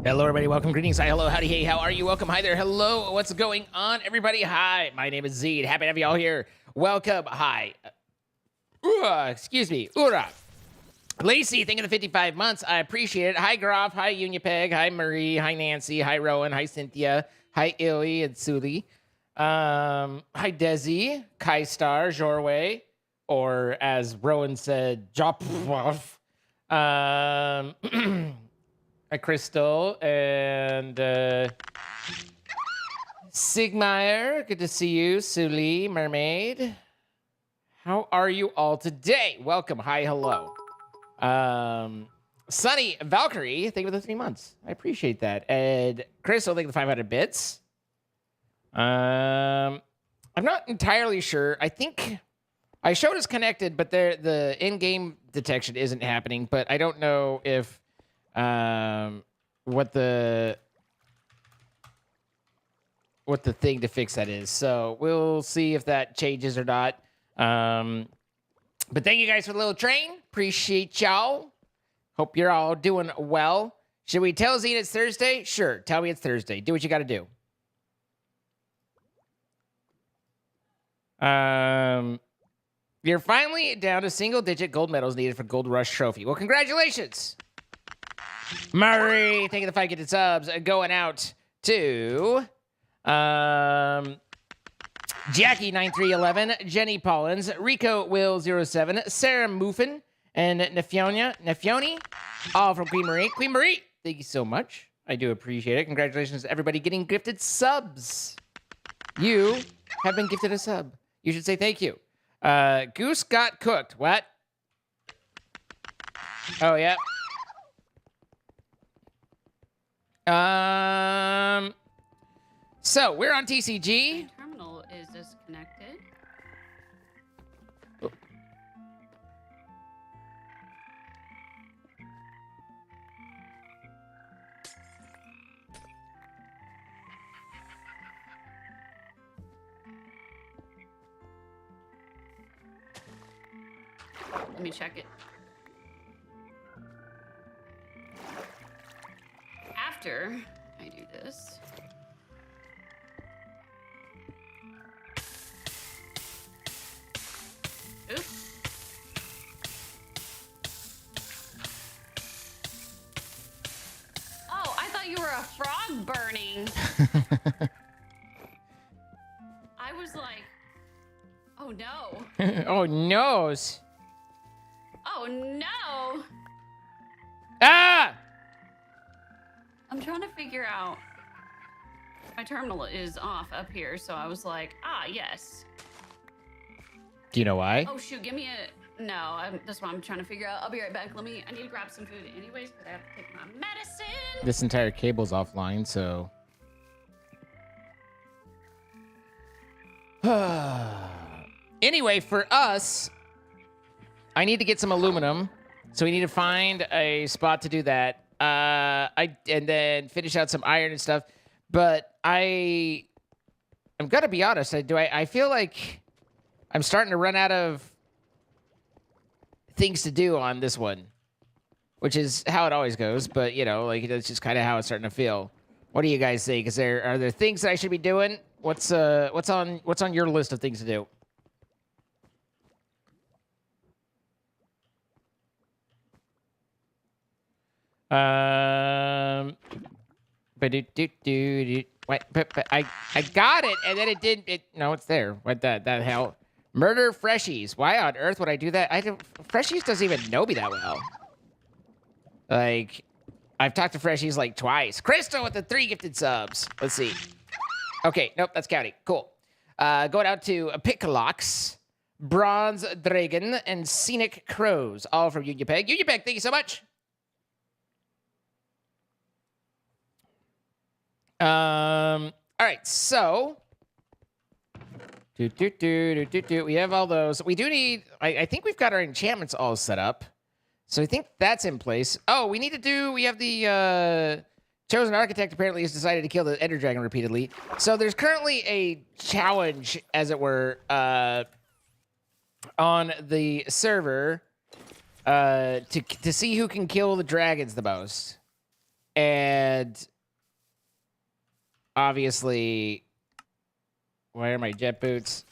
Hello, everybody. Welcome. Greetings. Hi. Hello. Howdy. Hey. How are you? Welcome. Hi there. Hello. What's going on, everybody? Hi. My name is Zed. Happy to have you all here. Welcome. Hi. Excuse me. Ura. Lacey, thank you for the 55 months. I appreciate it. Hi, Groff. Hi, Unipeg. Hi, Marie. Hi, Nancy. Hi, Rowan. Hi, Cynthia. Hi, Illy and Suli. Hi, Desi. Kai Star. Jorway. Or as Rowan said, Jop. Hi, Crystal and Sigmeyer. Good to see you. Suli, Mermaid. How are you all today? Welcome. Hi, hello. Sunny, Valkyrie, thank you for the 3 months. I appreciate that. And Crystal, thank you for the 500 bits. I'm not entirely sure. I think I showed us connected, but the in-game detection isn't happening. But I don't know if what the thing to fix that is. So we'll see if that changes or not. But thank you guys for the little train. Appreciate y'all. Hope you're all doing well. Should we tell Zine it's Thursday? Sure. Tell me it's Thursday. Do what you got to do. You're finally down to single-digit gold medals needed for Gold Rush Trophy. Well, congratulations. Murray, thank you for the 5 gifted subs. Going out to Jackie9311, Jenny Pollins, Rico Will 07, Sarah Moofin, and Nefioni, all from Queen Marie. Queen Marie, thank you so much. I do appreciate it. Congratulations to everybody getting gifted subs. You have been gifted a sub. You should say thank you. Goose got cooked. What? Oh, yeah. So we're on TCG. My terminal is disconnected. Oh. Let me check it. After I do this. Oops. Oh, I thought you were a frog burning. I was like, oh no. Oh, noes. Oh no. Ah! I'm trying to figure out. My terminal is off up here, so I was like, ah, yes. Do you know why? Oh shoot, give me a. No, that's what I'm trying to figure out. I'll be right back. I need to grab some food anyways, but I have to take my medicine. This entire cable's offline, so. Anyway, for us, I need to get some aluminum, so we need to find a spot to do that. And then finish out some iron and stuff. But I'm gonna be honest. I feel like I'm starting to run out of things to do on this one, which is how it always goes. But you know, like that's just kind of how it's starting to feel. What do you guys think? Are there things that I should be doing? What's on your list of things to do? But I got it, and then it didn't. No, it's there. What that hell? Murder Freshies. Why on earth would I do that? Freshies doesn't even know me that well. Like, I've talked to Freshies like twice. Crystal with the 3 gifted subs. Let's see. Okay, nope, that's counting. Cool. Going out to Picklox, Bronze Dragon, and Scenic Crows, all from Unipeg. Unipeg, thank you so much. All right, so we have all those. We do need, I think we've got our enchantments all set up. So I think that's in place. Oh, we have the Chosen Architect apparently has decided to kill the Ender Dragon repeatedly. So there's currently a challenge, as it were, on the server to see who can kill the dragons the most. And obviously, where are my jet boots?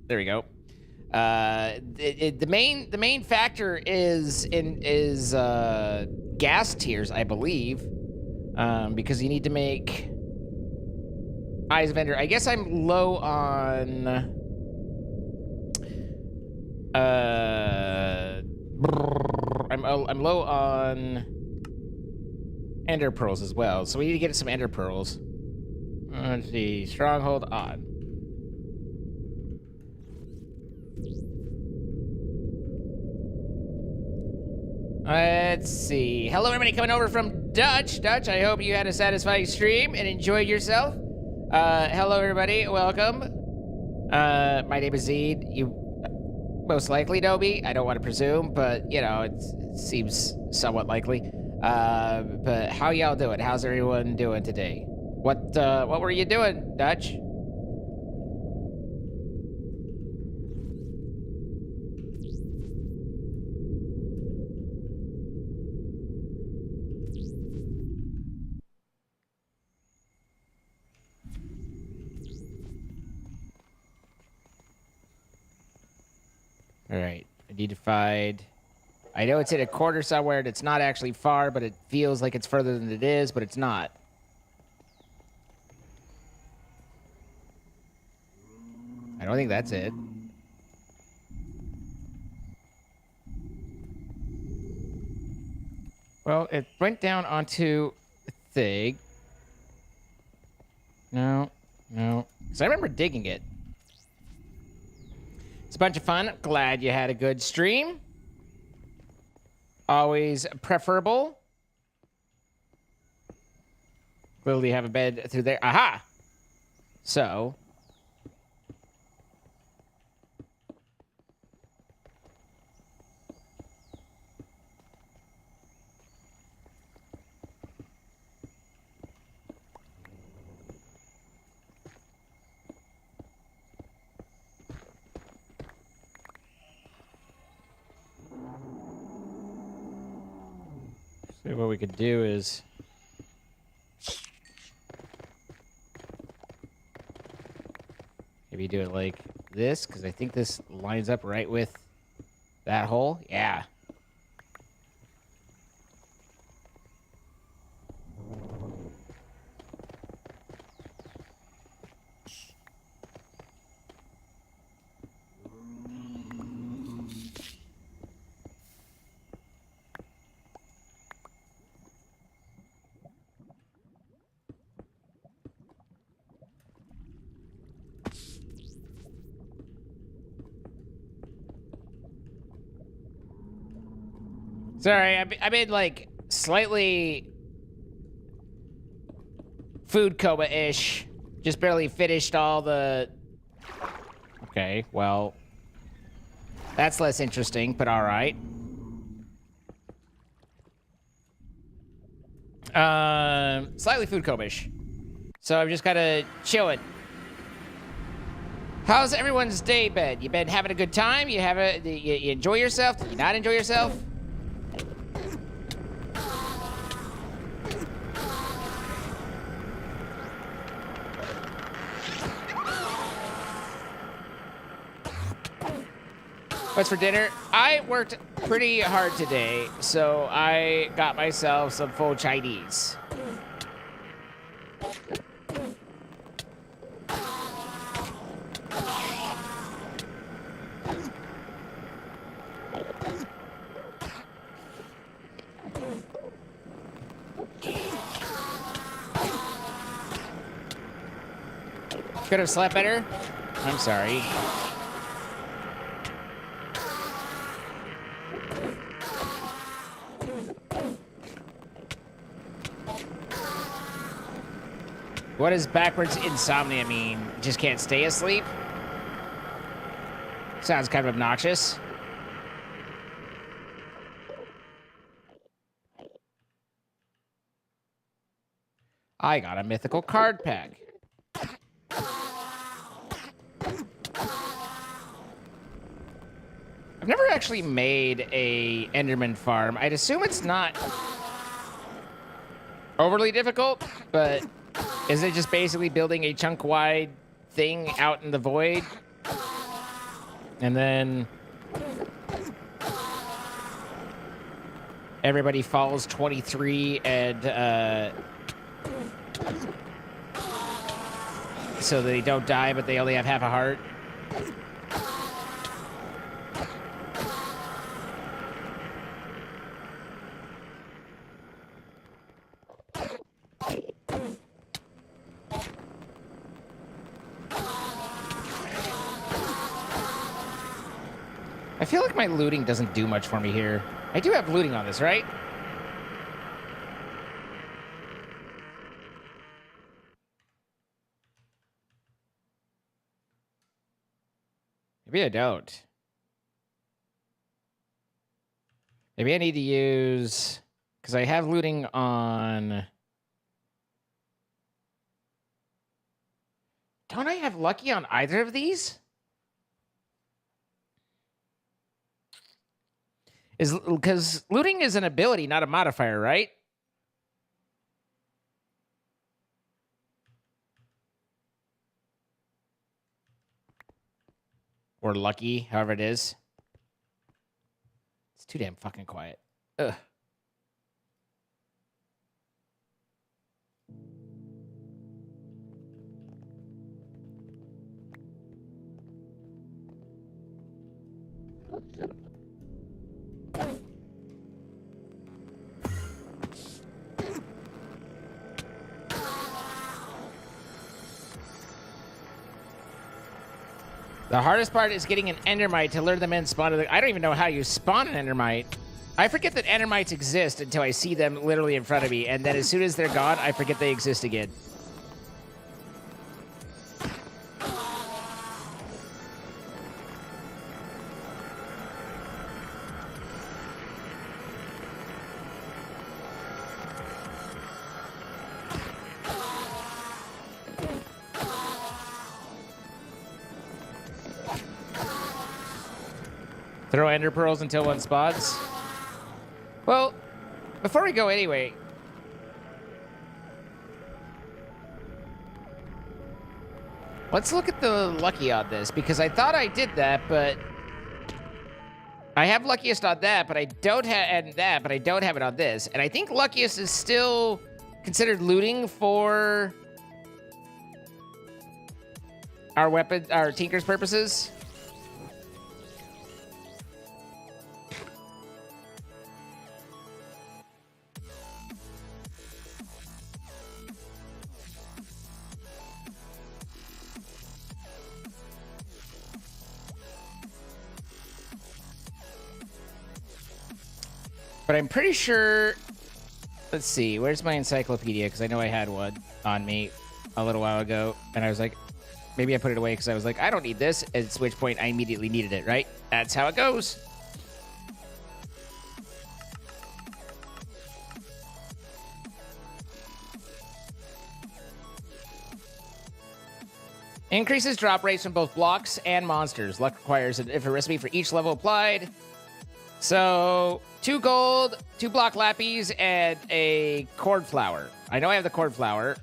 There we go. The main factor is gas tiers, I believe, because you need to make Eyes of Ender. I guess I'm low on I'm low on Ender Pearls as well, so we need to get some Ender Pearls. Let's see, Stronghold on. Let's see. Hello, everybody coming over from Dutch. Dutch, I hope you had a satisfying stream and enjoyed yourself. Hello, everybody. Welcome. My name is Zeed. You most likely know me. I don't want to presume, but, you know, it seems somewhat likely. But how y'all doing? How's everyone doing today? What were you doing, Dutch? All right, I need to find... I know it's in a corner somewhere and it's not actually far, but it feels like it's further than it is, but it's not. I don't think that's it. Well, it went down onto a thing. No. Because I remember digging it. It's a bunch of fun. Glad you had a good stream. Always preferable. Clearly have a bed through there. Aha! So... So what we could do is maybe do it like this, because I think this lines up right with that hole. Yeah. Sorry, I made like slightly food coma-ish. Just barely finished all the... Okay, well... That's less interesting, but alright. Slightly food coma-ish. So I'm just kind of chilling. How's everyone's day been? You been having a good time? You enjoy yourself? Did you not enjoy yourself? What's for dinner? I worked pretty hard today, so I got myself some full Chinese. Could have slept better? I'm sorry. What does backwards insomnia mean? Just can't stay asleep? Sounds kind of obnoxious. I got a mythical card pack. I've never actually made a Enderman farm. I'd assume it's not overly difficult, but is it just basically building a chunk-wide thing out in the void? And then everybody falls 23 and so they don't die, but they only have half a heart. I feel like my looting doesn't do much for me here. I do have looting on this, right? Maybe I don't. Maybe I need to use... Because I have looting on... Don't I have lucky on either of these? Because looting is an ability, not a modifier, right? Or lucky, however it is. It's too damn fucking quiet. Ugh. The hardest part is getting an endermite to lure them in, spawn. I don't even know how you spawn an endermite. I forget that endermites exist until I see them literally in front of me, and then as soon as they're gone, I forget they exist again. Throw ender pearls until one spawns. Well, before we go anyway, let's look at the lucky on this, because I thought I did that, but I have luckiest on that, but I don't have that, but I don't have it on this. And I think luckiest is still considered looting for our weapon, our tinker's purposes. But I'm pretty sure... Let's see. Where's my encyclopedia? Because I know I had one on me a little while ago. And I was like... Maybe I put it away because I was like, I don't need this. At which point, I immediately needed it, right? That's how it goes. Increases drop rates from both blocks and monsters. Luck requires a different recipe for each level applied. So, 2 gold, 2 block lappies, and a cord flower. I know I have the cord flower.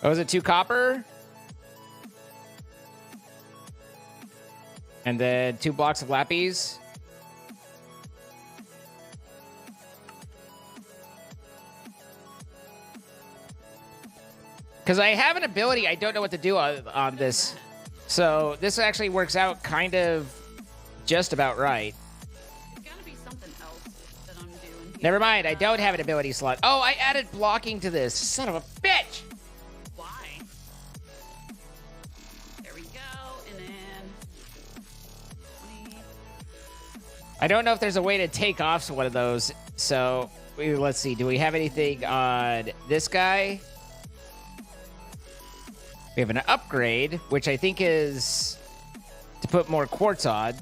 Oh, is it 2 copper? And then 2 blocks of lappies. Because I have an ability, I don't know what to do on this. So this actually works out kind of just about right. It's gotta be something else that I'm doing here. Never mind, I don't have an ability slot. Oh, I added blocking to this. Son of a bitch! Why? There we go, and then... 20. I don't know if there's a way to take off one of those. So, let's see. Do we have anything on this guy? We have an upgrade, which I think is to put more quartz on.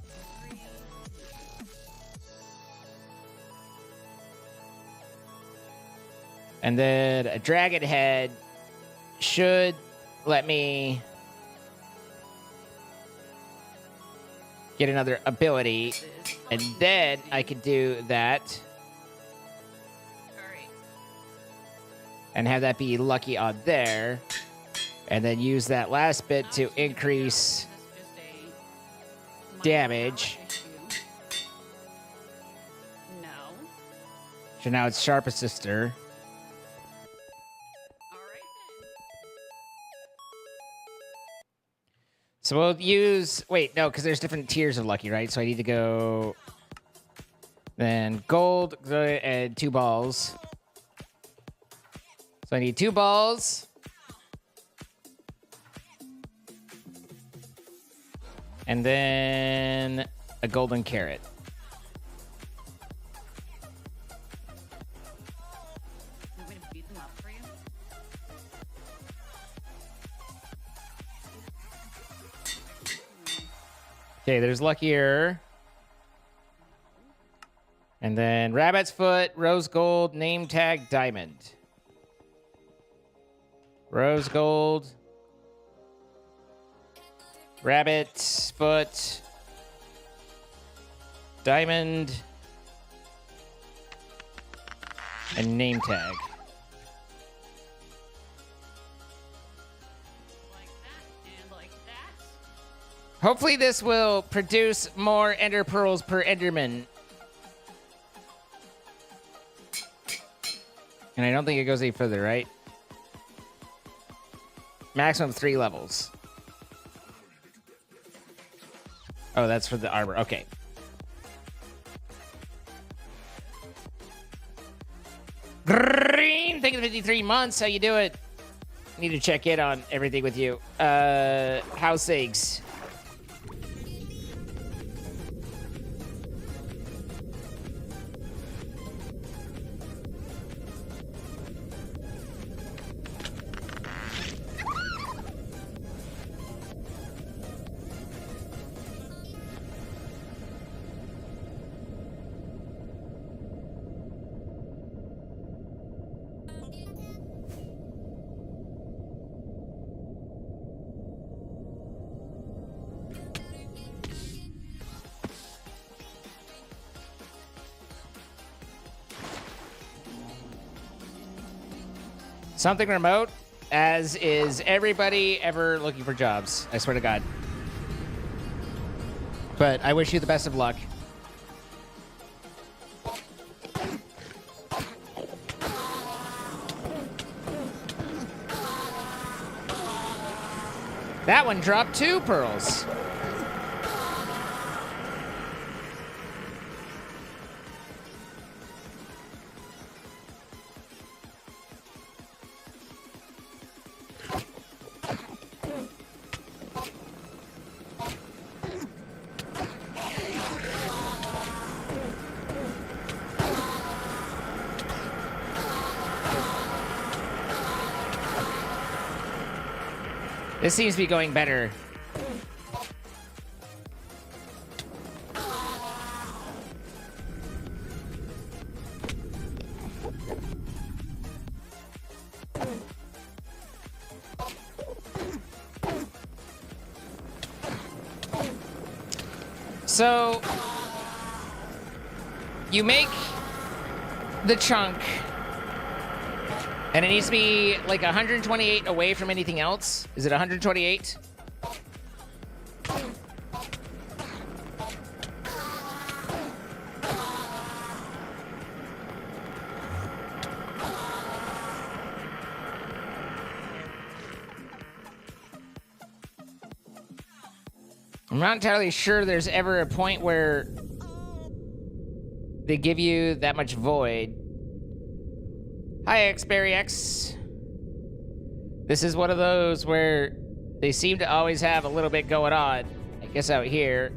And then a dragon head should let me get another ability. And then I can do that. and have that be lucky on there. And then use that last bit to increase damage. No. So now it's Sharp Assister. Alright then. So we'll use... Wait, no, because there's different tiers of lucky, right? So I need to go... Then gold and 2 balls. So I need 2 balls. And then a golden carrot. Want me to beat them up for you? Okay, there's luckier. And then rabbit's foot, rose gold, name tag, diamond. Rose gold. Rabbit's foot. Diamond. And name tag. Like that and like that. Hopefully this will produce more ender pearls per enderman. And I don't think it goes any further, right? Maximum 3 levels. Oh, that's for the armor. Okay. Green! Thank you for 53 months. How you doing? Need to check in on everything with you. How's things? Something remote, as is everybody ever looking for jobs. I swear to God. But I wish you the best of luck. That one dropped 2 pearls. This seems to be going better. So, you make the chunk, and it needs to be like 128 away from anything else. Is it 128? I'm not entirely sure there's ever a point where they give you that much void. Hi, Xberry X. This is one of those where they seem to always have a little bit going on. I guess out here.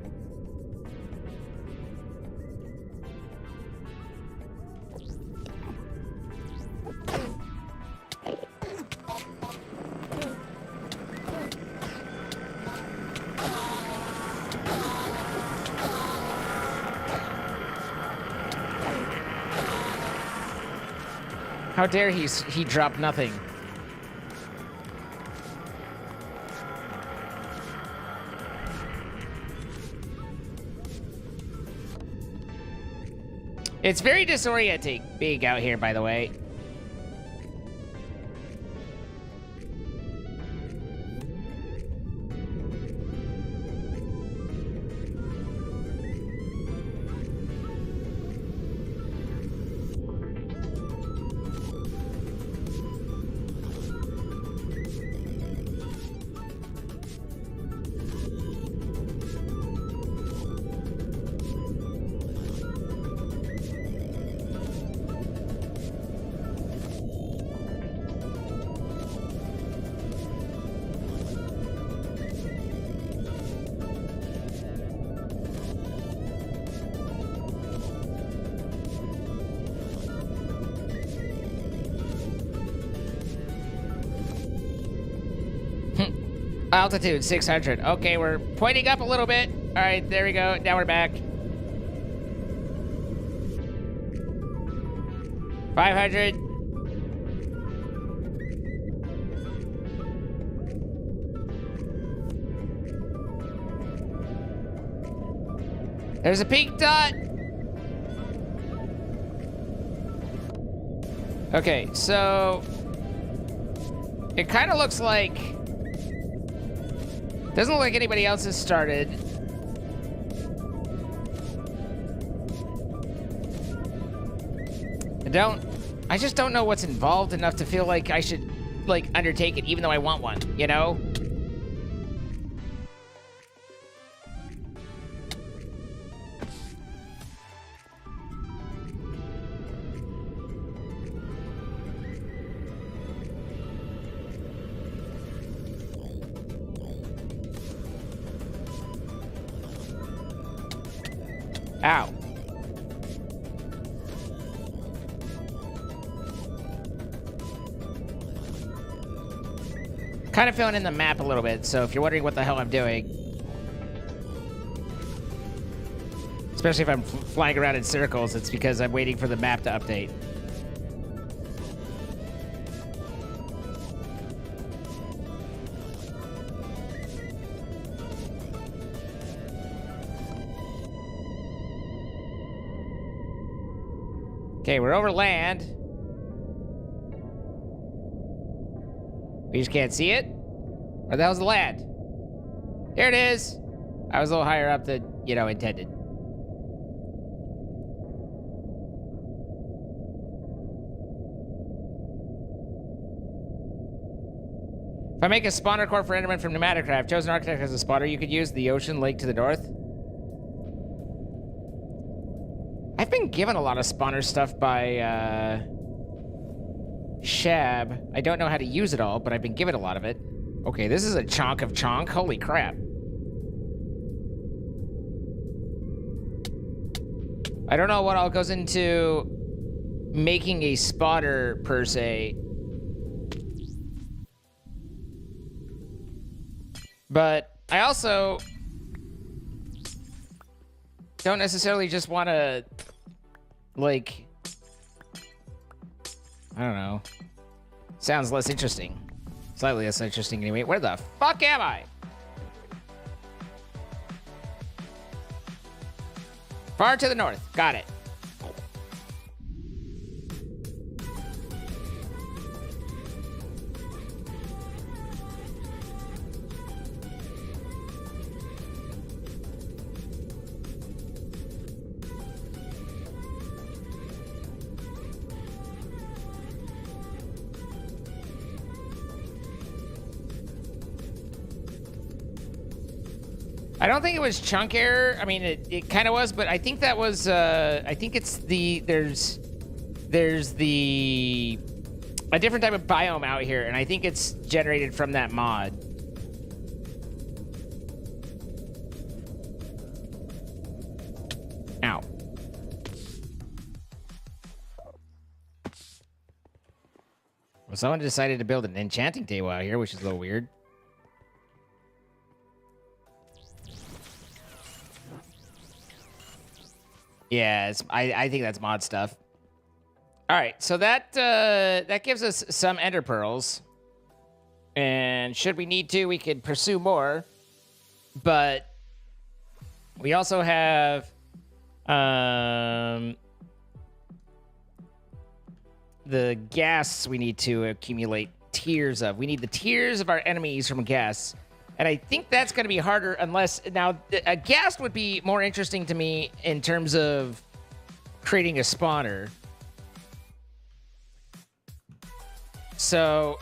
How dare he drop nothing? It's very disorienting being out here, by the way. Altitude 600. Okay, we're pointing up a little bit. All right, there we go. Now we're back. 500. There's a pink dot. Okay, so it kind of looks like, doesn't look like anybody else has started. I just don't know what's involved enough to feel like I should, like, undertake it, even though I want one, you know? Ow. Kind of filling in the map a little bit, so if you're wondering what the hell I'm doing, especially if I'm flying around in circles, it's because I'm waiting for the map to update. Okay, we're over land. We just can't see it? Where the hell's the land? Here it is. I was a little higher up than, you know, intended. If I make a spawner core for Enderman from Pneumaticraft, chosen architect as a spawner, you could use the ocean lake to the north. I've been given a lot of spawner stuff by, Shab. I don't know how to use it all, but I've been given a lot of it. Okay, this is a chonk of chonk. Holy crap. I don't know what all goes into making a spawner, per se. But I also don't necessarily just want to, like, I don't know. Sounds less interesting. Slightly less interesting anyway. Where the fuck am I? Far to the north. Got it. I don't think it was chunk error. I mean, it kind of was, but I think that was, I think it's the, there's the, a different type of biome out here, and I think it's generated from that mod. Ow. Well, someone decided to build an enchanting table out here, which is a little weird. Yeah, I think that's mod stuff. All right, so that that gives us some ender pearls, and should we need to, we could pursue more. But we also have the ghasts we need to accumulate tears of. We need the tears of our enemies from ghasts. And I think that's going to be harder unless... Now, a ghast would be more interesting to me in terms of creating a spawner. So...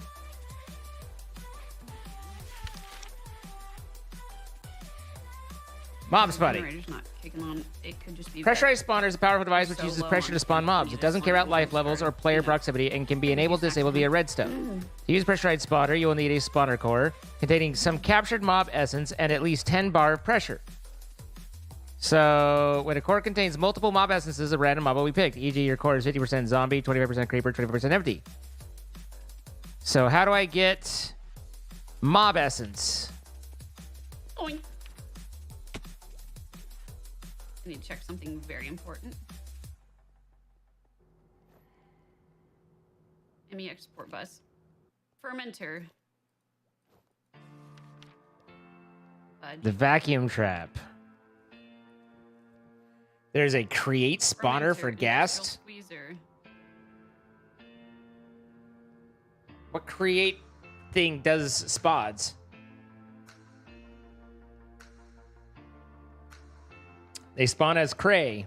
Mobs buddy. It could just be Pressurized spawner is a powerful device which uses pressure to spawn mobs. It doesn't care about life levels or player proximity and can be enabled, disabled via redstone. To use pressurized spawner, you will need a spawner core containing some captured mob essence and at least 10 bar of pressure. So, when a core contains multiple mob essences, a random mob will be picked. E.g., your core is 50% zombie, 25% creeper, 25% empty. So, how do I get mob essence? I need to check something very important. ME export bus. Fermenter. The vacuum trap. There's a create spawner for ghast. What create thing does spods? They spawn as cray.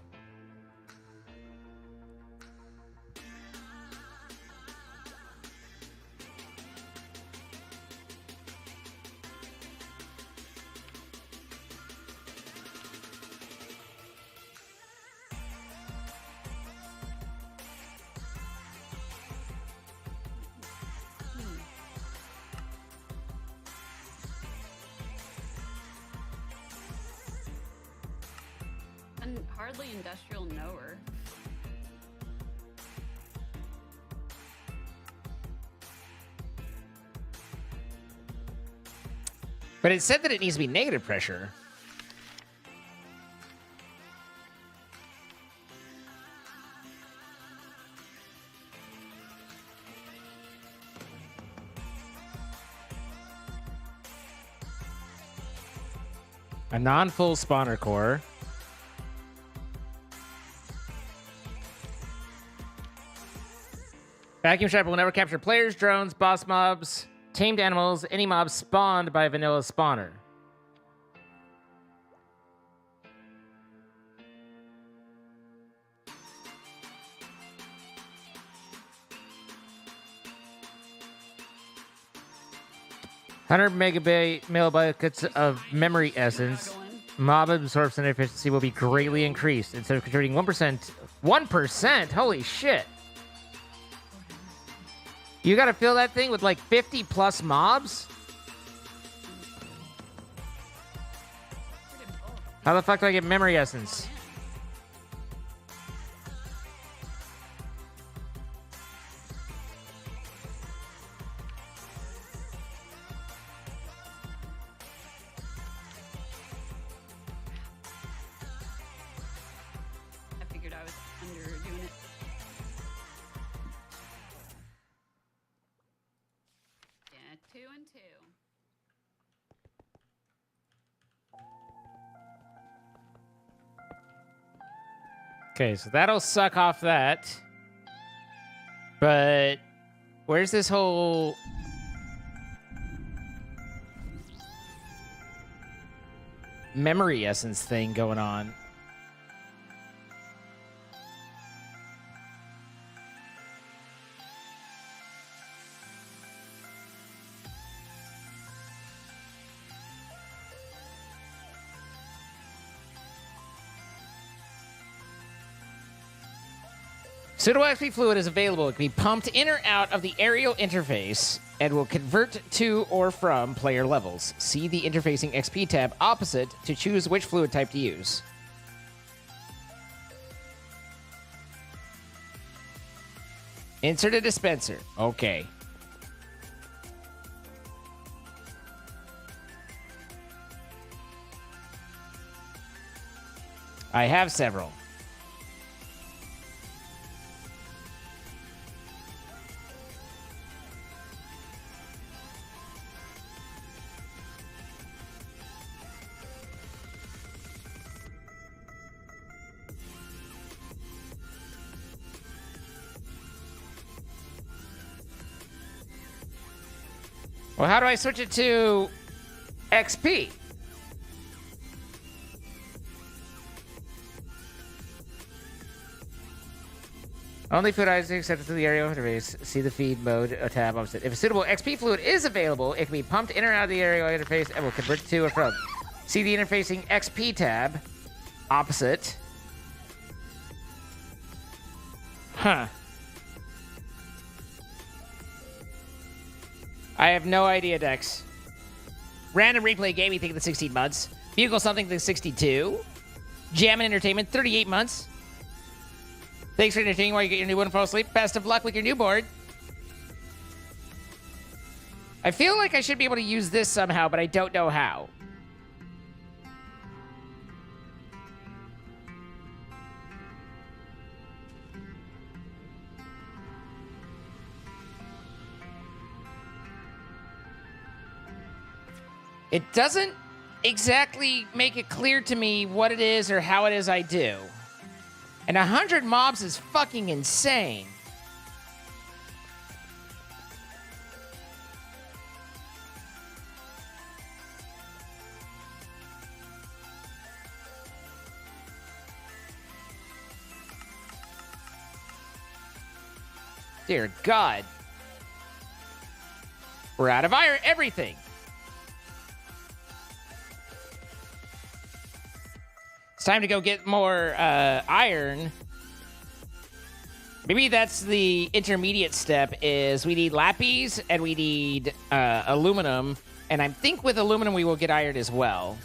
Hardly industrial knower. But it said that it needs to be negative pressure. A non-full spawner core. Vacuum trap will never capture players, drones, boss mobs, tamed animals, any mobs spawned by a vanilla spawner. Megabytes of memory essence. Mob absorption efficiency will be greatly increased. Instead of contributing 1%. 1%? Holy shit. You gotta fill that thing with like 50 plus mobs? How the fuck do I get memory essence? I figured I was underdoing it. Yeah, 2 and 2. Okay, so that'll suck off that. But where's this whole memory essence thing going on? Suitable XP fluid is available. It can be pumped in or out of the aerial interface and will convert to or from player levels. See the interfacing XP tab opposite to choose which fluid type to use. Insert a dispenser. Okay. I have several. Well, how do I switch it to XP? Only food items accepted through the aerial interface. See the feed mode tab opposite. If a suitable XP fluid is available, it can be pumped in or out of the aerial interface and will convert to or from. See the interfacing XP tab opposite. Huh. I have no idea, Dex. Random Replay Gaming, thinking the 16 months. Bugle something, the 62. Jam and Entertainment, 38 months. Thanks for entertaining while you get your new one and fall asleep. Best of luck with your new board. I feel like I should be able to use this somehow, but I don't know how. It doesn't exactly make it clear to me what it is or how it is I do. And 100 mobs is fucking insane. Dear God. We're out of iron, everything. It's time to go get more iron. Maybe that's the intermediate step is we need lapis and we need aluminum. And I think with aluminum we will get iron as well.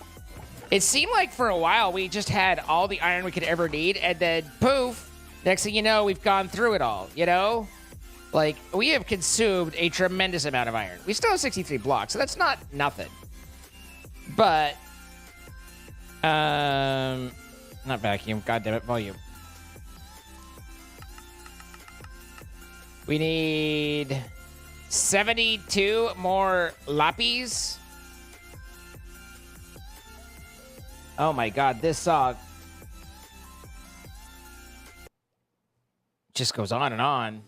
It seemed like for a while we just had all the iron we could ever need and then poof, next thing you know, we've gone through it all, you know? Like, we have consumed a tremendous amount of iron. We still have 63 blocks, so that's not nothing. But, not vacuum, goddammit, volume. We need 72 more lapis. Oh my god, this saw just goes on and on.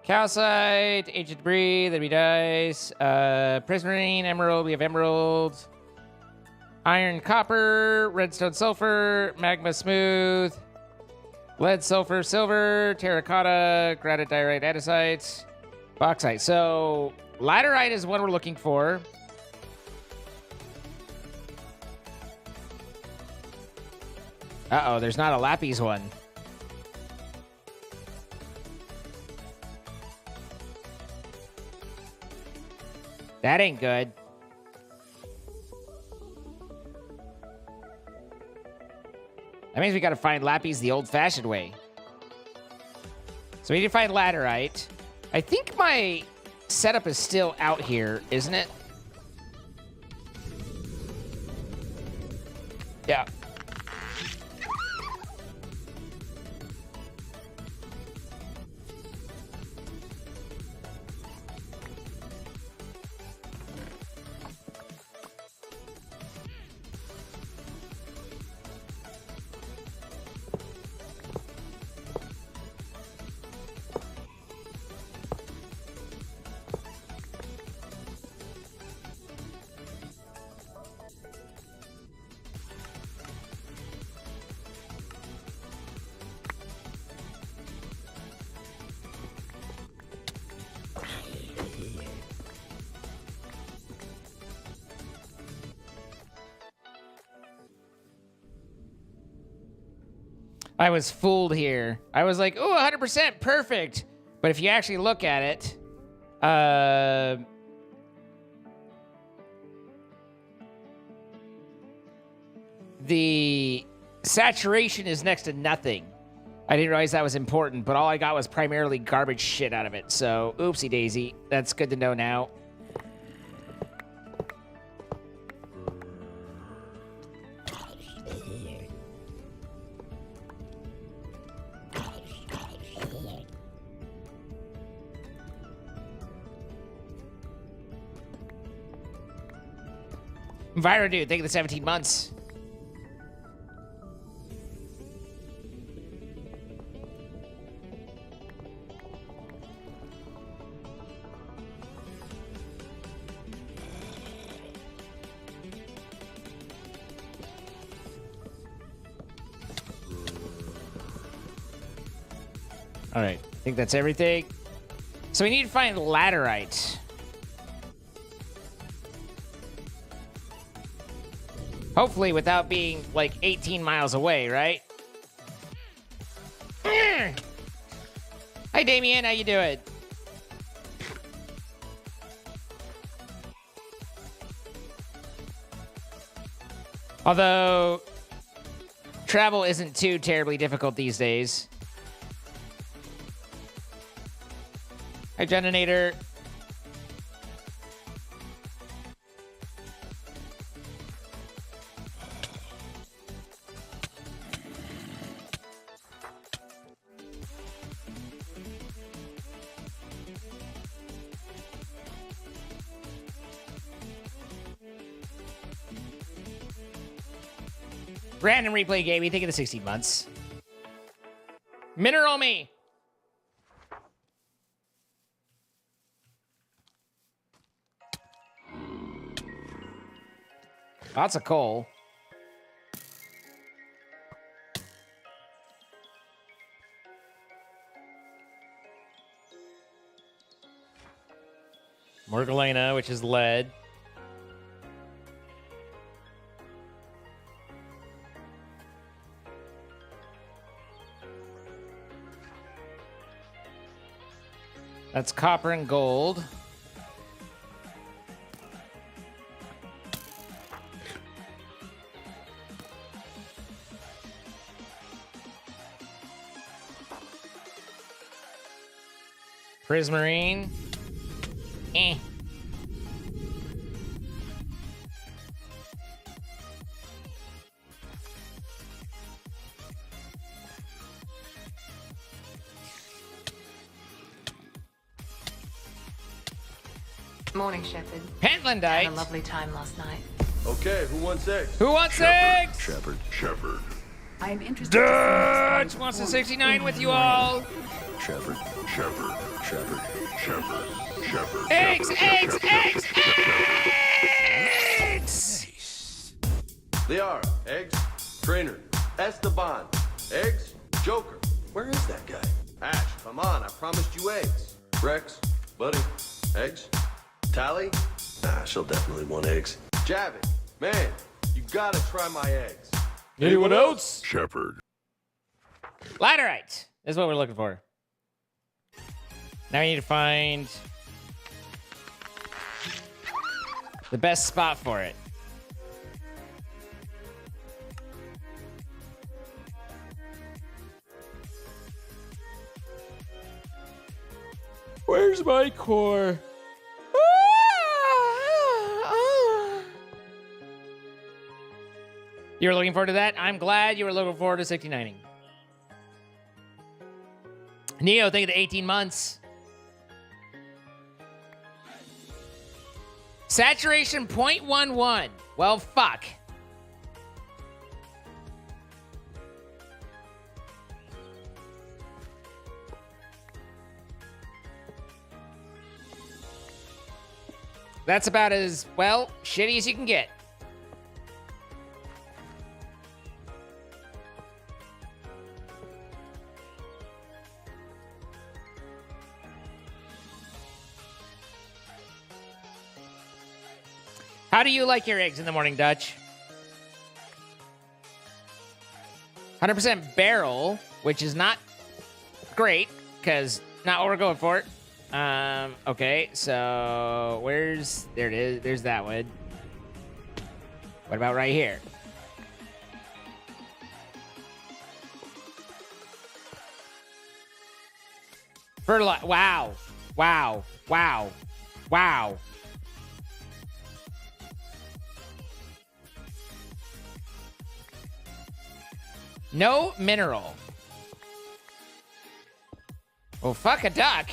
Calcite, ancient debris, that'd be dice. Prismarine, emerald, we have emerald. Iron, copper, redstone, sulfur, magma, smooth. Lead, sulfur, silver, terracotta, granite, diorite, andesite, bauxite. So, laterite is what we're looking for. Uh-oh, there's not a lapis one. That ain't good. That means we gotta find lapis the old-fashioned way. So we need to find laterite. I think my setup is still out here, isn't it? Yeah. I was fooled here. I was like, oh, 100% perfect. But if you actually look at it, the saturation is next to nothing. I didn't realize that was important, but all I got was primarily garbage shit out of it. So, oopsie daisy. That's good to know now. Enviro dude, thank you for the 17 months. All right, I think that's everything. So we need to find laterite. Hopefully without being like 18 miles away, right? Hi, Damien, how you doing? Although travel isn't too terribly difficult these days. Hi, Geninator. Random replay game. You think of the 16 months. Mineral me. Lots of coal. Morgalena, which is lead. That's copper and gold. Prismarine. Eh. Morning, Shepherd. Pentlandite. Had a lovely time last night. Okay, who wants eggs? Who wants eggs? Shepherd. I am interested. Dutch wants a 69 with you all. Shepherd. Eggs, eggs, eggs, eggs! They are eggs. Trainer. Esteban. Eggs. Joker. Where is that guy? Ash, come on, I promised you eggs. Rex. Buddy. Eggs. Tally. Nah, she'll definitely want eggs. Javin. Man, you gotta try my eggs. Anyone else? Shepherd. Laterite is what we're looking for. Now we need to find the best spot for it. Where's my core? You were looking forward to that? I'm glad you were looking forward to 69ing. Neo, think of the 18 months. Saturation 0.11. Well, fuck. That's about as, well, shitty as you can get. How do you like your eggs in the morning, Dutch? 100% barrel, which is not great, because not what we're going for. Okay, so where's... There it is. There's that one. What about right here? Fertilizer. Wow. Wow. Wow. Wow. No mineral. Well, fuck a duck.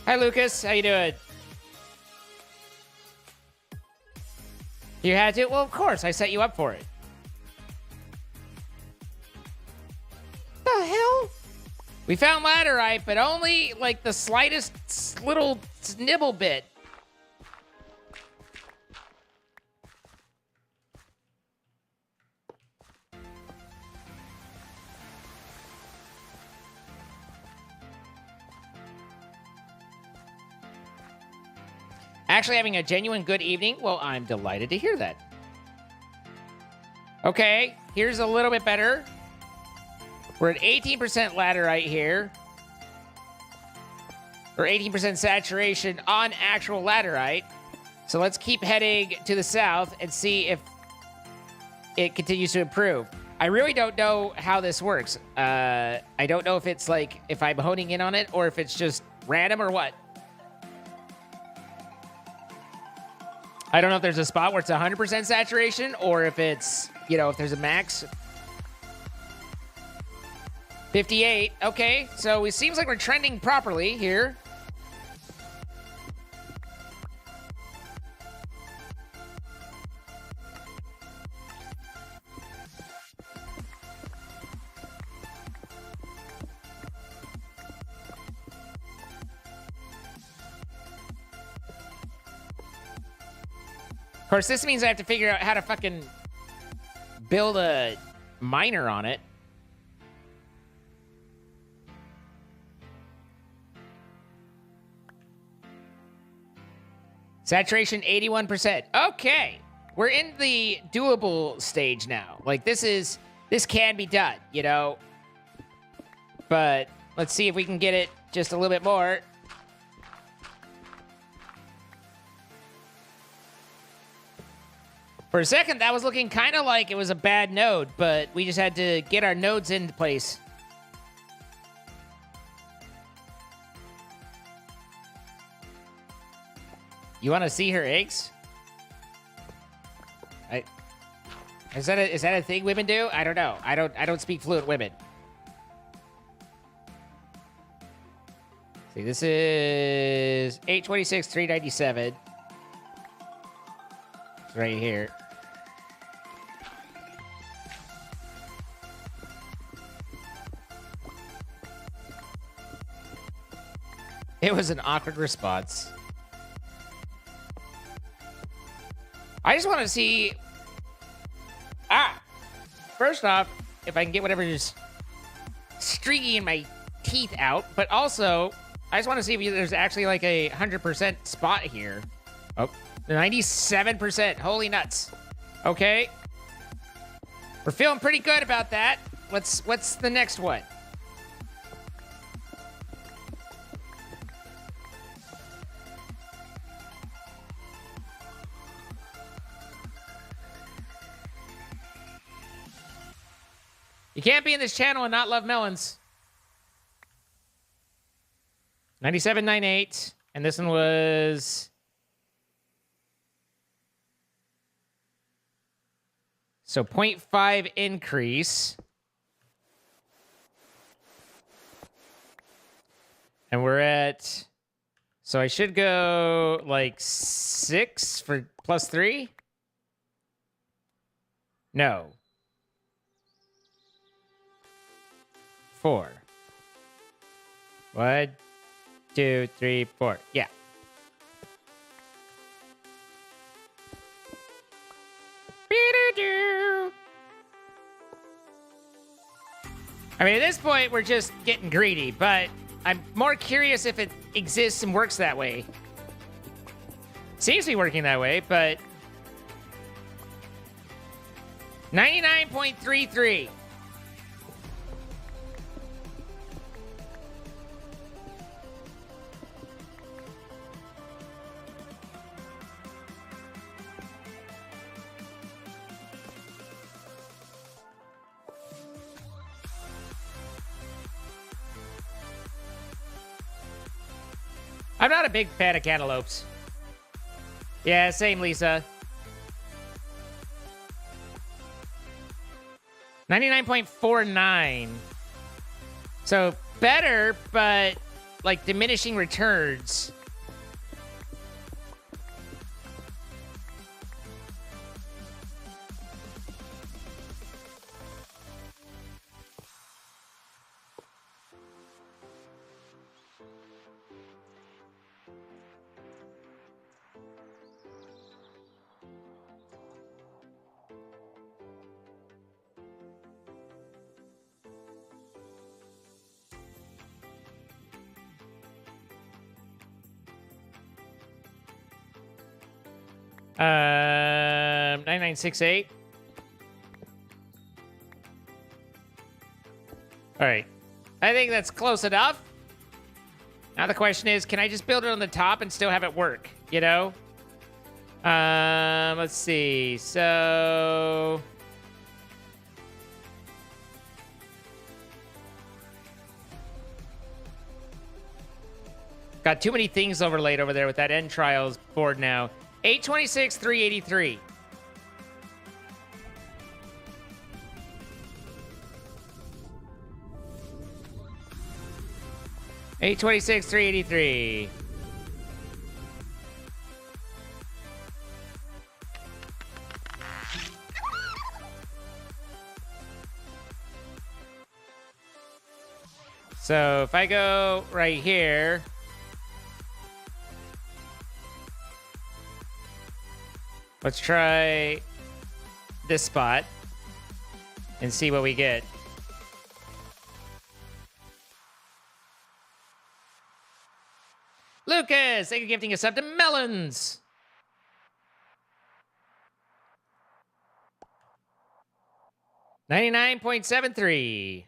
Hi, Lucas. How you doing? You had to? Well, of course. I set you up for it. The hell? We found laterite, but only, like, the slightest little nibble bit. Actually having a genuine good evening? Well, I'm delighted to hear that. Okay, here's a little bit better. We're at 18% laterite here. Or 18% saturation on actual laterite. So let's keep heading to the south and see if it continues to improve. I really don't know how this works. I don't know if it's like, if I'm honing in on it or if it's just random or what. I don't know if there's a spot where it's 100% saturation or if it's, you know, if there's a max. 58. Okay, so it seems like we're trending properly here. Of course, this means I have to figure out how to fucking build a miner on it. Saturation 81%. Okay. We're in the doable stage now. Like, this can be done, you know? But let's see if we can get it just a little bit more. For a second, that was looking kind of like it was a bad node, but we just had to get our nodes into place. You want to see her eggs? Is that a thing women do? I don't know. I don't speak fluent women. See, this is 826, 397. It's right here. It was an awkward response. I just want to see... First off, if I can get whatever's streaky in my teeth out, but also, I just want to see if there's actually like a 100% spot here. Oh, 97%. Holy nuts. Okay. We're feeling pretty good about that. What's the next one? You can't be in this channel and not love melons. 97.98. And this one was... So 0.5 increase. And we're at... So I should go like 6 for plus 3? No. 4. 1, 2, 3, 4. Yeah. I mean, at this point, we're just getting greedy, but I'm more curious if it exists and works that way. Seems to be working that way, but 99.33. I'm not a big fan of cantaloupes. Yeah, same, Lisa. 99.49. So better, but like diminishing returns. Um, 9968. All right. I think that's close enough. Now the question is, can I just build it on the top and still have it work? You know? Let's see. So... got too many things overlaid over there with that end trials board now. 826, 383. $826, 383. So if I go right here, Let's try this spot and see what we get. Lucas, thank you for gifting us up to melons. $99.73.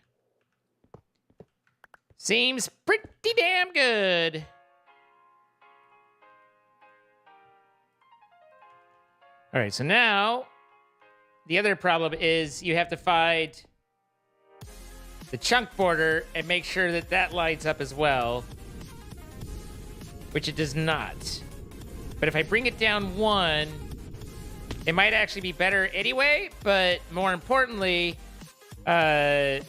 Seems pretty damn good. All right, so now the other problem is you have to find the chunk border and make sure that that lines up as well, which it does not. But if I bring it down one, it might actually be better anyway, but more importantly, I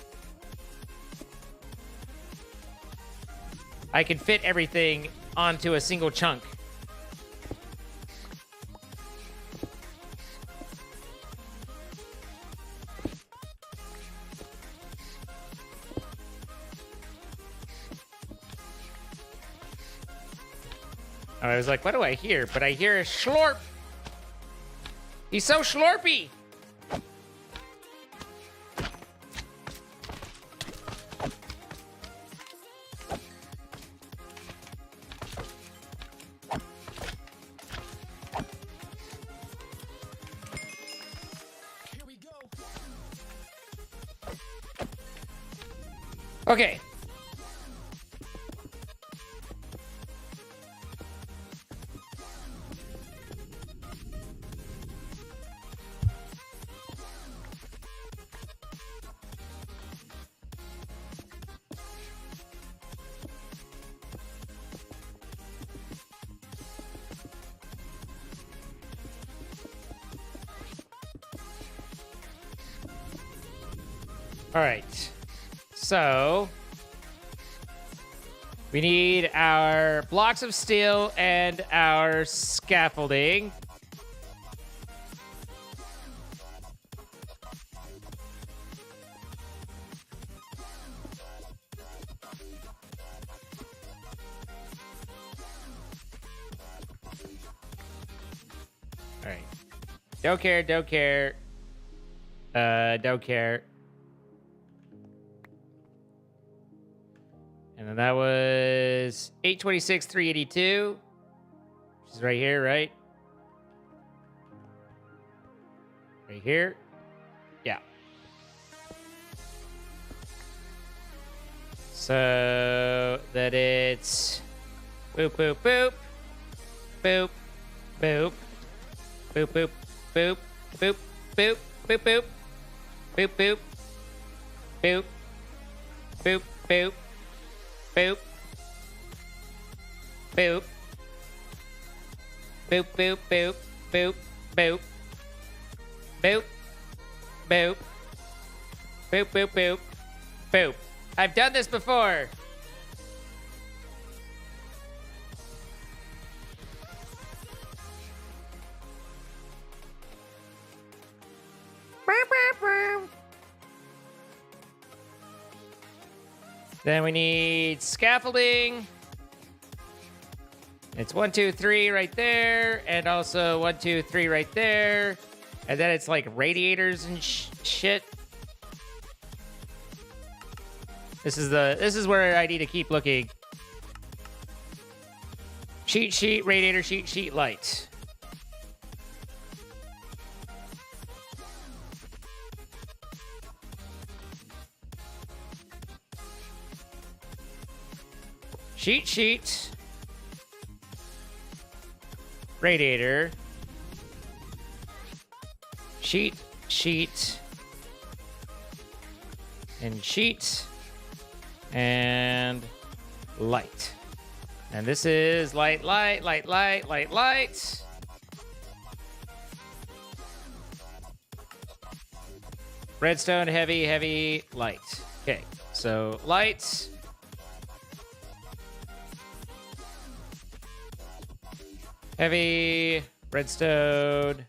can fit everything onto a single chunk. I was like, what do I hear? But I hear a slurp. He's so slurpy. Here we go. Okay. All right, so we need our blocks of steel and our scaffolding. All right, don't care, don't care, don't care. And then that was 826, 382, which is right here, right? Right here. Yeah. So that it's boop, boop, boop, boop, boop, boop, boop, boop, boop, boop, boop, boop, boop, boop, boop, boop, boop. Boop. Boop. Boop, boop, boop, boop, boop. Boop. Boop. Boop, boop, boop. Boop. I've done this before. Then we need scaffolding. It's 1, 2, 3 right there, and also 1, 2, 3 right there, and then it's like radiators and shit. This is where I need to keep looking. Cheat sheet, radiator, sheet, light. Sheet, radiator, sheet, and sheet, and light. And this is light. Redstone, heavy, light. Okay, so lights. Heavy, redstone.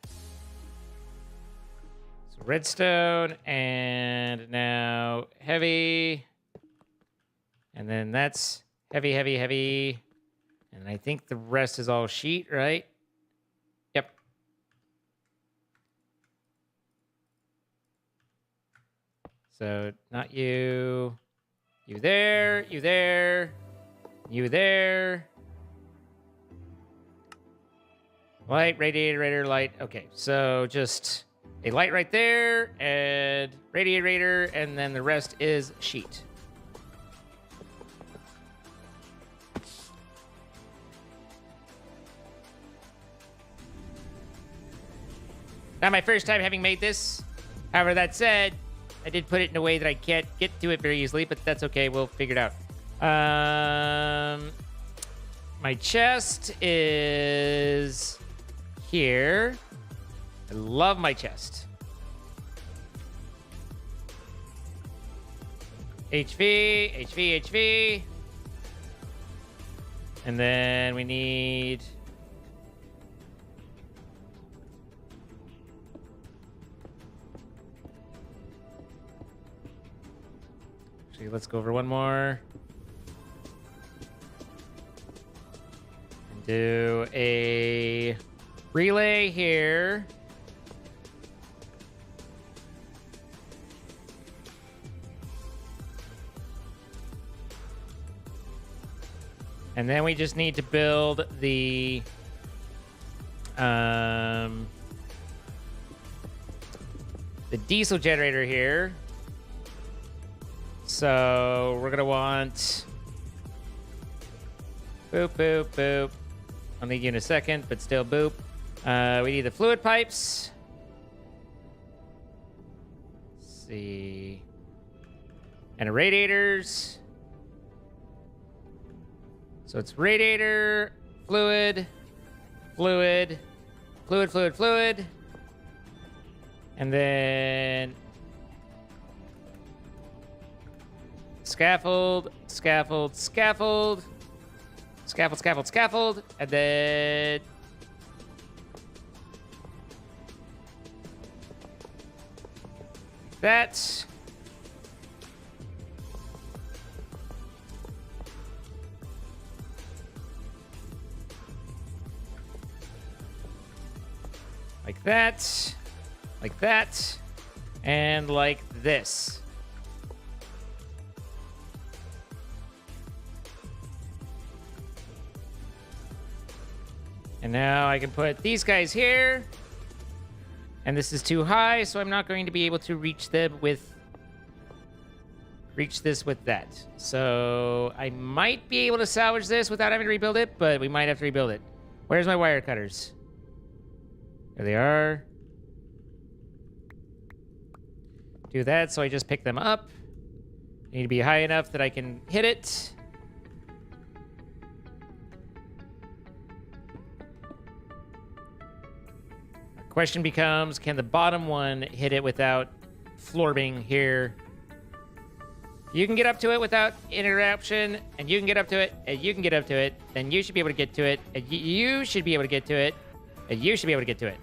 So redstone, and now heavy. And then that's heavy. And I think the rest is all sheet, right? Yep. So not you. You there. You there. You there. Light, radiator, light. Okay, so just a light right there, and radiator, and then the rest is sheet. Not my first time having made this. However, that said, I did put it in a way that I can't get to it very easily, but that's okay. We'll figure it out. My chest is here. I love my chest. HV, HV, HV. And then we need... Actually, let's go over one more. And do a relay here. And then we just need to build the diesel generator here. So we're gonna want boop, boop, boop. I'll need you in a second, but still boop. We need the fluid pipes. Let's see. And radiators. So it's radiator, fluid, fluid, fluid, fluid, fluid. And then scaffold, scaffold, scaffold, scaffold, scaffold, scaffold, and then that. Like that, and like this. And now I can put these guys here. And this is too high, so I'm not going to be able to reach this with that. So I might be able to salvage this without having to rebuild it, but we might have to rebuild it. Where's my wire cutters? There they are. Do that, so I just pick them up. Need to be high enough that I can hit it. Question becomes, can the bottom one hit it without florbing here? You can get up to it without interruption, and you can get up to it, and you can get up to it, then you should be able to get to it, and you should be able to get to it, and you should be able to get to it.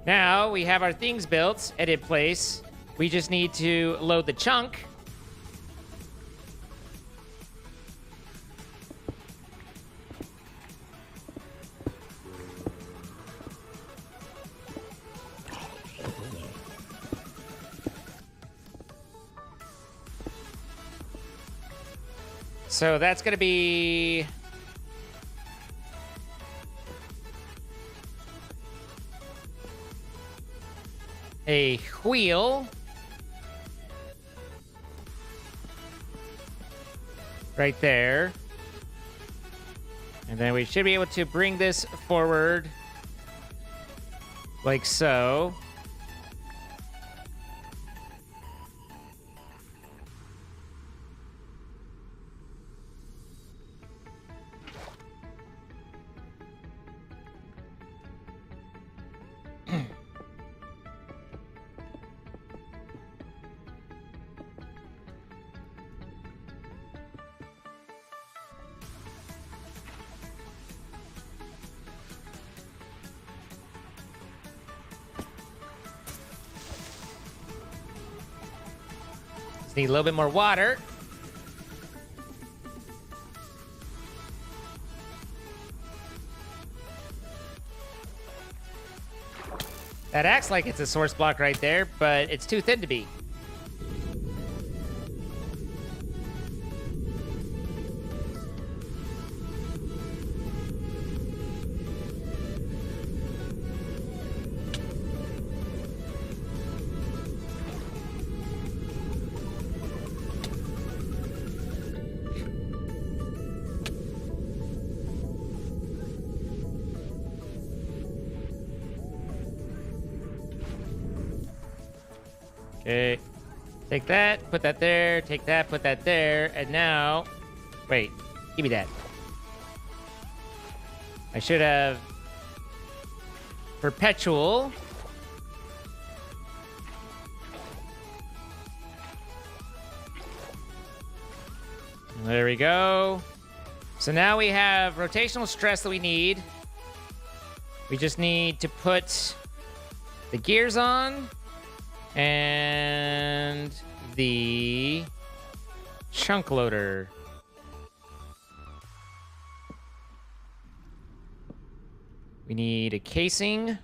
Now, we have our things built and in place. We just need to load the chunk. So that's going to be... a wheel. Right there. And then we should be able to bring this forward like so. Just need a little bit more water. That acts like it's a source block right there, but it's too thin to be. Okay, take that, put that there, take that, put that there, and now, wait, give me that. I should have perpetual. There we go. So now we have rotational stress that we need. We just need to put the gears on. And the chunk loader. We need a casing.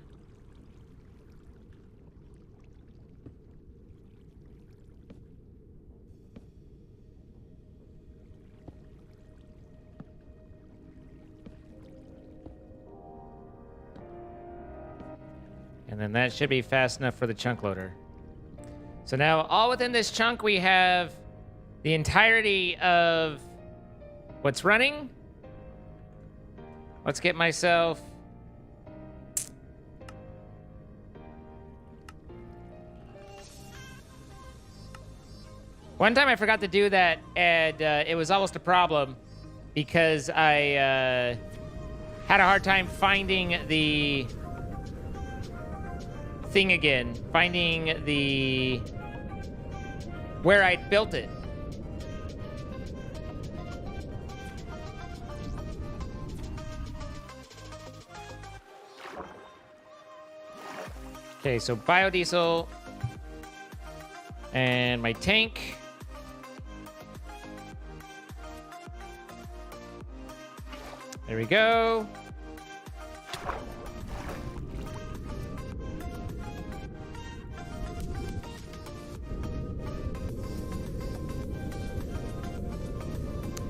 And then that should be fast enough for the chunk loader. So now, all within this chunk, we have the entirety of what's running. Let's get myself... One time I forgot to do that, and it was almost a problem because I had a hard time finding the thing again. Finding the... where I built it. Okay, so biodiesel and my tank. There we go.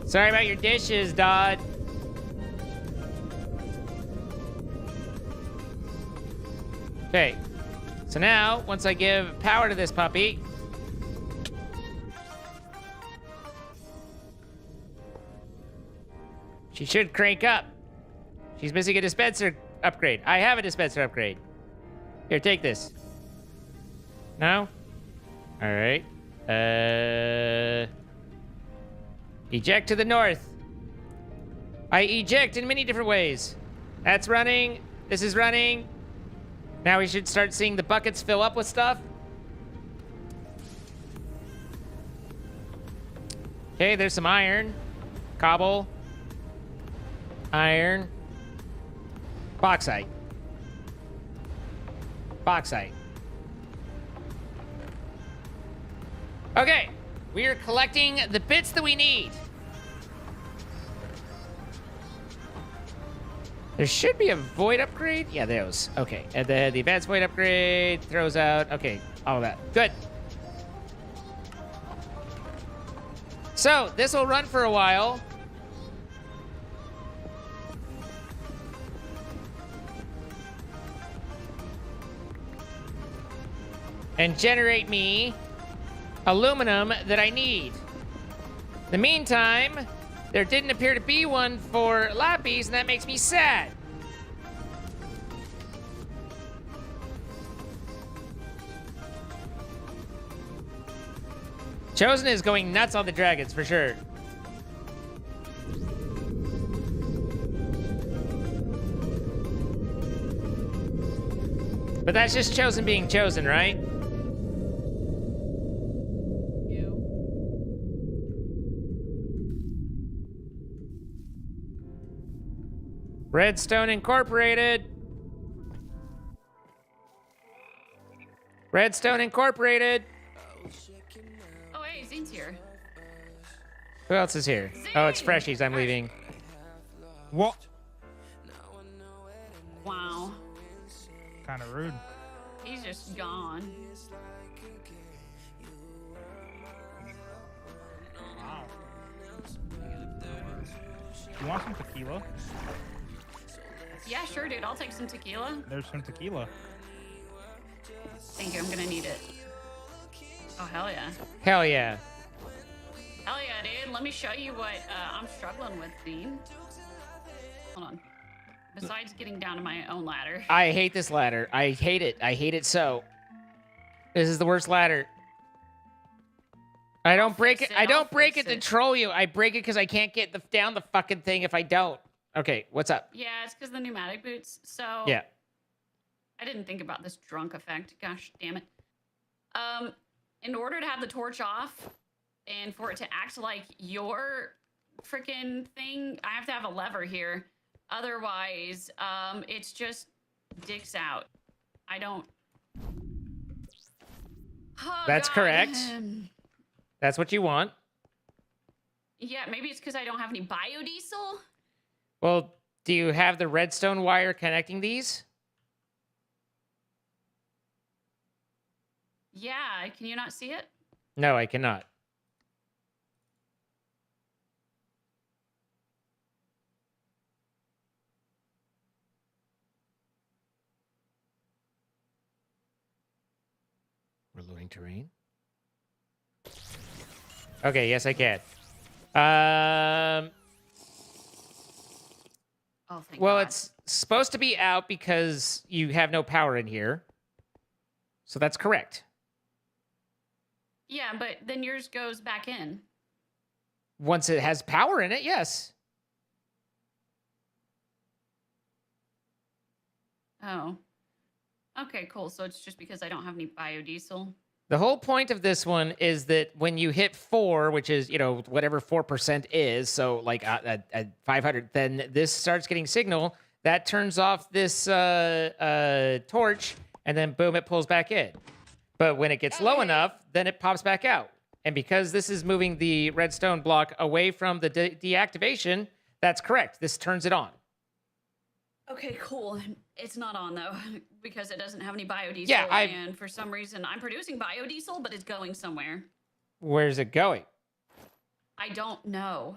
Sorry about your dishes, Dodd. Okay. So now, once I give power to this puppy, she should crank up. She's missing a dispenser upgrade. I have a dispenser upgrade. Here, take this. No? All right. Eject to the north. I eject in many different ways. That's running. This is running. Now we should start seeing the buckets fill up with stuff. Okay, there's some iron. Cobble. Iron. Bauxite. Bauxite. Okay, we are collecting the bits that we need. There should be a void upgrade. Yeah, those. Okay, and then the advanced void upgrade throws out. Okay, all of that. Good. So this will run for a while. And generate me aluminum that I need. In the meantime, there didn't appear to be one for Lappies, and that makes me sad. Chosen is going nuts on the dragons, for sure. But that's just Chosen being Chosen, right? Redstone Incorporated. Redstone Incorporated. Oh, hey, Zane's here. Who else is here? Oh, it's Freshies. I'm leaving. What? Wow. Kind of rude. He's just gone. Wow. You want some tequila? Yeah, sure, dude. I'll take some tequila. There's some tequila. Thank you. I'm gonna need it. Oh, hell yeah. Hell yeah. Hell yeah, dude. Let me show you what I'm struggling with, Dean. Hold on. Besides getting down to my own ladder. I hate this ladder. I hate it. I hate it so. This is the worst ladder. I don't break it. I don't break it to troll you. I break it because I can't get down the fucking thing if I don't. Okay, what's up? Yeah, it's because the pneumatic boots. So Yeah. I didn't think about this drunk effect. Gosh damn it. In order to have the torch off and for it to act like your freaking thing, I have to have a lever here. Otherwise, it's just dicks out. I don't. Oh, That's God. correct. That's what you want. Yeah, maybe it's because I don't have any biodiesel. Well, do you have the redstone wire connecting these? Yeah, can you not see it? No, I cannot. We're loading terrain. Okay, yes, I can. Oh, thank Well, God. it's supposed to be out because you have no power in here. So that's correct. Yeah, but then yours goes back in. Once it has power in it, yes. Oh. Okay, cool. So it's just because I don't have any biodiesel. The whole point of this one is that when you hit 4, which is, you know, whatever 4% is, so like at 500, then this starts getting signal. That turns off this torch, and then boom, it pulls back in. But when it gets low enough, then it pops back out. And because this is moving the redstone block away from the deactivation, that's correct. This turns it on. Okay, cool. It's not on though, because it doesn't have any biodiesel. Yeah, and for some reason I'm producing biodiesel, but it's going somewhere. Where's it going? I don't know.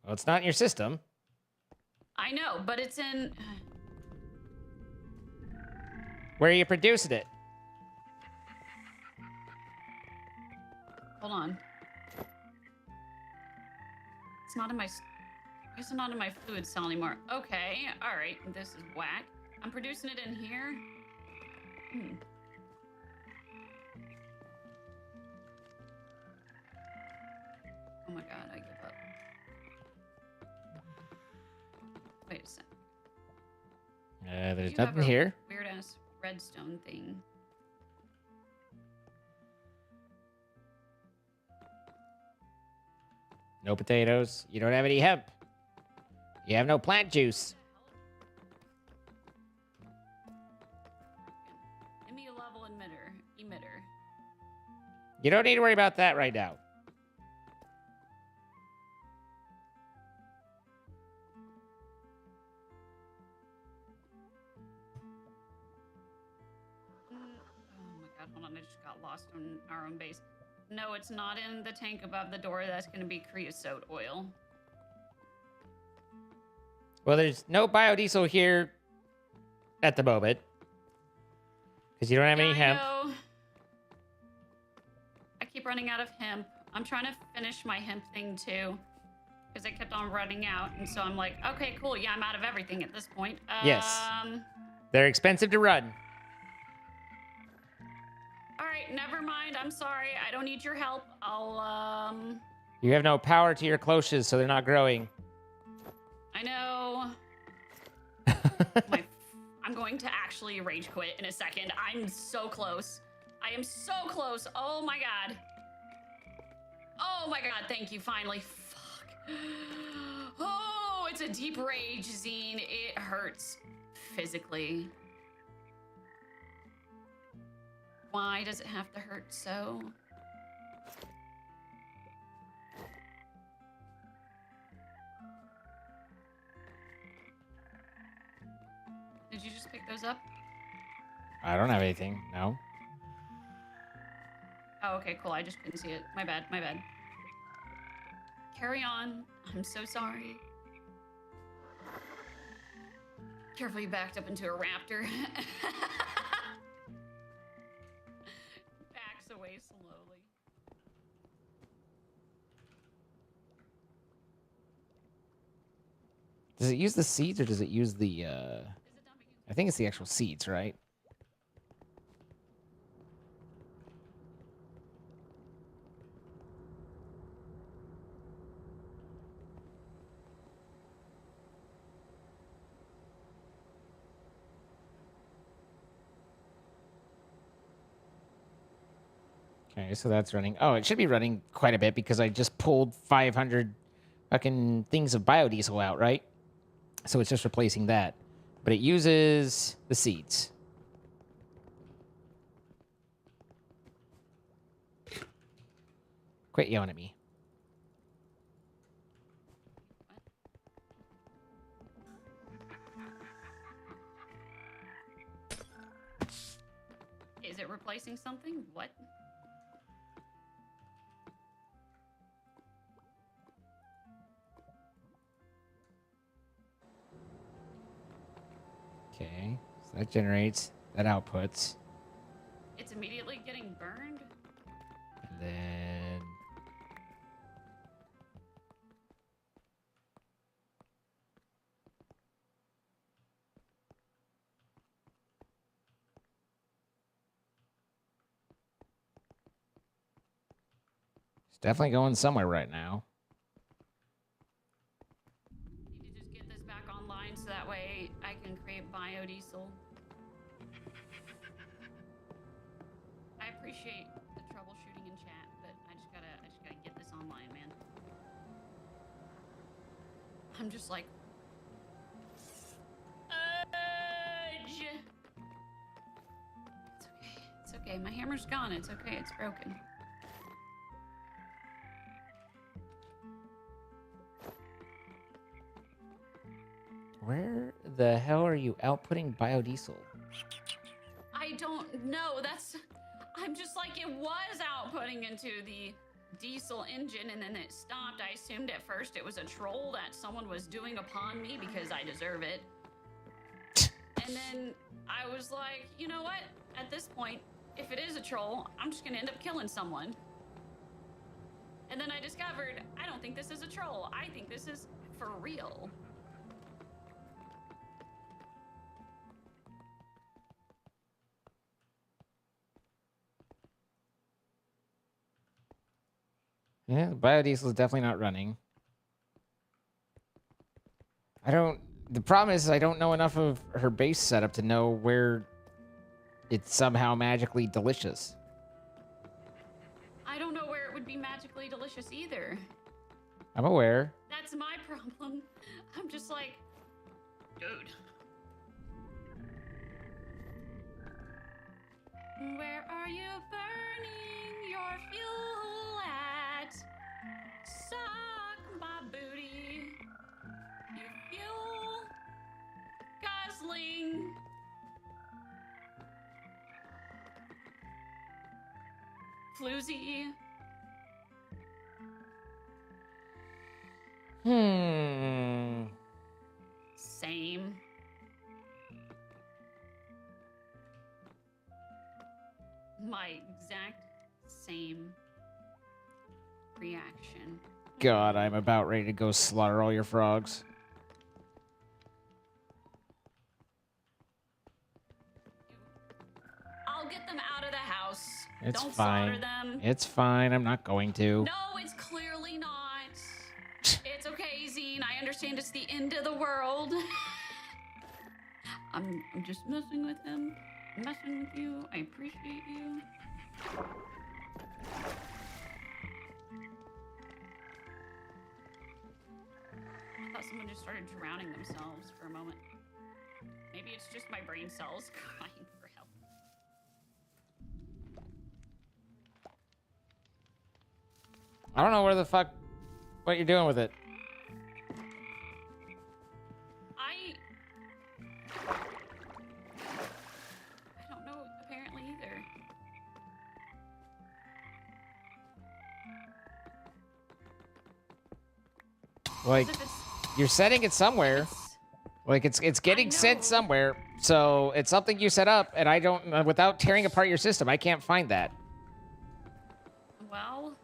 Well, it's not in your system. I know, but it's in. Where are you producing it? Hold on. It's not in my. Why is it not in my fluid cell anymore? Okay, all right. This is whack. I'm producing it in here. Oh my God, I give up. Wait a sec. There's You have nothing here. Weird ass redstone thing. No potatoes. You don't have any hemp. You have no plant juice. Give me a level emitter. You don't need to worry about that right now. Oh my God, hold on. I just got lost on our own base. No, it's not in the tank above the door. That's going to be creosote oil. Well, there's no biodiesel here at the moment. Because you don't have any hemp. I know. I keep running out of hemp. I'm trying to finish my hemp thing too. Because I kept on running out. And so I'm like, okay, cool. Yeah, I'm out of everything at this point. Yes. They're expensive to run. All right, never mind. I'm sorry. I don't need your help. I'll, You have no power to your cloches, so they're not growing. I know. I'm going to actually rage quit in a second. I'm so close. I am so close. Oh my God. Oh my God. Thank you. Finally. Fuck. Oh, it's a deep rage, Zine. It hurts physically. Why does it have to hurt so? Did you just pick those up? I don't have anything. No. Oh, okay, cool. I just couldn't see it. My bad, my bad. Carry on. I'm so sorry. Carefully backed up into a raptor. Backs away slowly. Does it use the seeds or does it use the? Is it dumping I think it's the actual seeds, right? Okay, so that's running. Oh, it should be running quite a bit because I just pulled 500 fucking things of biodiesel out, right? So it's just replacing that. But it uses the seeds. Quit yelling at me. Is it replacing something? What? Okay, so that generates, that outputs. It's immediately getting burned? And then... it's definitely going somewhere right now. Need to just get this back online so that way I can create biodiesel. I appreciate the troubleshooting in chat, but I just gotta get this online, man. I'm just like Urge. It's okay. It's okay. My hammer's gone. It's okay. It's broken. Where the hell are you outputting biodiesel? I don't know. I'm just like, it was outputting into the diesel engine and then it stopped. I assumed at first it was a troll that someone was doing upon me because I deserve it. And then I was like, you know what? At this point, if it is a troll, I'm just gonna end up killing someone. And then I discovered, I don't think this is a troll. I think this is for real. Yeah, the biodiesel is definitely not running. The problem is I don't know enough of her base setup to know where it's somehow magically delicious. I don't know where it would be magically delicious either. I'm aware. That's my problem. I'm just like, dude. Where are you burning your fuel at? Suck my booty. You fuel guzzling. Floozy. Same. My exact same reaction. God, I'm about ready to go slaughter all your frogs. I'll get them out of the house. It's Don't fine. slaughter them. It's fine. I'm not going to. No, it's clearly not. It's okay, Zine. I understand it's the end of the world. I'm just messing with him. Messing with you. I appreciate you. I thought someone just started drowning themselves for a moment. Maybe it's just my brain cells crying for help. I don't know what you're doing with it. I don't know Like, If it's, you're setting it somewhere. it's- Like, it's getting sent know. somewhere. So it's something you set up, and I don't, without tearing apart your system, I can't find that. well.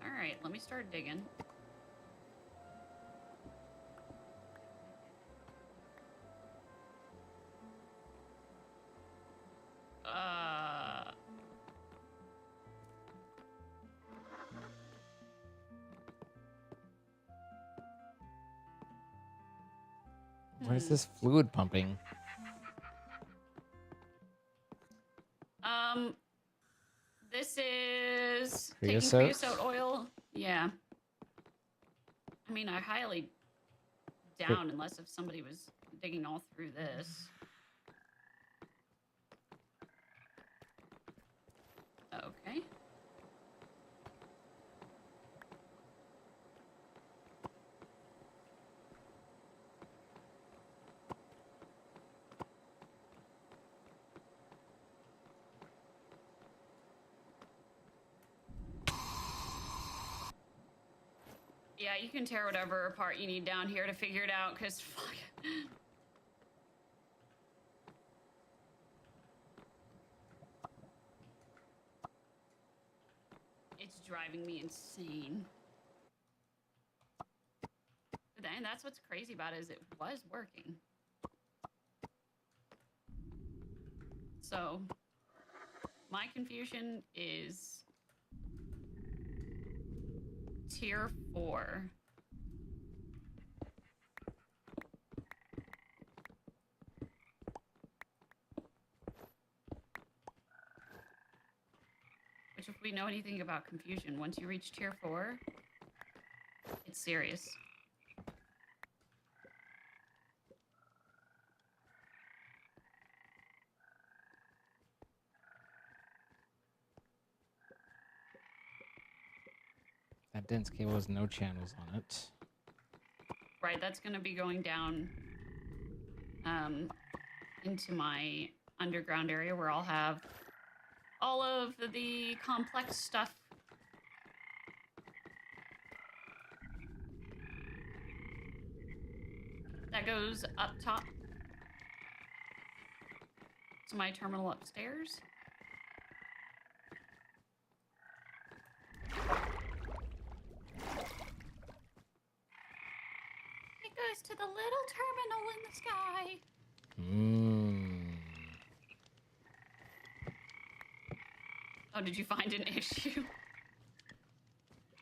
All right, let me start digging. What is this fluid pumping? This is Creosote? taking creosote oil. Yeah. I mean, I highly down unless if somebody was digging all through this. Okay. Yeah, you can tear whatever apart you need down here to figure it out, because fuck. It's driving me insane. And that's what's crazy about it, is it was working. So, my confusion is tier 4. Which, if we know anything about confusion, once you reach tier 4, it's serious. That dense cable has no channels on it. Right, that's going to be going down into my underground area where I'll have all of the complex stuff. That goes up top to my terminal upstairs. It goes to the little terminal in the sky. Oh, did you find an issue?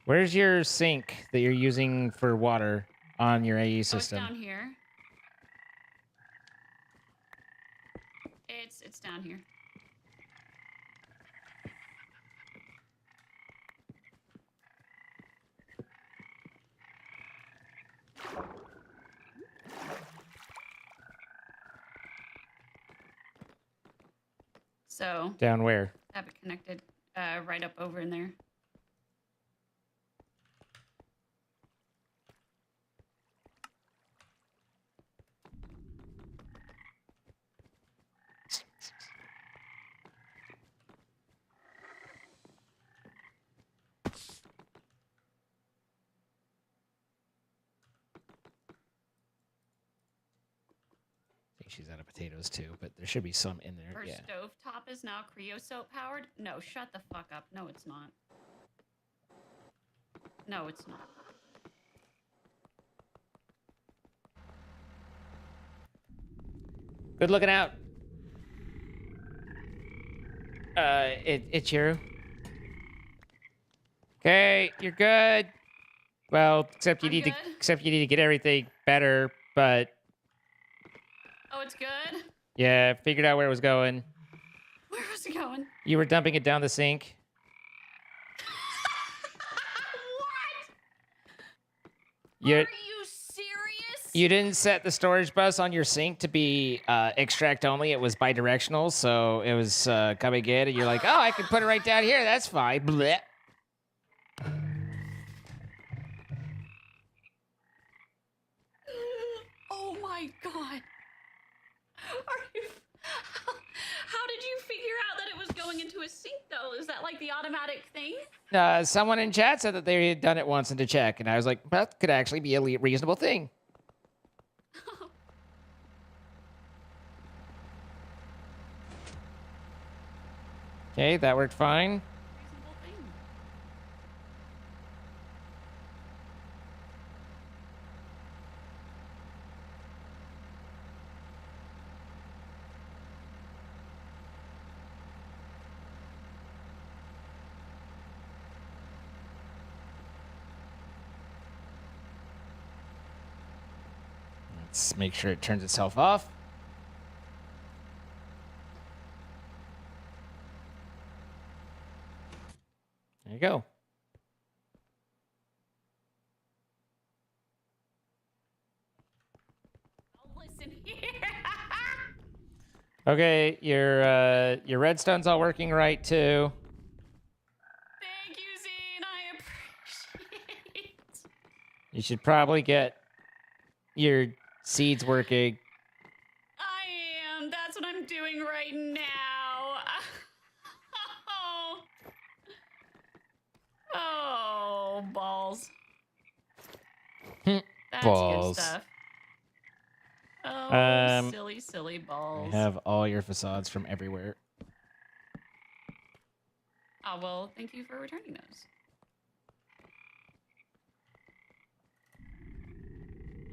Where's your sink that you're using for water on your AE Oh, it's system? down here. It's down here. So, Down where? have it connected right up over in there. I think she's out of potatoes too, but there should be some in there. Her Yeah. stovetop is now creosote powered? No, shut the fuck up. No, it's not. No, it's not. Good looking out. It's you. Okay, you're good. Well, except you I'm need good? to get everything better, but Oh, it's good? yeah, figured out where it was going. Where was it going? You were dumping it down the sink. What? You Are you serious? you didn't set the storage bus on your sink to be extract only. It was bidirectional, so it was coming in, and you're like, oh, I can put it right down here. That's fine. Blech. Oh my god. Are you... How did you figure out that it was going into a sink though? Is that like the automatic thing? Someone in chat said that they had done it once into check, and I was like, that could actually be a reasonable thing. Okay, that worked fine. Reasonable thing. Let's make sure it turns itself off. There you go. I'll listen here. Okay, your redstone's all working right too. Thank you, Zine. I appreciate it. You should probably get your seeds working. I am. That's what I'm doing right now. Oh, balls. That's Balls. good stuff. Oh, silly, silly I balls. have all your facades from everywhere. Oh, well, thank you for returning those.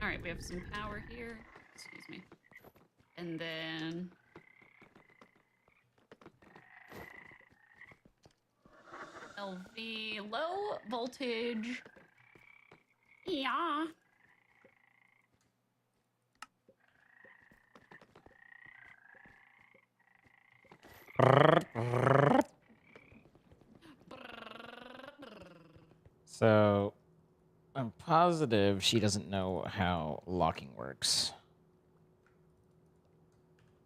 All right, we have some power here. Excuse me. And then... LV, low voltage. Yeah. So, I'm positive she doesn't know how locking works.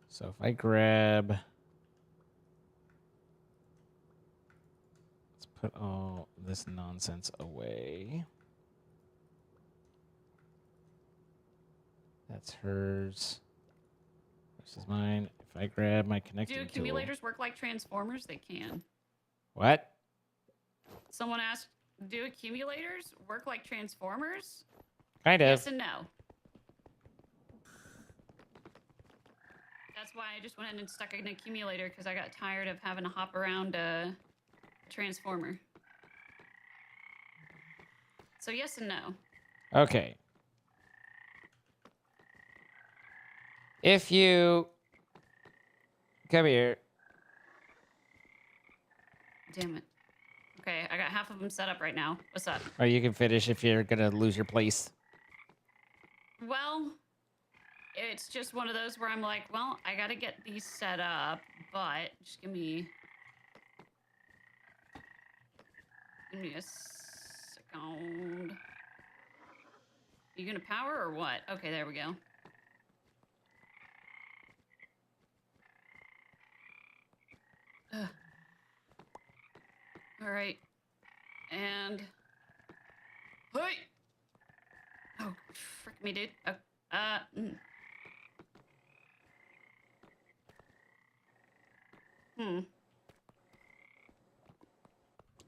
So if I grab... Let's put all this nonsense away. That's hers. This is mine. If I grab my connecting Do tool... accumulators work like transformers? They can. What? Someone asked, do accumulators work like transformers? Kind of. Yes and no. That's why I just went in and stuck an accumulator, because I got tired of having to hop around a transformer. So yes and no. Okay. If you... Come here. Damn it. Okay, I got half of them set up right now. What's up? Or you can finish if you're going to lose your place. Well, it's just one of those where I'm like, well, I gotta get these set up, but just give me a second. You gonna power or what? Okay, there we go. Ugh. All right, and hey, oh, frick me, dude.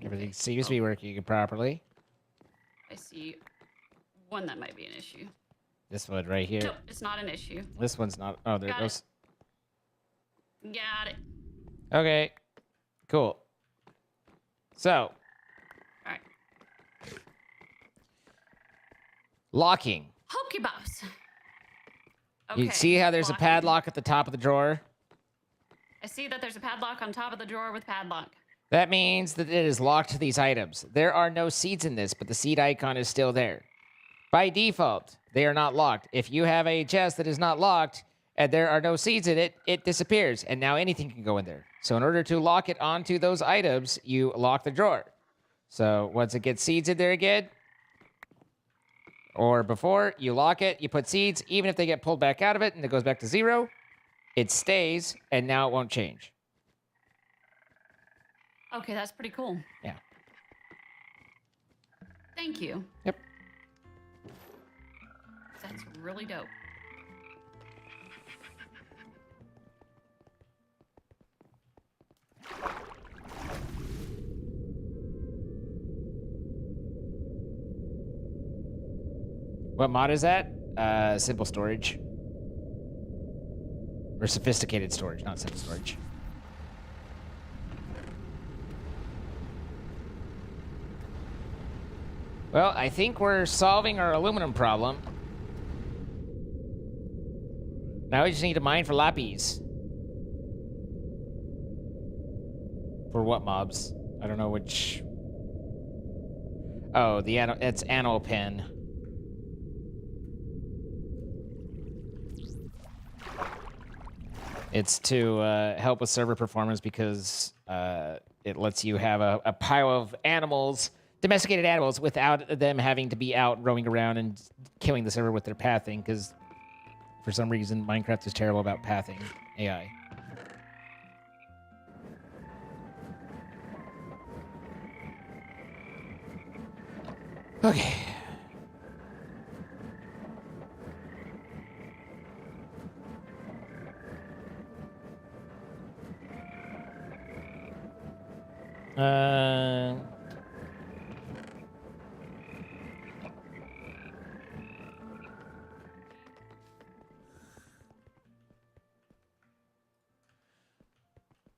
Everything seems to be working properly. I see one that might be an issue. This one right here. Nope, it's not an issue. This one's not. Oh, there it Got goes. Got it. Okay. Cool. So. All right. Locking. Hokey boss. You see how there's a locking. padlock at the top of the drawer? I see that there's a padlock on top of the drawer with padlock. That means that it is locked to these items. There are no seeds in this, but the seed icon is still there. By default, they are not locked. If you have a chest that is not locked and there are no seeds in it, it disappears, and now anything can go in there. So in order to lock it onto those items, you lock the drawer. So once it gets seeds in there again, or before, you lock it, you put seeds, even if they get pulled back out of it and it goes back to 0, it stays, and now it won't change. Okay, that's pretty cool. Yeah. Thank you. Yep. That's really dope. What mod is that? Simple storage. Or sophisticated storage, not simple storage. Well, I think we're solving our aluminum problem. Now we just need to mine for lapis. For what mobs? I don't know which. Oh, it's animal pen. It's to help with server performance because it lets you have a pile of animals, domesticated animals, without them having to be out roaming around and killing the server with their pathing, because for some reason Minecraft is terrible about pathing AI. Okay.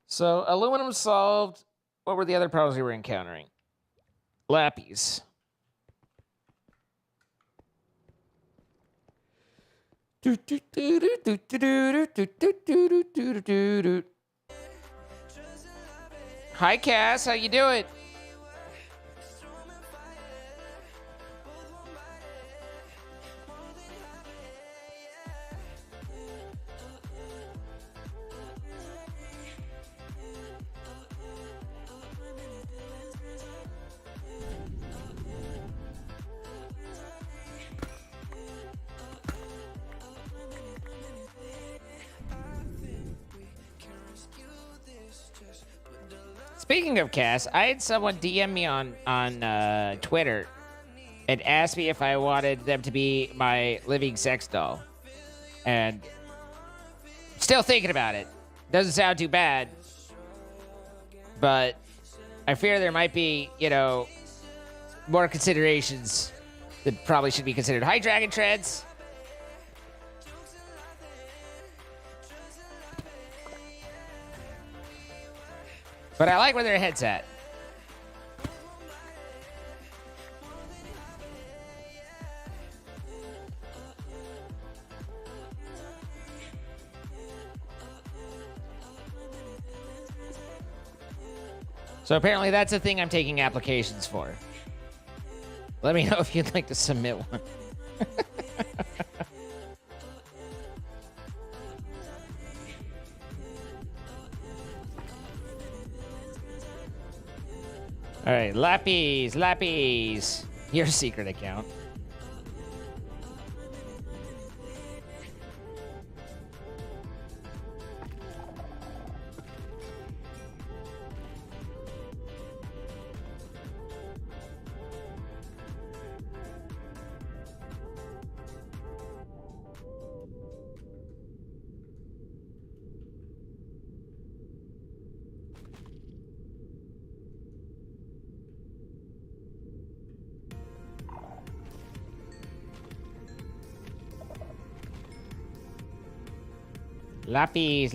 So aluminum solved. What were the other problems we were encountering? Lapis. Hi, Cass. How you doing? Speaking of Cass, I had someone DM me on Twitter and asked me if I wanted them to be my living sex doll. And still thinking about it. Doesn't sound too bad. But I fear there might be, you know, more considerations that probably should be considered. Hi, Dragon Treads. But I like where their head's at. So apparently that's a thing I'm taking applications for. Let me know if you'd like to submit one. All right, Lapis. Your secret account. Lapis.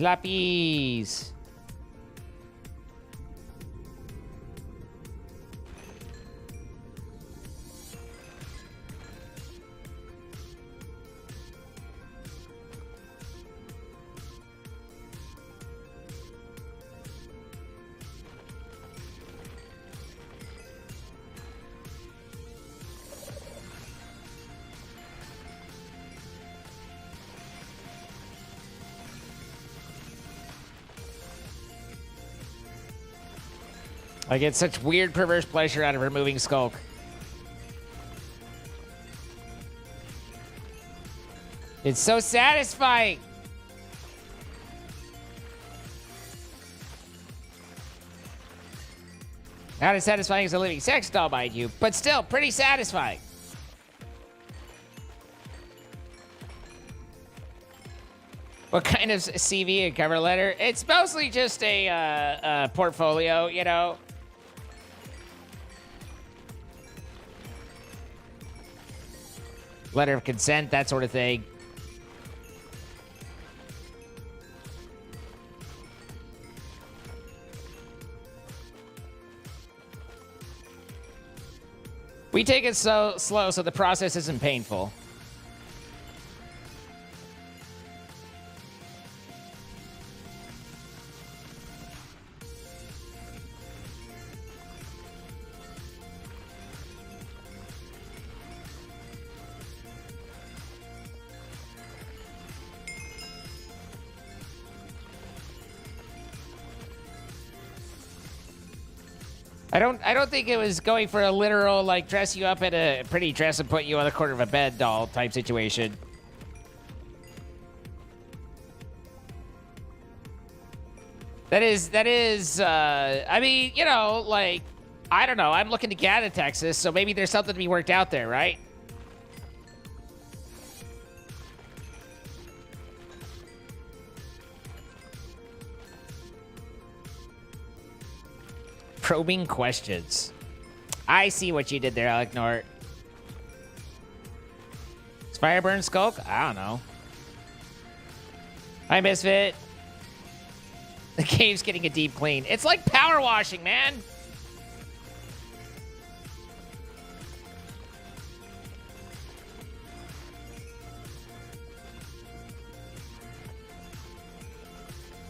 I get such weird, perverse pleasure out of removing Skulk. It's so satisfying. Not as satisfying as a living sex doll, mind you, but still pretty satisfying. What kind of CV and cover letter? It's mostly just a portfolio, you know. letter of consent, that sort of thing. We take it so slow so the process isn't painful. I don't think it was going for a literal, like, dress you up in a pretty dress and put you on the corner of a bed doll type situation. That is, I mean, you know, like, I don't know. I'm looking to get out of Texas, so maybe there's something to be worked out there, right? Probing questions. I see what you did there, I'll ignore it. Is Fireburn Skulk? I don't know. Hi, Misfit. The cave's getting a deep clean. It's like power washing, man.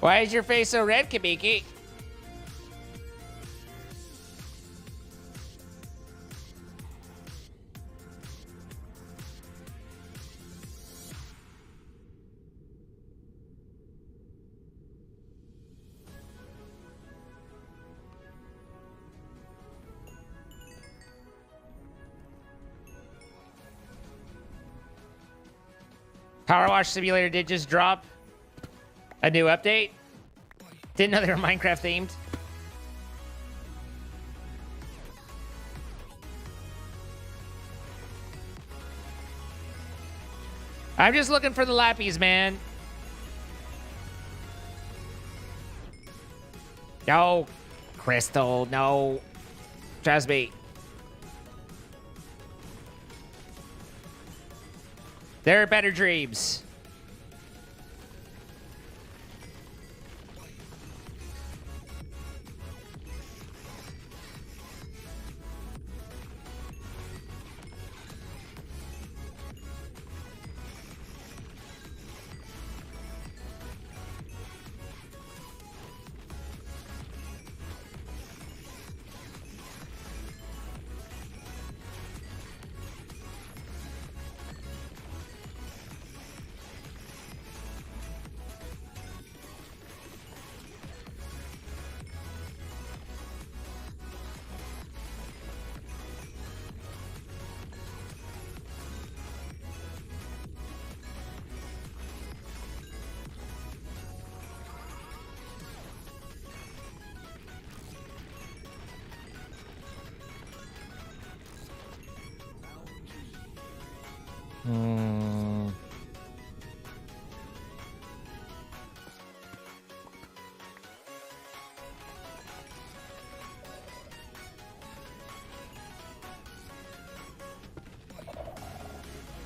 Why is your face so red, Kabiki? Power Wash Simulator did just drop a new update. Didn't know they were Minecraft themed. I'm just looking for the lappies, man. No, Crystal, no. Trust me. There are better dreams.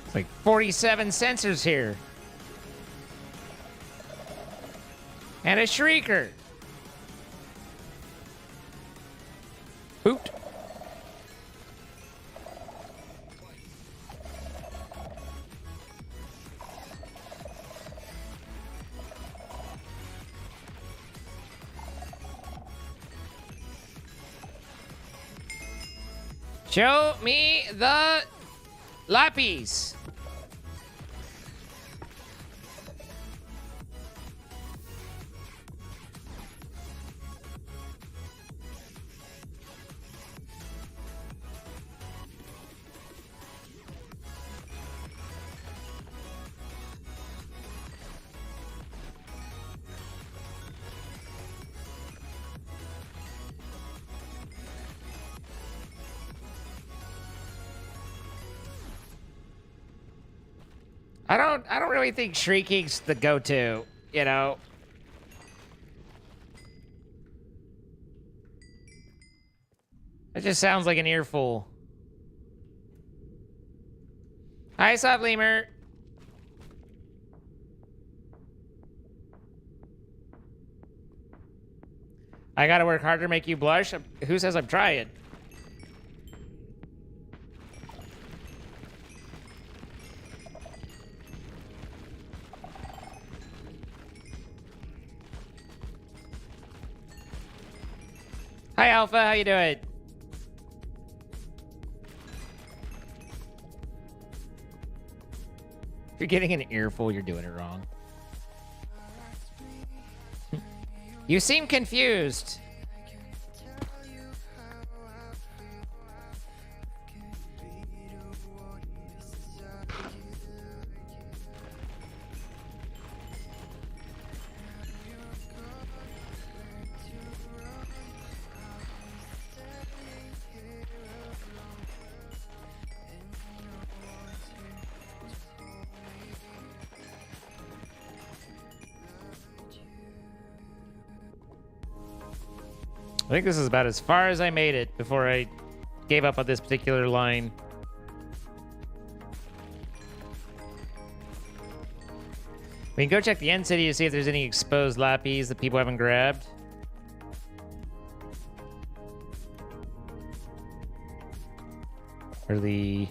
It's like 47 sensors here. And a shrieker. Hoot. Show me the lappies. I don't really think shrieking's the go-to, you know. It just sounds like an earful. Hi, Soft Lemur. I gotta work harder to make you blush. Who says I'm trying? Hi, Alpha. How you doing? If you're getting an earful, you're doing it wrong. You seem confused. I think this is about as far as I made it before I gave up on this particular line. We can go check the end city to see if there's any exposed lappies that people haven't grabbed. Or the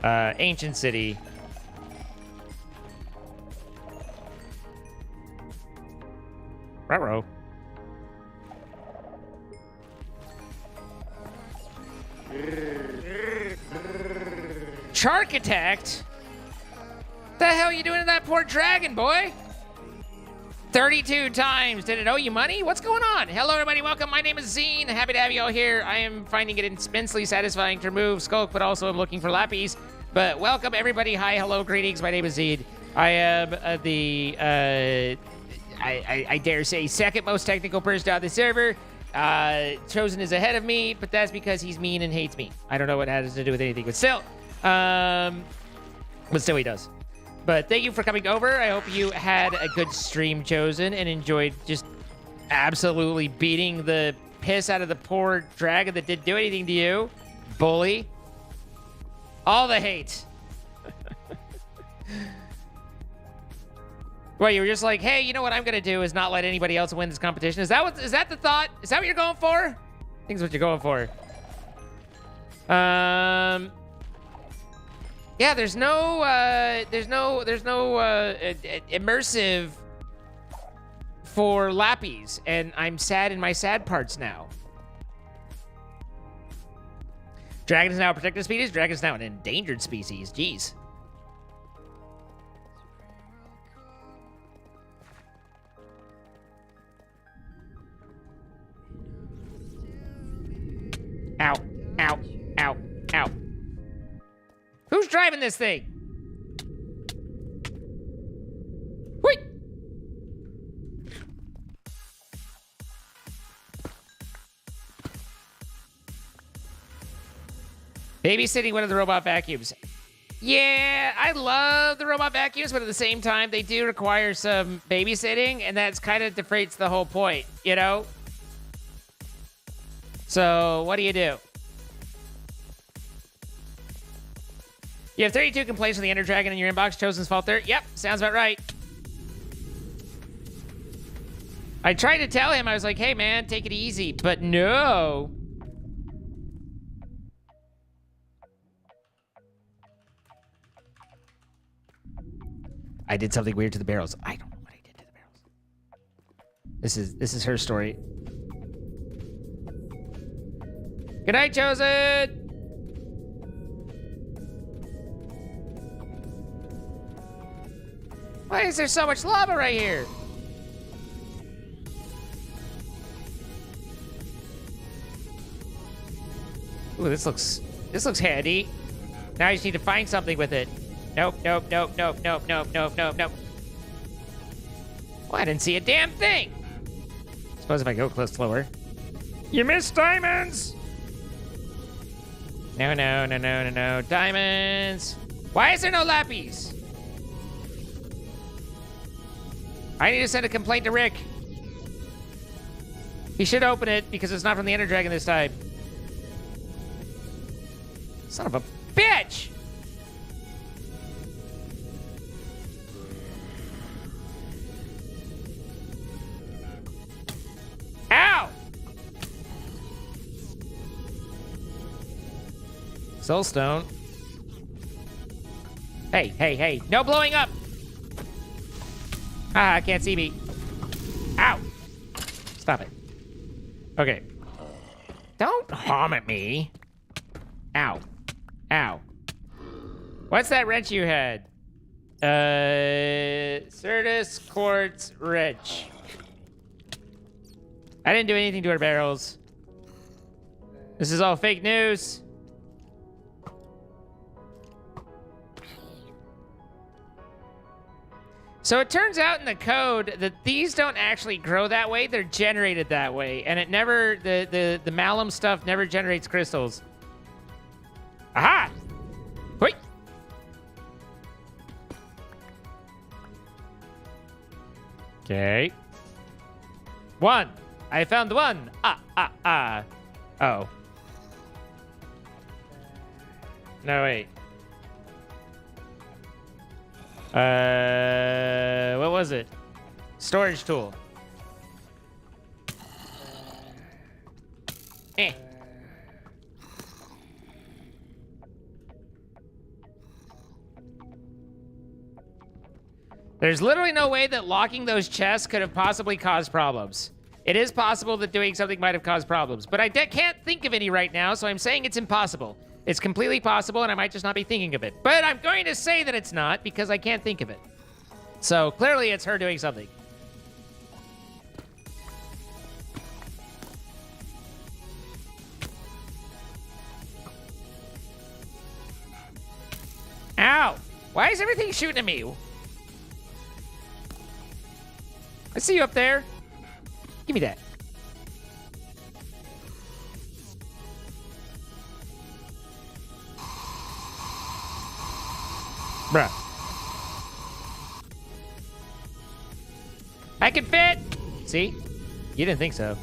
ancient city. Ruh-roh. Charkitect? The hell are you doing to that poor dragon, boy? 32 times. Did it owe you money? What's going on? Hello, everybody. Welcome. My name is Zine. Happy to have you all here. I am finding it immensely satisfying to remove Skulk, but also I'm looking for lappies. But welcome, everybody. Hi, hello, greetings. My name is Zine. I am I dare say, second most technical person on the server. Chosen is ahead of me, but that's because he's mean and hates me. I don't know what that has to do with anything, but still he does. But thank you for coming over. I hope you had a good stream, Chosen, and enjoyed just absolutely beating the piss out of the poor dragon that didn't do anything to you. Bully. All the hate. Well, you were just like, hey, you know what I'm gonna do is not let anybody else win this competition. Is that the thought? Is that what you're going for? I think that's what you're going for. Yeah, there's no immersive for lappies, and I'm sad in my sad parts now. Dragon is now a protected species. Dragon is now an endangered species. Jeez. Ow, ow, ow, ow. Who's driving this thing? Wait. Babysitting one of the robot vacuums. Yeah, I love the robot vacuums, but at the same time, they do require some babysitting, and that's kind of defeats the whole point, you know? So, what do? You have 32 complaints on the Ender Dragon in your inbox. Chosen's fault there. Yep, sounds about right. I tried to tell him, I was like, hey man, take it easy, but no. I did something weird to the barrels. I don't know what I did to the barrels. This is her story. Good night, Chosen! Why is there so much lava right here? Ooh, this looks handy. Now I just need to find something with it. Nope, nope, nope, nope, nope, nope, nope, nope, nope. Well, I didn't see a damn thing. Suppose if I go close slower. You missed diamonds! No, no, no, no, no, no. Diamonds! Why is there no lappies? I need to send a complaint to Rick. He should open it because it's not from the Ender Dragon this time. Son of a bitch! Soulstone. Hey, hey, hey. No blowing up! Ah, can't see me. Ow! Stop it. Okay. Don't hum at me. Ow. Ow. What's that wrench you had? Certus Quartz Wrench. I didn't do anything to our barrels. This is all fake news. So it turns out in the code that these don't actually grow that way. They're generated that way. And it never, the malum stuff never generates crystals. Aha! Wait. Okay. One. I found one. Oh. No, wait. What was it? Storage tool. Eh. There's literally no way that locking those chests could have possibly caused problems. It is possible that doing something might have caused problems, but I can't think of any right now, so I'm saying it's impossible. It's completely possible, and I might just not be thinking of it. But I'm going to say that it's not, because I can't think of it. So, clearly it's her doing something. Ow! Why is everything shooting at me? I see you up there. Give me that. Bruh. I can fit! See? You didn't think so.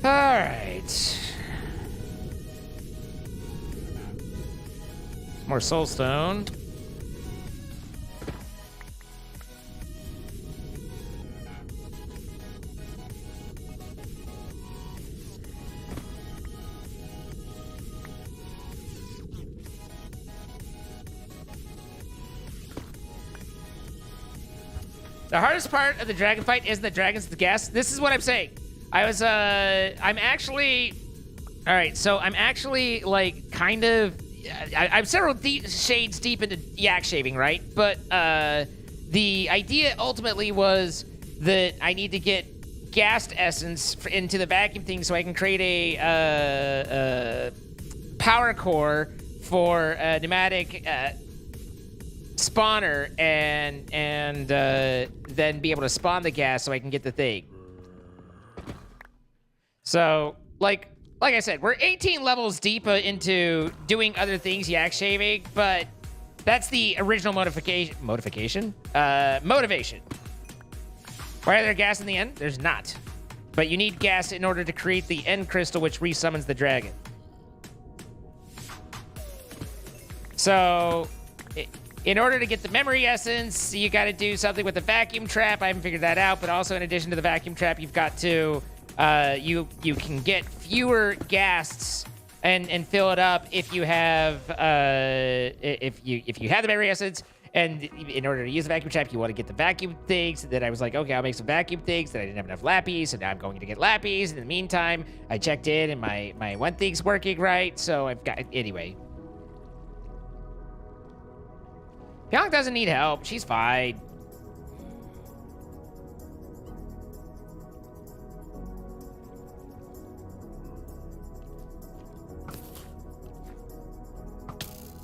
Alright. More soulstone. The hardest part of the dragon fight isn't the dragons, the ghast. This is what I'm saying. I'm actually, all right, so I'm actually like kind of, I'm several shades deep into yak shaving, right? But the idea ultimately was that I need to get ghast essence into the vacuum thing so I can create a power core for a pneumatic spawner and then be able to spawn the ghast so I can get the thing. So, like I said, we're 18 levels deep into doing other things, yak shaving, but that's the original motivation. Why are there ghast in the end? There's not. But you need ghast in order to create the end crystal, which resummons the dragon. So, in order to get the memory essence, you got to do something with the vacuum trap. I haven't figured that out, but also in addition to the vacuum trap, you've got to you can get fewer ghasts and fill it up if you have if you have the memory essence. And in order to use the vacuum trap, you want to get the vacuum things. And then I was like, okay, I'll make some vacuum things. Then I didn't have enough lappies, so now I'm going to get lappies. In the meantime, I checked in, and my one thing's working right. So I've got anyway. Pyong doesn't need help. She's fine.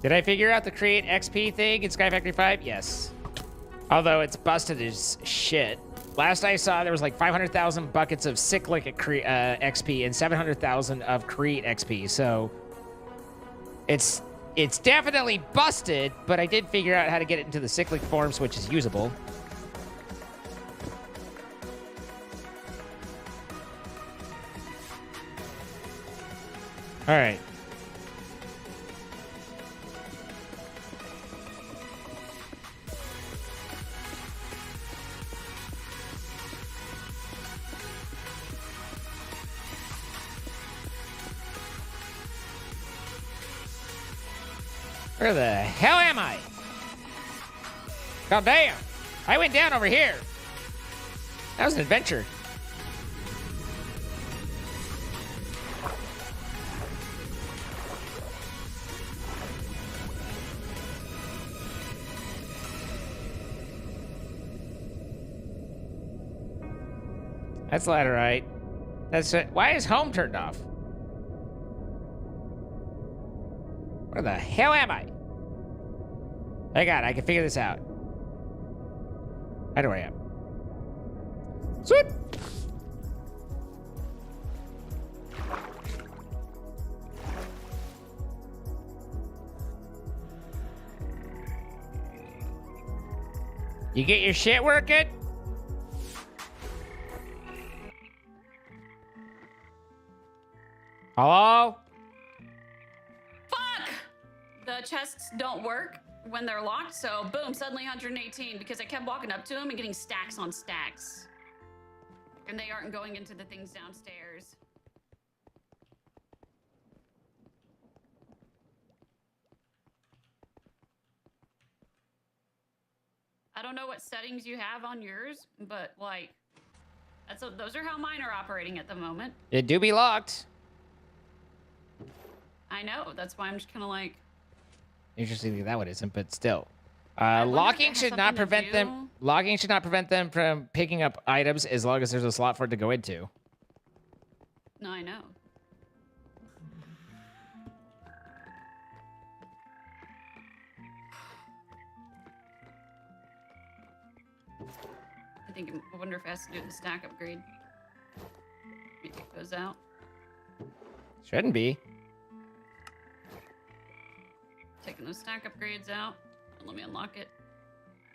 Did I figure out the create XP thing in Sky Factory 5? Yes. Although it's busted as shit. Last I saw, there was like 500,000 buckets of cyclic XP and 700,000 of create XP. So it's definitely busted, but I did figure out how to get it into the cyclic forms, which is usable. All right. Where the hell am I? God damn. I went down over here. That was an adventure. That's laterite. That's it. Why is home turned off? Where the hell am I? Hang on, I can figure this out. I know where I am. Sweet. You get your shit working? Hello? Fuck! The chests don't work when they're locked, so boom, suddenly 118 because I kept walking up to them and getting stacks on stacks. And they aren't going into the things downstairs. I don't know what settings you have on yours, but like, those are how mine are operating at the moment. It do be locked. I know, that's why I'm just kind of like... Interesting that one isn't, but still. wonder if it Locking has should not something to prevent them. do- Logging should not prevent them from picking up items as long as there's a slot for it to go into. No, I know. I wonder if it has to do with the stack upgrade. Maybe it goes out. Shouldn't be. Taking those stack upgrades out. And let me unlock it.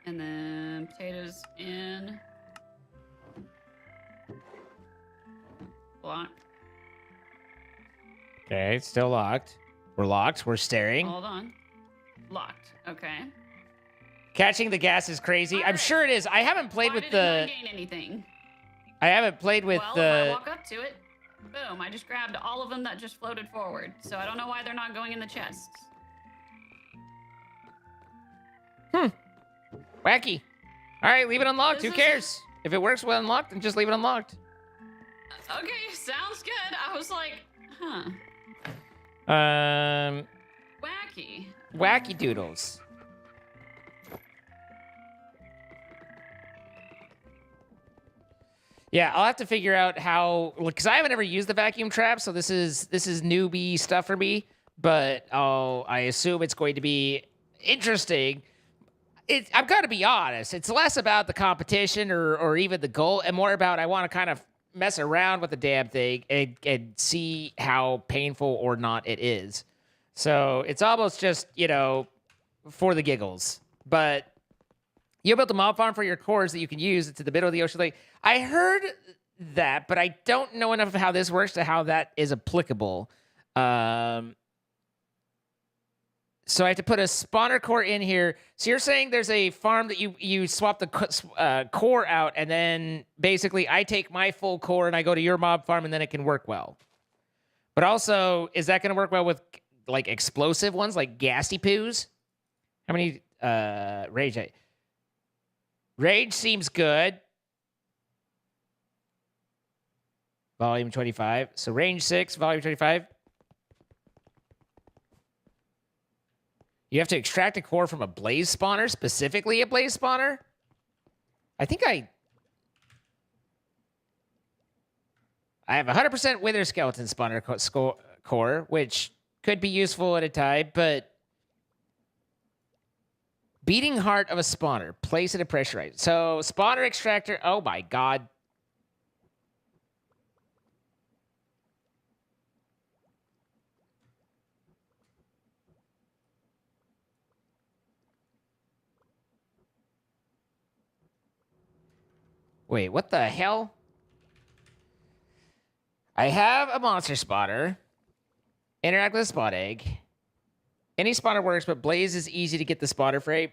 And then potatoes in. Block. Okay, it's still locked. We're locked. We're staring. Hold on. Locked. Okay. Catching the gas is crazy. I'm sure it is. I haven't played Why with did the. it not gain anything? I haven't played with Well, if the. I walk up to it, boom, I just grabbed all of them that just floated forward. So I don't know why they're not going in the chests. Wacky. All right, leave it unlocked. Who This is- cares? If it works well unlocked, then just leave it unlocked. Okay, sounds good. I was like, huh. Wacky. Wacky doodles. Yeah, I'll have to figure out how, because I haven't ever used the vacuum trap, so this is newbie stuff for me. But I assume it's going to be interesting. I've got to be honest. It's less about the competition or even the goal, and more about I want to kind of mess around with the damn thing and see how painful or not it is. So it's almost just, for the giggles. But you built a mob farm for your cores that you can use. It's in the middle of the ocean lake. I heard that, but I don't know enough of how this works to how that is applicable. So I have to put a spawner core in here. So you're saying there's a farm that you swap the core out, and then basically I take my full core and I go to your mob farm, and then it can work well. But also, is that going to work well with like explosive ones, like ghasty poos? How many rage? Rage seems good. Volume 25. So range 6, volume 25. You have to extract a core from a blaze spawner, specifically a blaze spawner? I think I have 100% wither skeleton spawner core, which could be useful at a time, but beating heart of a spawner. Place it at pressurized. So spawner extractor. Oh my god. Wait, what the hell? I have a monster spawner. Interact with a spawn egg. Any spawner works, but blaze is easy to get the spawner frame.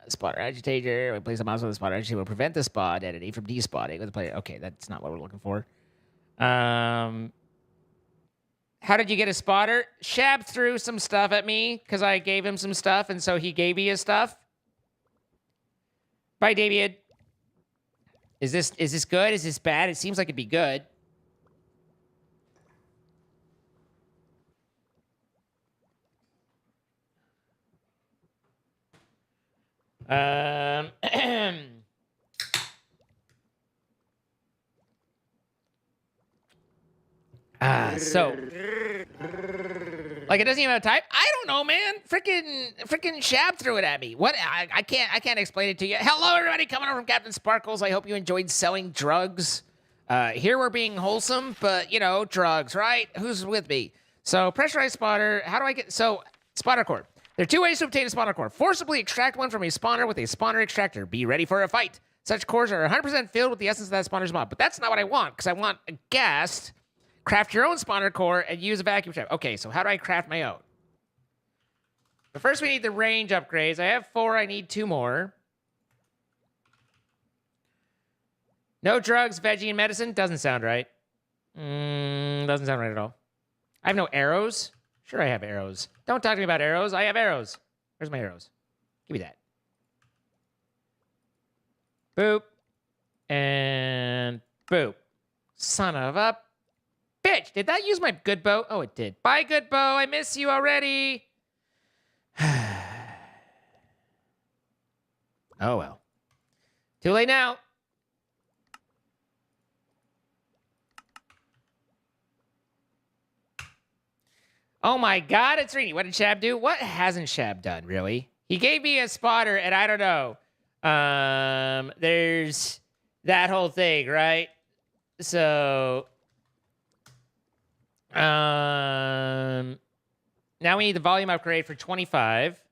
Spawner agitator. When place a monster with a spawner agitator will prevent the spawn entity from despawning with the player. Okay, that's not what we're looking for. How How did you get a spotter? Shab threw some stuff at me because I gave him some stuff, and so he gave me his stuff. Bye, Damien. Is this good? Is this bad? It seems like it'd be good. So, like, it doesn't even have type. I don't know, man. Freaking Shab threw it at me. What? I can't explain it to you. Hello, everybody, coming over from Captain Sparkles. I hope you enjoyed selling drugs. Here we're being wholesome, but you know, drugs, right? Who's with me? So, pressurized spotter. How do I get? So, spotter core. There are two ways to obtain a spawner core. Forcibly extract one from a spawner with a spawner extractor. Be ready for a fight. Such cores are 100% filled with the essence of that spawner's mod. But that's not what I want, because I want a ghast. Craft your own spawner core and use a vacuum trap. Okay, so how do I craft my own? But first we need the range upgrades. I have 4, I need 2 more. No drugs, veggie, and medicine. Doesn't sound right. Doesn't sound right at all. I have no arrows. Sure, I have arrows. Don't talk to me about arrows. I have arrows. Where's my arrows? Give me that. Boop. And boop. Son of a bitch. Did that use my good bow? Oh, it did. Bye, good bow. I miss you already. Oh, well. Too late now. Oh my God, it's Rini. What did Shab do? What hasn't Shab done, really? He gave me a spotter, and I don't know. There's that whole thing, right? So, now we need the volume upgrade for 25.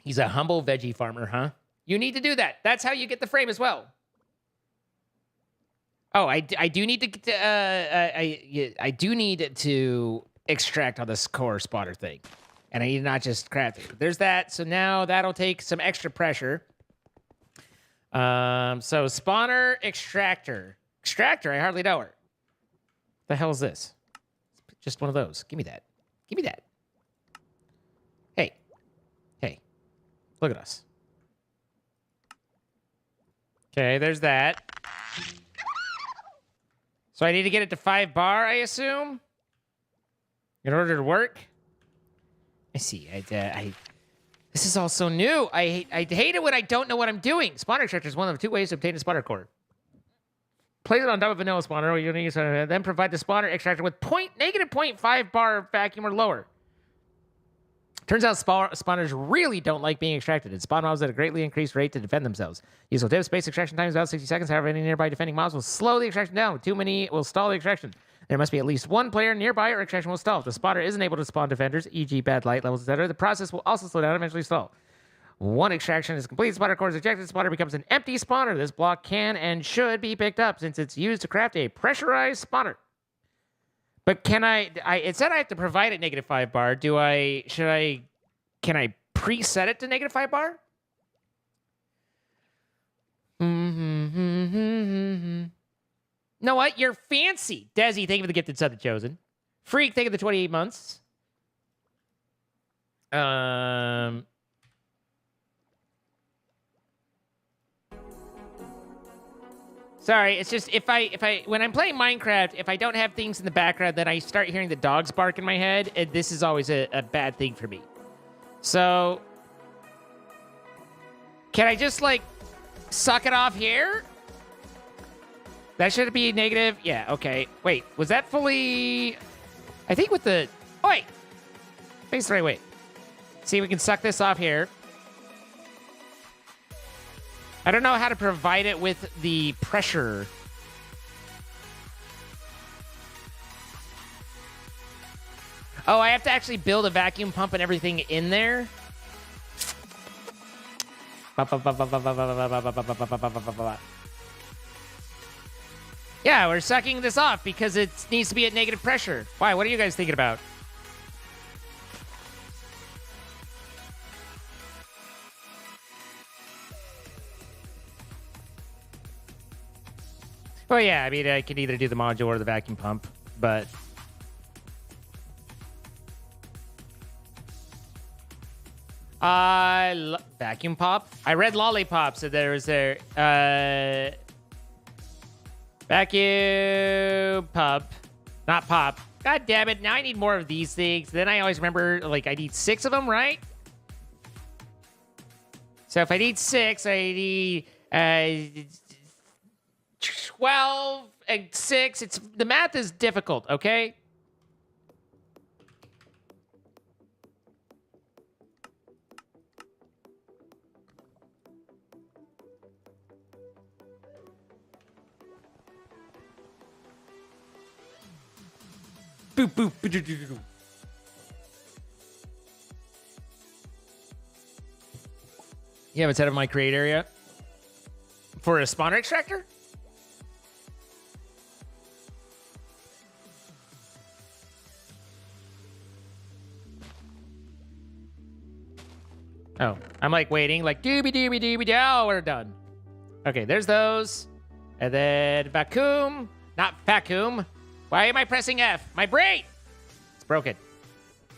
He's a humble veggie farmer, huh? You need to do that. That's how you get the frame as well. Oh, I do need to I do need to extract on this core spotter thing, and I need to not just craft it. There's that. So now that'll take some extra pressure. So spawner extractor. I hardly know her. The hell is this? Just one of those. Give me that. Give me that. Hey. Look at us. Okay, there's that. So I need to get it to 5 bar, I assume, in order to work. I see. This is all so new. I hate it when I don't know what I'm doing. Spawner extractor is one of the 2 ways to obtain a spawner core. Place it on top of vanilla spawner, or you need to then provide the spawner extractor with negative 0.5 bar vacuum or lower. Turns out spawners really don't like being extracted. It spawn mobs at a greatly increased rate to defend themselves. Useful tips: space extraction time is about 60 seconds. However, any nearby defending mobs will slow the extraction down. With too many, will stall the extraction. There must be at least 1 player nearby, or extraction will stall. If the spawner isn't able to spawn defenders, e.g., bad light levels, etc., the process will also slow down and eventually stall. One extraction is complete. Spawner core is ejected. Spawner becomes an empty spawner. This block can and should be picked up since it's used to craft a pressurized spawner. But can it said I have to provide it negative 5 bar. Can I preset it to negative 5 bar? Know what? You're fancy. Desi, thank you for the gifted sub to Chosen. Freak, thank you for the 28 months. Sorry, it's just when I'm playing Minecraft, if I don't have things in the background, then I start hearing the dogs bark in my head, and this is always a bad thing for me. So, can I just, like, suck it off here? That should be negative. Yeah, okay. Wait, was that fully... I think with the... Oh, wait. Face the right way. See, we can suck this off here. I don't know how to provide it with the pressure. Oh, I have to actually build a vacuum pump and everything in there? Yeah, we're sucking this off because it needs to be at negative pressure. Why? What are you guys thinking about? Well, yeah, I mean, I can either do the module or the vacuum pump, but... Vacuum pop? I read lollipop, so there was there. Vacuum pump. Not pop. God damn it, now I need more of these things. Then I always remember, like, I need 6 of them, right? So if I need 6, I need 12 and 6. The math is difficult, okay? Boop, boop, ba-do-do-do-do. You haven't set up my create area for a spawner extractor? Oh, I'm like waiting, like doobie doobie doobie. Oh, we're done. Okay, there's those. And then vacuum, not vacuum. Why am I pressing F? My brain! It's broken.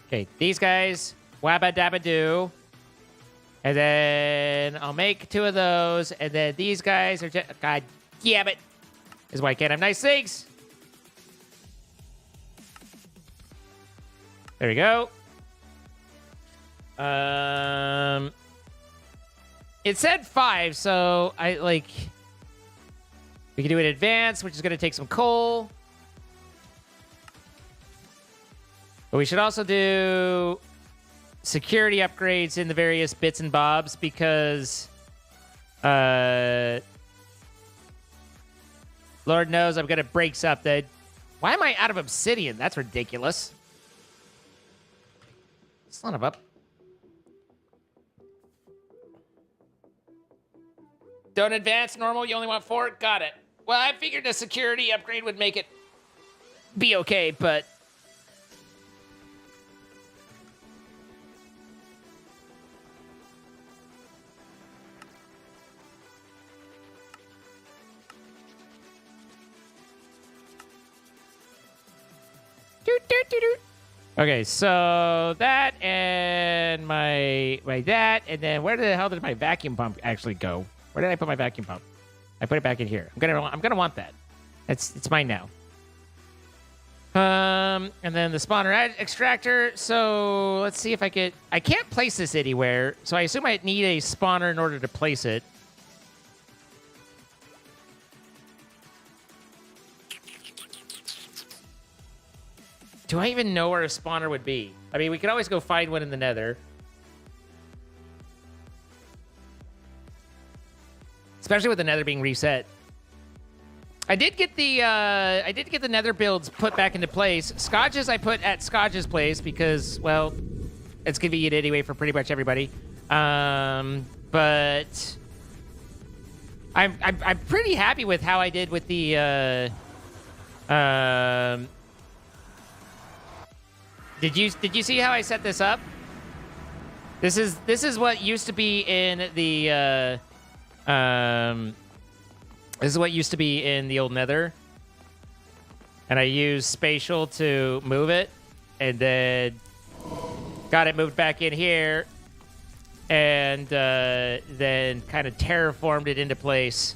Okay, these guys. Wabba dabba doo. And then I'll make 2 of those. And then these guys are just... God damn it. This is why I can't have nice things. There we go. It said 5, so I like... We can do it in advance, which is going to take some coal. But we should also do security upgrades in the various bits and bobs because Lord knows I'm going to break something. Why am I out of obsidian? That's ridiculous. Son of a... Don't advance, normal, you only want 4? Got it. Well, I figured a security upgrade would make it be okay, but... Okay, so that and my that, and then where the hell did my vacuum pump actually go? Where did I put my vacuum pump? I put it back in here. I'm gonna want that. It's mine now. And then the spawner extractor. So let's see if I can't place this anywhere. So I assume I need a spawner in order to place it. Do I even know where a spawner would be? I mean, we could always go find one in the nether. Especially with the nether being reset. I did get the nether builds put back into place. Scotch's I put at Scotch's place because, well, it's convenient anyway for pretty much everybody. But I'm pretty happy with how I did with the Did you see how I set this up? This is what used to be in the this is what used to be in the old nether. And I used spatial to move it and then got it moved back in here and then kind of terraformed it into place.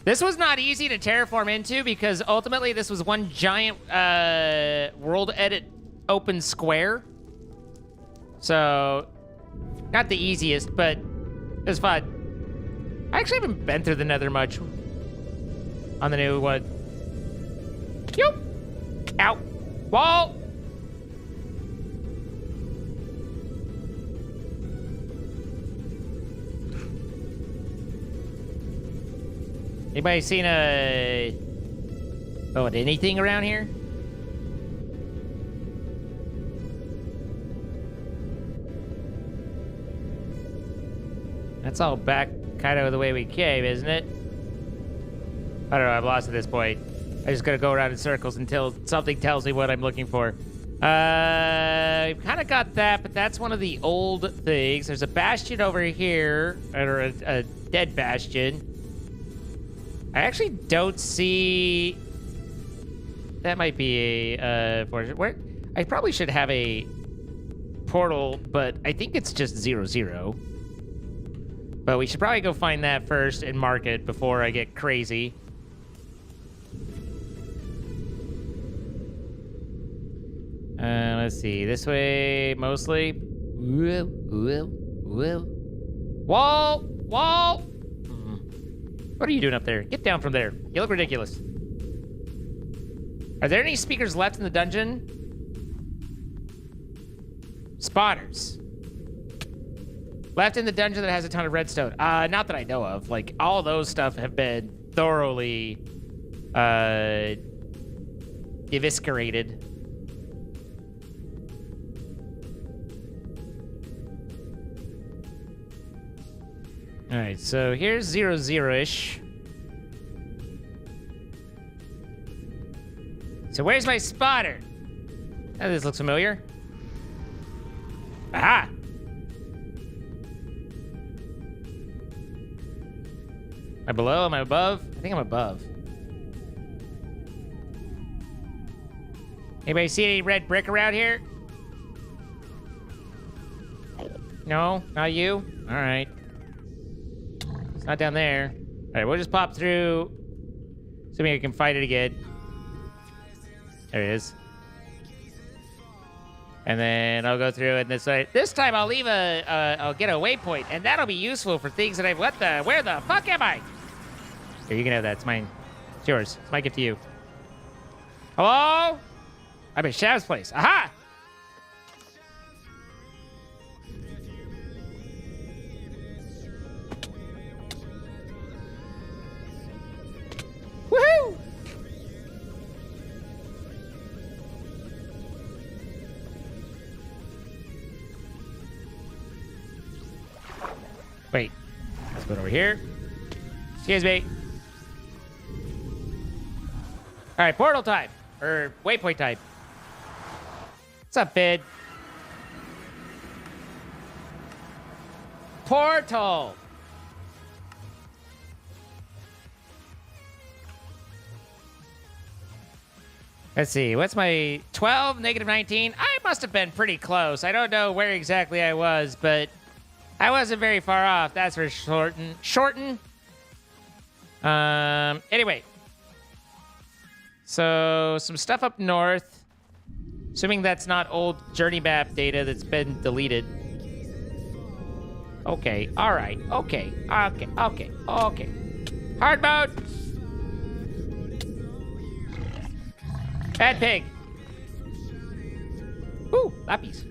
This was not easy to terraform into because ultimately this was one giant world edit open square. So, not the easiest, but it was fun. I actually haven't been through the nether much on the new one. Yoop! Ow! Wall! Anybody seen anything around here? That's all back kind of the way we came, isn't it? I don't know, I'm lost at this point. I just gotta go around in circles until something tells me what I'm looking for. I've kind of got that, but that's one of the old things. There's a bastion over here, or Dead Bastion. I actually don't see... That might be a... where? I probably should have a portal, but I think it's just 0, 0. But we should probably go find that first and mark it before I get crazy. Let's see. This way, mostly. Wall! Wall! What are you doing up there? Get down from there. You look ridiculous. Are there any speakers left in the dungeon? Spotters. Left in the dungeon that has a ton of redstone. Not that I know of. Like, all those stuff have been thoroughly, eviscerated. All right, so here's 0, 0-ish. So where's my spotter? Oh, this looks familiar. Aha! Am I below? Am I above? I think I'm above. Anybody see any red brick around here? No? Not you? All right. It's not down there. All right, we'll just pop through. Assuming I can fight it again. There it is. And then I'll go through it this way. This time I'll leave I'll get a waypoint, and that'll be useful for things that where the fuck am I? Here, you can have that. It's mine. It's yours. It's my gift to you. Hello? I'm at Shav's place. Aha! Woohoo! Wait. Let's go over here. Excuse me. All right, portal time. Or waypoint time. What's up, Fid? Portal. Let's see. What's my 12, negative 19? I must have been pretty close. I don't know where exactly I was, but I wasn't very far off. That's for shorten. Anyway. So, some stuff up north. Assuming that's not old journey map data that's been deleted. Okay, alright, okay. Hard mode! Bad pig! Ooh, lapis.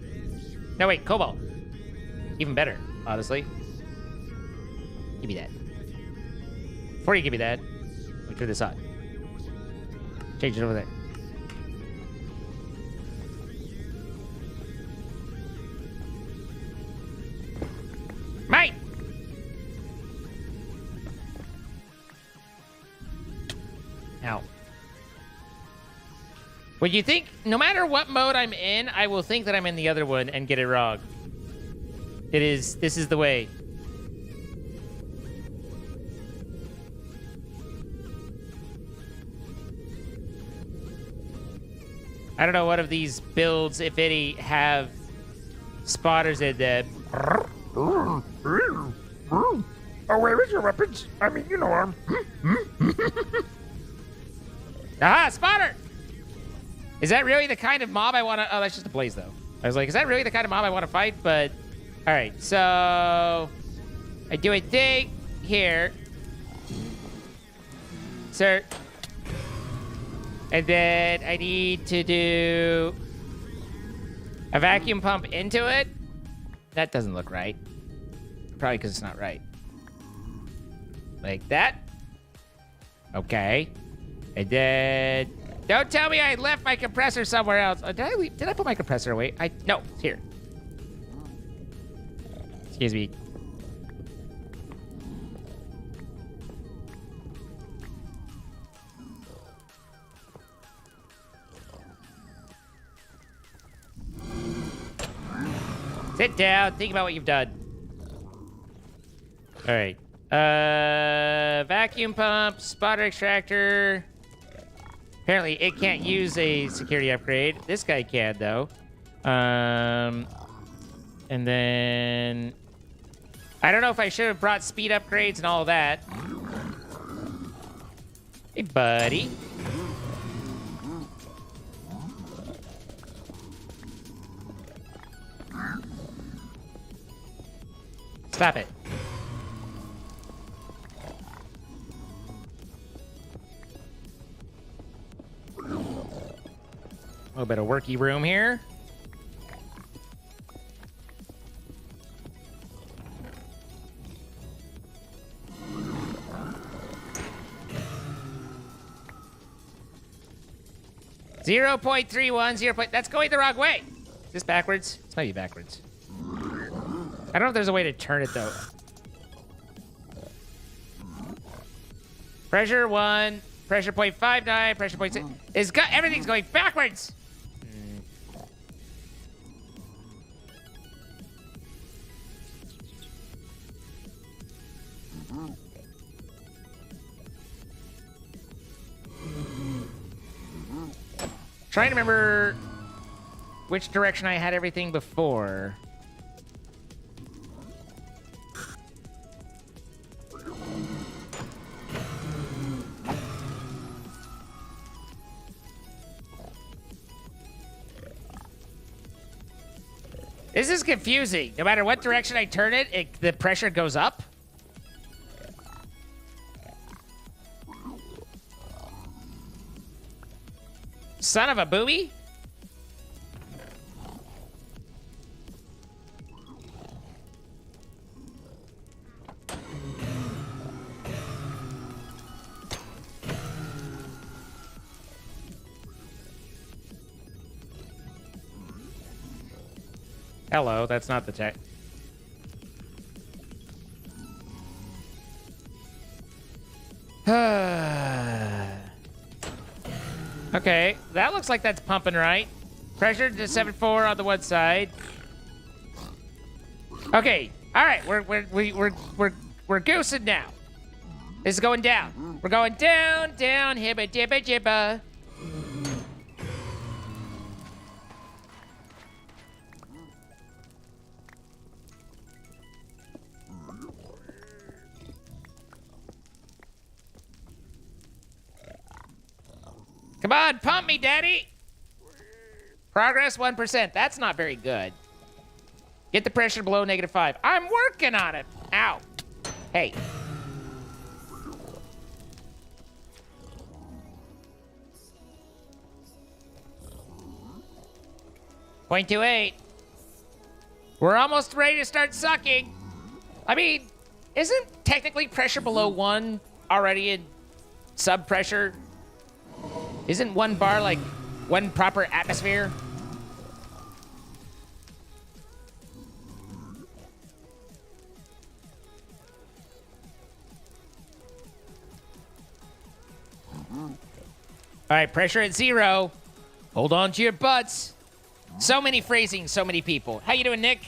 No, wait, cobalt. Even better, honestly. Give me that. Before you give me that, let me turn this on. Change it over there. Mate! Ow. Would you think, no matter what mode I'm in, I will think that I'm in the other one and get it wrong. This is the way. I don't know what of these builds, if any, have spotters in them. Oh, where is your weapons? I mean, you know, Aha, spotter! Is that really the kind of mob I want to... Oh, that's just a blaze, though. I was like, is that really the kind of mob I want to fight? But, all right, so... I do a thing here. Sir. And then I need to do a vacuum pump into it. That doesn't look right. Probably because it's not right. Like that. Okay. And then... Don't tell me I left my compressor somewhere else. Did I put my compressor away? No, it's here. Excuse me. Sit down. Think about what you've done. All right. Vacuum pump, spotter extractor. Apparently, it can't use a security upgrade. This guy can, though. And then... I don't know if I should have brought speed upgrades and all that. Hey, buddy. Stop it. A little bit of worky room here. Zero 0.31, that's going the wrong way. Is this backwards? It's maybe backwards. I don't know if there's a way to turn it, though. Pressure 1, pressure 0.59, pressure 0.6. Everything's going backwards. Trying to remember which direction I had everything before. This is confusing. No matter what direction I turn it, the pressure goes up. Son of a booby. Hello, that's not the tech. Okay, that looks like that's pumping right. Pressure to 7.4 on the one side. Okay, all right, we're goosing now. This is going down. We're going down, down, hibba dibba jibba. Come on, pump me, daddy. Progress 1%. That's not very good. Get the pressure below -5. I'm working on it. Ow. Hey. .28. We're almost ready to start sucking. I mean, isn't technically pressure below 1 already in sub pressure? Isn't 1 bar like 1 proper atmosphere? All right, pressure at 0. Hold on to your butts. So many phrasing, so many people. How you doing, Nick?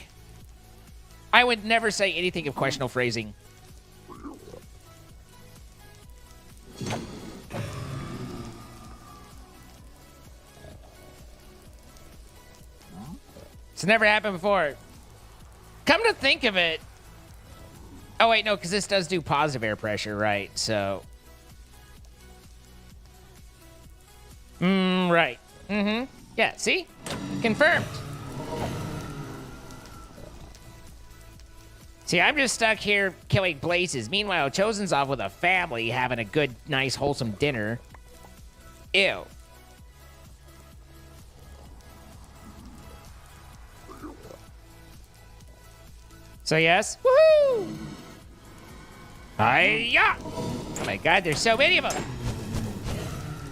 I would never say anything of questionable phrasing. It's never happened before. Come to think of it. Oh, wait, no, because this does do positive air pressure, right? So. Right. Yeah, see? Confirmed. See, I'm just stuck here killing blazes. Meanwhile, Chosen's off with a family having a good, nice, wholesome dinner. Ew. So yes, woohoo! Hiya! Oh my god, there's so many of them!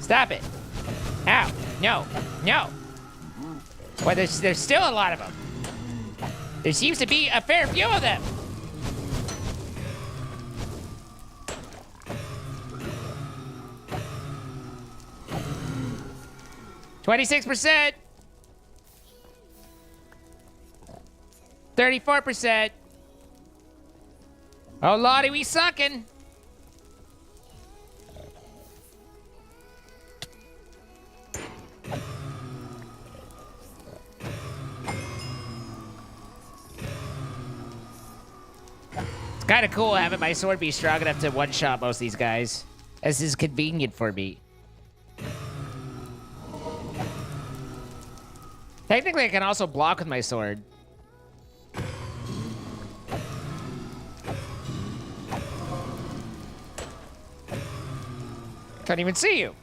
Stop it! Ow! No! No! Well, there's still a lot of them. There seems to be a fair few of them. %, 34%. Oh, Lottie, we sucking. It's kind of cool having my sword be strong enough to one-shot most of these guys. This is convenient for me. Technically, I can also block with my sword. Can't even see you.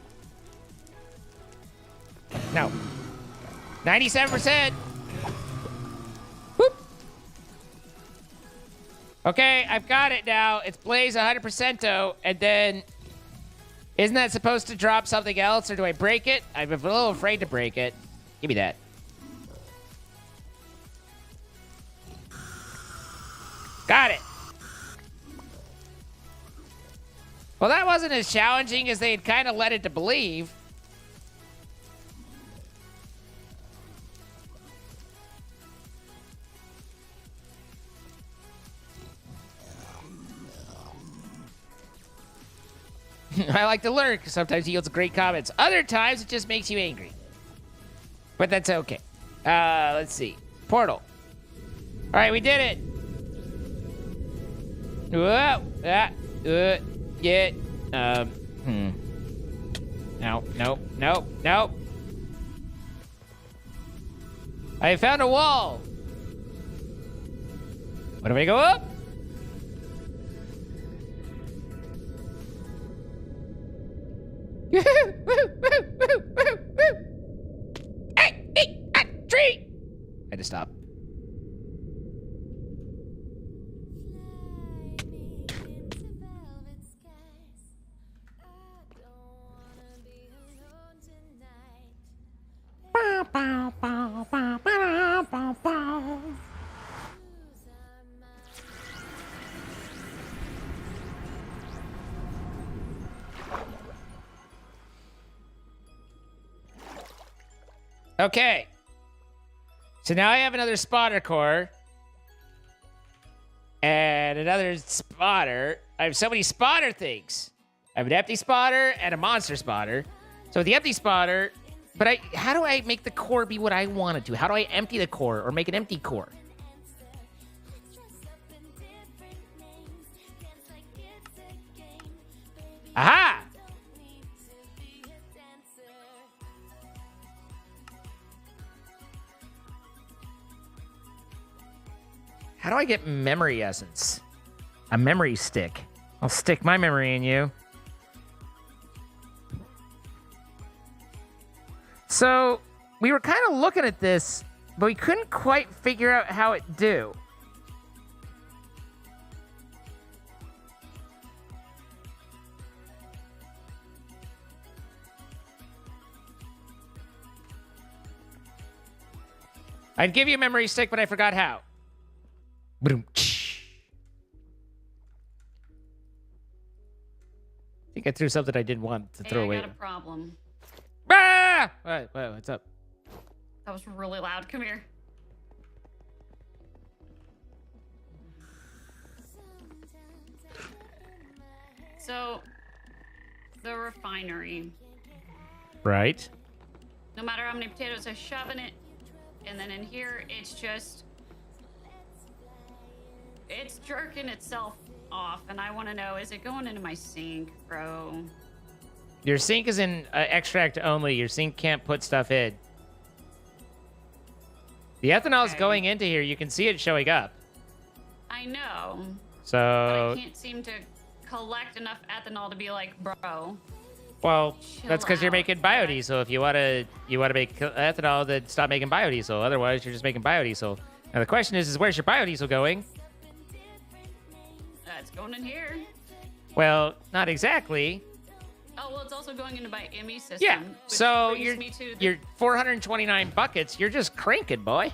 No. 97%. Whoop. Okay, I've got it now. It's Blaze 100%, and then... Isn't that supposed to drop something else, or do I break it? I'm a little afraid to break it. Give me that. Got it. Well, that wasn't as challenging as they'd kind of led it to believe. I like to learn because sometimes it yields great comments. Other times it just makes you angry. But that's okay. Let's see. Portal. All right, we did it. Whoa. Yeah. No. I found a wall. What do I go up? Tree! I had to stop. Okay. So now I have another spotter core. And another spotter. I have so many spotter things. I have an empty spotter and a monster spotter. So the empty spotter, but how do I make the core be what I want it to? How do I empty the core or make an empty core? Aha! How do I get memory essence? A memory stick. I'll stick my memory in you. So, we were kind of looking at this, but we couldn't quite figure out how it do. I'd give you a memory stick, but I forgot how. I think I threw something I didn't want to throw away. I got a problem. Ah! What's up? That was really loud. Come here. So, the refinery. Right. No matter how many potatoes I shove in it, and then in here, it's just... It's jerking itself off, and I want to know, is it going into my sink, bro? Your sink is in extract only. Your sink can't put stuff in. The ethanol is going into here. You can see it showing up. I know. So... But I can't seem to collect enough ethanol to be like, bro. Well, Chill that's because you're out, making biodiesel. If you want to make ethanol, then stop making biodiesel. Otherwise, you're just making biodiesel. Now the question is where's your biodiesel going? It's going in here. Well, not exactly. Oh, well, it's also going into my ME system. Yeah. which So brings me to you're 429 buckets. You're just cranking, boy.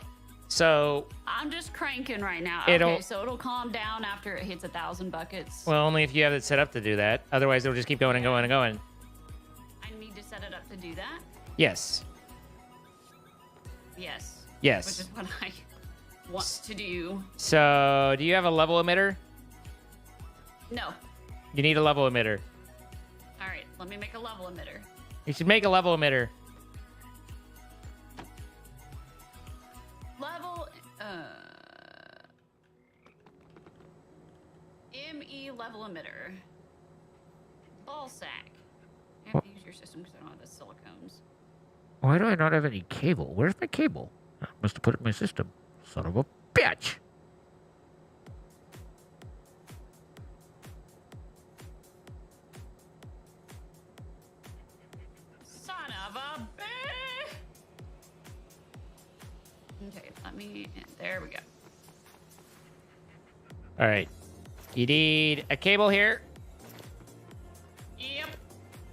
So I'm just cranking right now. It'll- Okay, so it'll calm down after it hits 1,000 buckets. well, only if you have it set up to do that. Otherwise, it'll just keep going and going and going. I need to set it up to do that. Yes. Yes. Yes. Which is what I want to do. So, do you have a level emitter? No. You need a level emitter. All right, let me make a level emitter. You should make a level emitter. Level, ME level emitter. Ball sack. You have to use your system because I don't have the silicones. Why do I not have any cable? Where's my cable? I must have put it in my system. Son of a bitch! Son of a bitch! Okay, let me. There we go. All right. You need a cable here. Yep.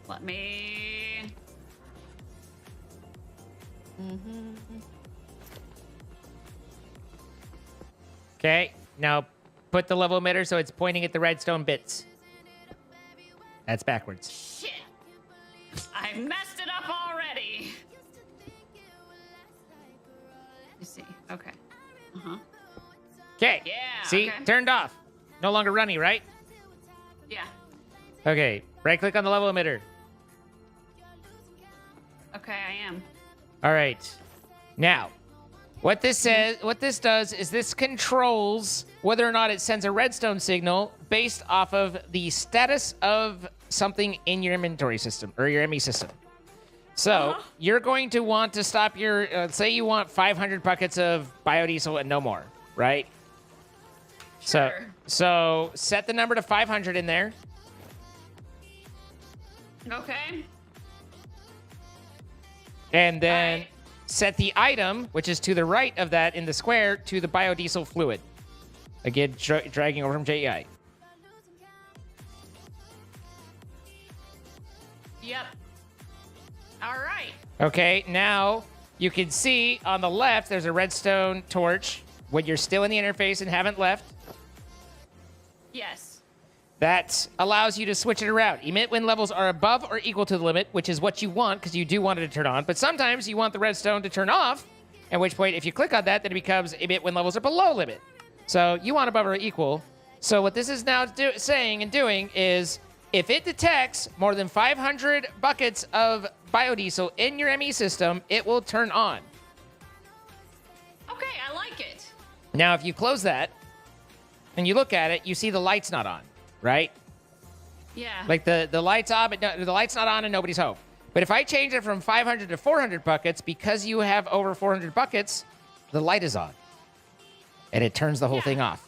Let me. Okay. Now put the level emitter so it's pointing at the redstone bits. That's backwards. Shit! I messed it up already. You see? Okay. Okay. Yeah, See? okay. Turned off. No longer running, right? Yeah. Okay. Right click on the level emitter. Okay, I am. All right. Now, what this does is this controls whether or not it sends a redstone signal based off of the status of something in your inventory system or your ME system. So you're going to want to stop your, say you want 500 buckets of biodiesel and no more, right? Sure. So set the number to 500 in there. Okay. And then Alright. set the item, which is to the right of that in the square, to the biodiesel fluid. Again, dragging over from JEI. Yep. All right. Okay, now you can see on the left there's a redstone torch when you're still in the interface and haven't left. Yes. That allows you to switch it around. Emit when levels are above or equal to the limit, which is what you want because you do want it to turn on. But sometimes you want the redstone to turn off, at which point if you click on that, then it becomes emit when levels are below limit. So you want above or equal. So what this is now saying and doing is if it detects more than 500 buckets of biodiesel in your ME system, it will turn on. Okay, I like it. Now, if you close that and you look at it, you see the light's not on, right? Yeah. Like the light's on, but the light's not on and nobody's home. But if I change it from 500 to 400 buckets, because you have over 400 buckets, the light is on. And it turns the whole thing off.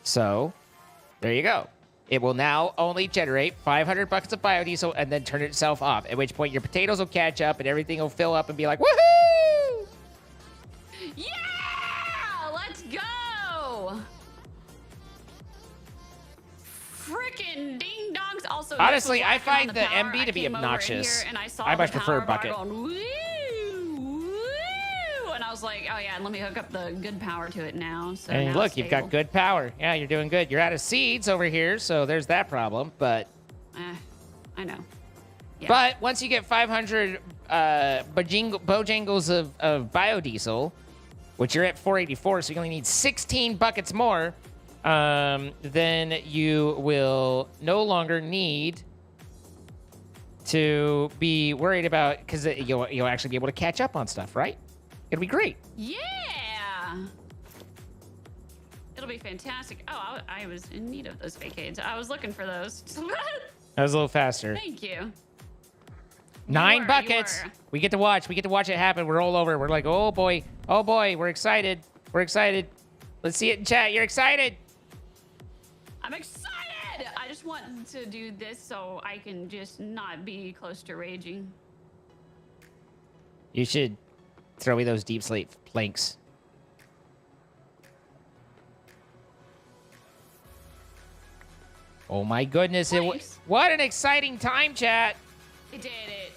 So, there you go. It will now only generate 500 buckets of biodiesel and then turn itself off. At which point your potatoes will catch up and everything will fill up and be like, woohoo! Yeah! Let's go! Frickin' ding dongs. Also, Honestly, just I walking on find the power, MB to I be came over in obnoxious. here and I saw I much the prefer power bar bucket. going, woo, woo, and I was like, oh yeah, let me hook up the good power to it now. So And now look, it's you've got stable. good power. Yeah, you're doing good. You're out of seeds over here, so there's that problem. But I know. Yeah. But once you get 500 bojangles of biodiesel, which you're at 484, so you only need 16 buckets more, then you will no longer need to be worried about, because you'll actually be able to catch up on stuff, right? It'll be great. Yeah. It'll be fantastic. Oh, I was in need of those fake-aids. I was looking for those. That was a little faster. Thank you. 9 were, buckets. you were. We get to watch. We get to watch it happen. We're all over. We're like, oh boy. Oh boy. We're excited. We're excited. Let's see it in chat. You're excited. I'm excited! I just want to do this so I can just not be close to raging. You should throw me those deep slate planks. Oh my goodness. Planks? What an exciting time, chat. It did it.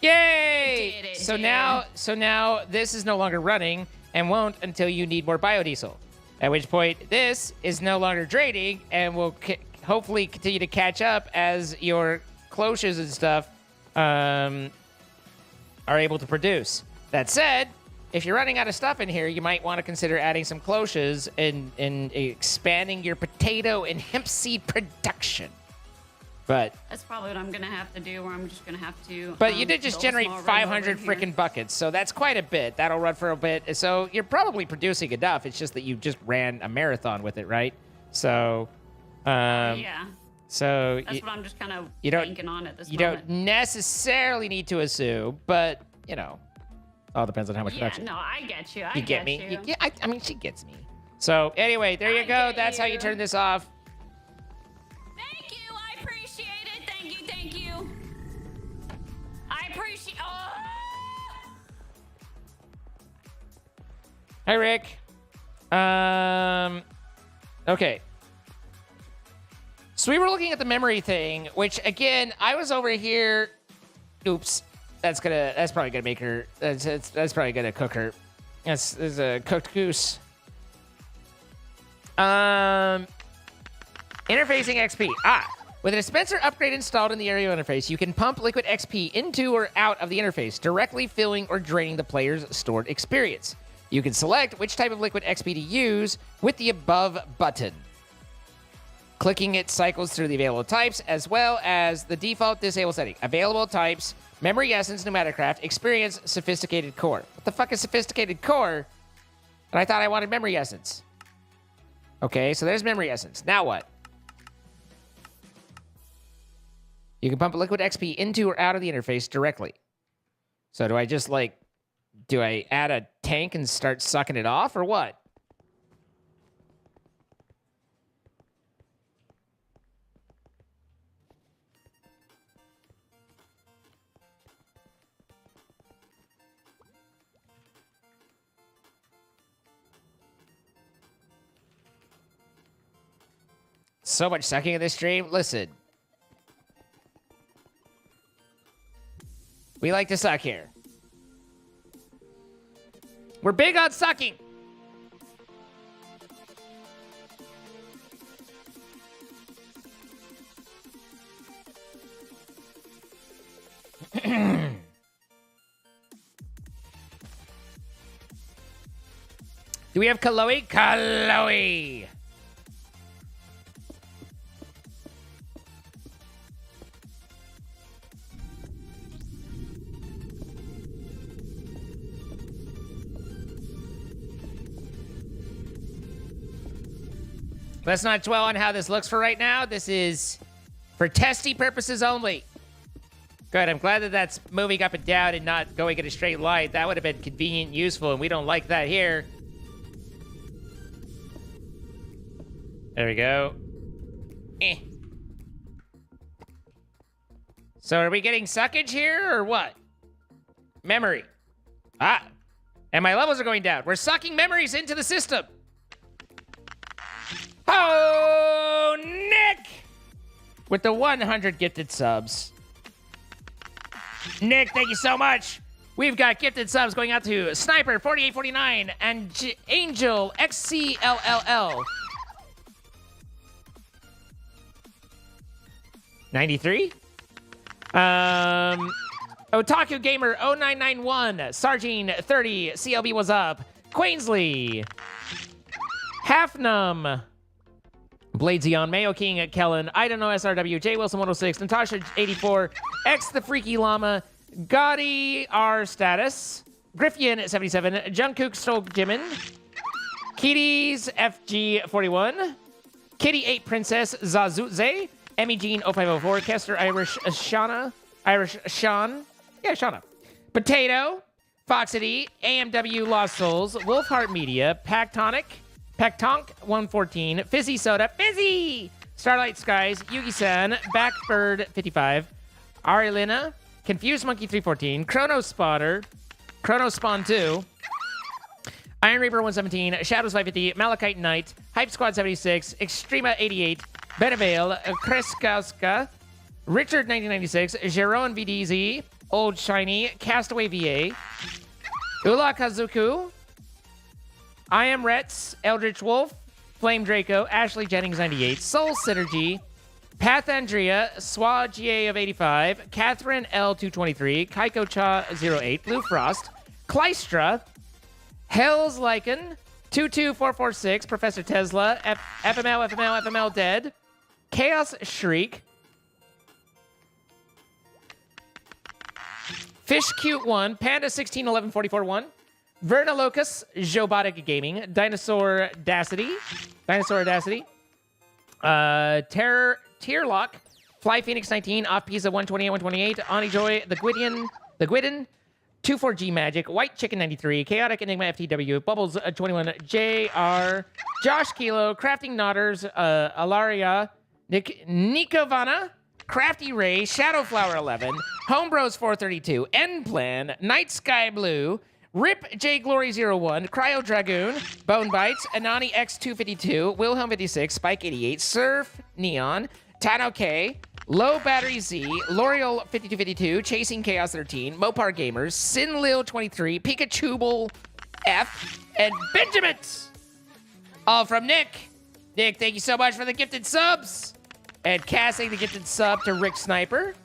Yay! It did it, so dude. now this is no longer running and won't until you need more biodiesel. At which point this is no longer draining and will hopefully continue to catch up as your cloches and stuff are able to produce. That said, if you're running out of stuff in here, you might want to consider adding some cloches and expanding your potato and hemp seed production. But That's probably what I'm gonna have to do, where I'm just gonna have to. But you did just build a generate small room 500 over here. freaking buckets, so that's quite a bit. That'll run for a bit. So you're probably producing enough. It's just that you just ran a marathon with it, right? So, Yeah, so that's what I'm just kind of you don't- banking on at this you moment. don't necessarily need to assume, but you know, all depends on how much Yeah, production. no, I get you. I You get me? Yeah, I mean, she gets me. So anyway, there you I go. get That's how you you. turn this off. Thank you. I appreciate it. Thank you. Thank you. I appreciate. Oh! Hi, Rick. Okay. So we were looking at the memory thing, which again, I was over here. Oops. That's probably gonna make her. That's probably gonna cook her. That's a cooked goose. Interfacing XP. With a dispenser upgrade installed in the aerial interface, you can pump liquid XP into or out of the interface, directly filling or draining the player's stored experience. You can select which type of liquid XP to use with the above button. Clicking it cycles through the available types, as well as the default disable setting. Available types: Memory Essence, Pneumaticraft, Experience, Sophisticated Core. What the fuck is Sophisticated Core? And I thought I wanted Memory Essence. Okay, so there's Memory Essence. Now what? You can pump liquid XP into or out of the interface directly. So do I just do I add a tank and start sucking it off, or what? So much sucking in this stream. Listen. We like to suck here. We're big on sucking. Do we have Kaloe? Kaloe! Let's not dwell on how this looks for right now. This is for testy purposes only. Good, I'm glad that that's moving up and down and not going in a straight line. That would have been convenient and useful, and we don't like that here. There we go. Eh. So are we getting suckage here, or what? Memory. And my levels are going down. We're sucking memories into the system. Oh, Nick! With the 100 gifted subs. Nick, thank you so much. We've got gifted subs going out to Sniper 4849 and Angel XCLLL 93. Otaku Gamer 0991 Sargine 30 CLB was up. Quainsley Halfnum Bladezion, Mayo King, Kellen, I don't know, SRW, J Wilson 106, Natasha 84, X the Freaky Llama, Gotti R Status, Griffian 77, Jungkook Stole Jimin, Kitties FG 41, Kitty 8 Princess Zazutze, Emmy Jean 0504, Kester Irish Shauna, Irish Sean, yeah, Shauna, Potato, Foxity, AMW Lost Souls, Wolfheart Media, Pactonic, Pactonk 114, Fizzy Soda, Fizzy! Starlight Skies, Yugi-san, Backbird 55, Arilina, Confused Monkey 314, Chrono Spotter, Chrono Spawn 2, Iron Reaper 117, Shadows 550, Malachite Knight, Hype Squad 76, Extrema 88, Benavale, Kreskowska, Richard 1996, Jeroen VDZ, Old Shiny, Castaway VA, Ula Kazuku, I Am Retz, Eldritch Wolf, Flame Draco, Ashley Jennings 98, Soul Synergy, Path Andrea, Swa GA of 85, Catherine L 223, Kaiko Cha 08, Blue Frost, Klystra, Hell's Lycan, 22446, Professor Tesla, FML Dead, Chaos Shriek, Fish Cute 1, Panda 161144 Verna Locus, Jobotic Gaming, Dinosaur Audacity, Tierlock, Fly Phoenix 19, Off Pizza 128, Ani Joy, The Gwidden, 24G Magic, White Chicken 93, Chaotic Enigma FTW, Bubbles 21, JR, Josh Kilo, Crafting Nodders, Alaria, Nikovana, Crafty Ray, Shadowflower 11, Homebros 432, End Plan, Night Sky Blue, Rip J Glory 01, Cryo Dragoon, Bone Bites, Anani X252, Wilhelm 56, Spike 88, Surf Neon, Tano K, Low Battery Z, L'Oreal 5252, Chasing Chaos 13, Mopar Gamers, Sinlil 23, Pikachu F, and Benjamin. All from Nick. Nick, thank you so much for the gifted subs. And casting the gifted sub to Rick Sniper.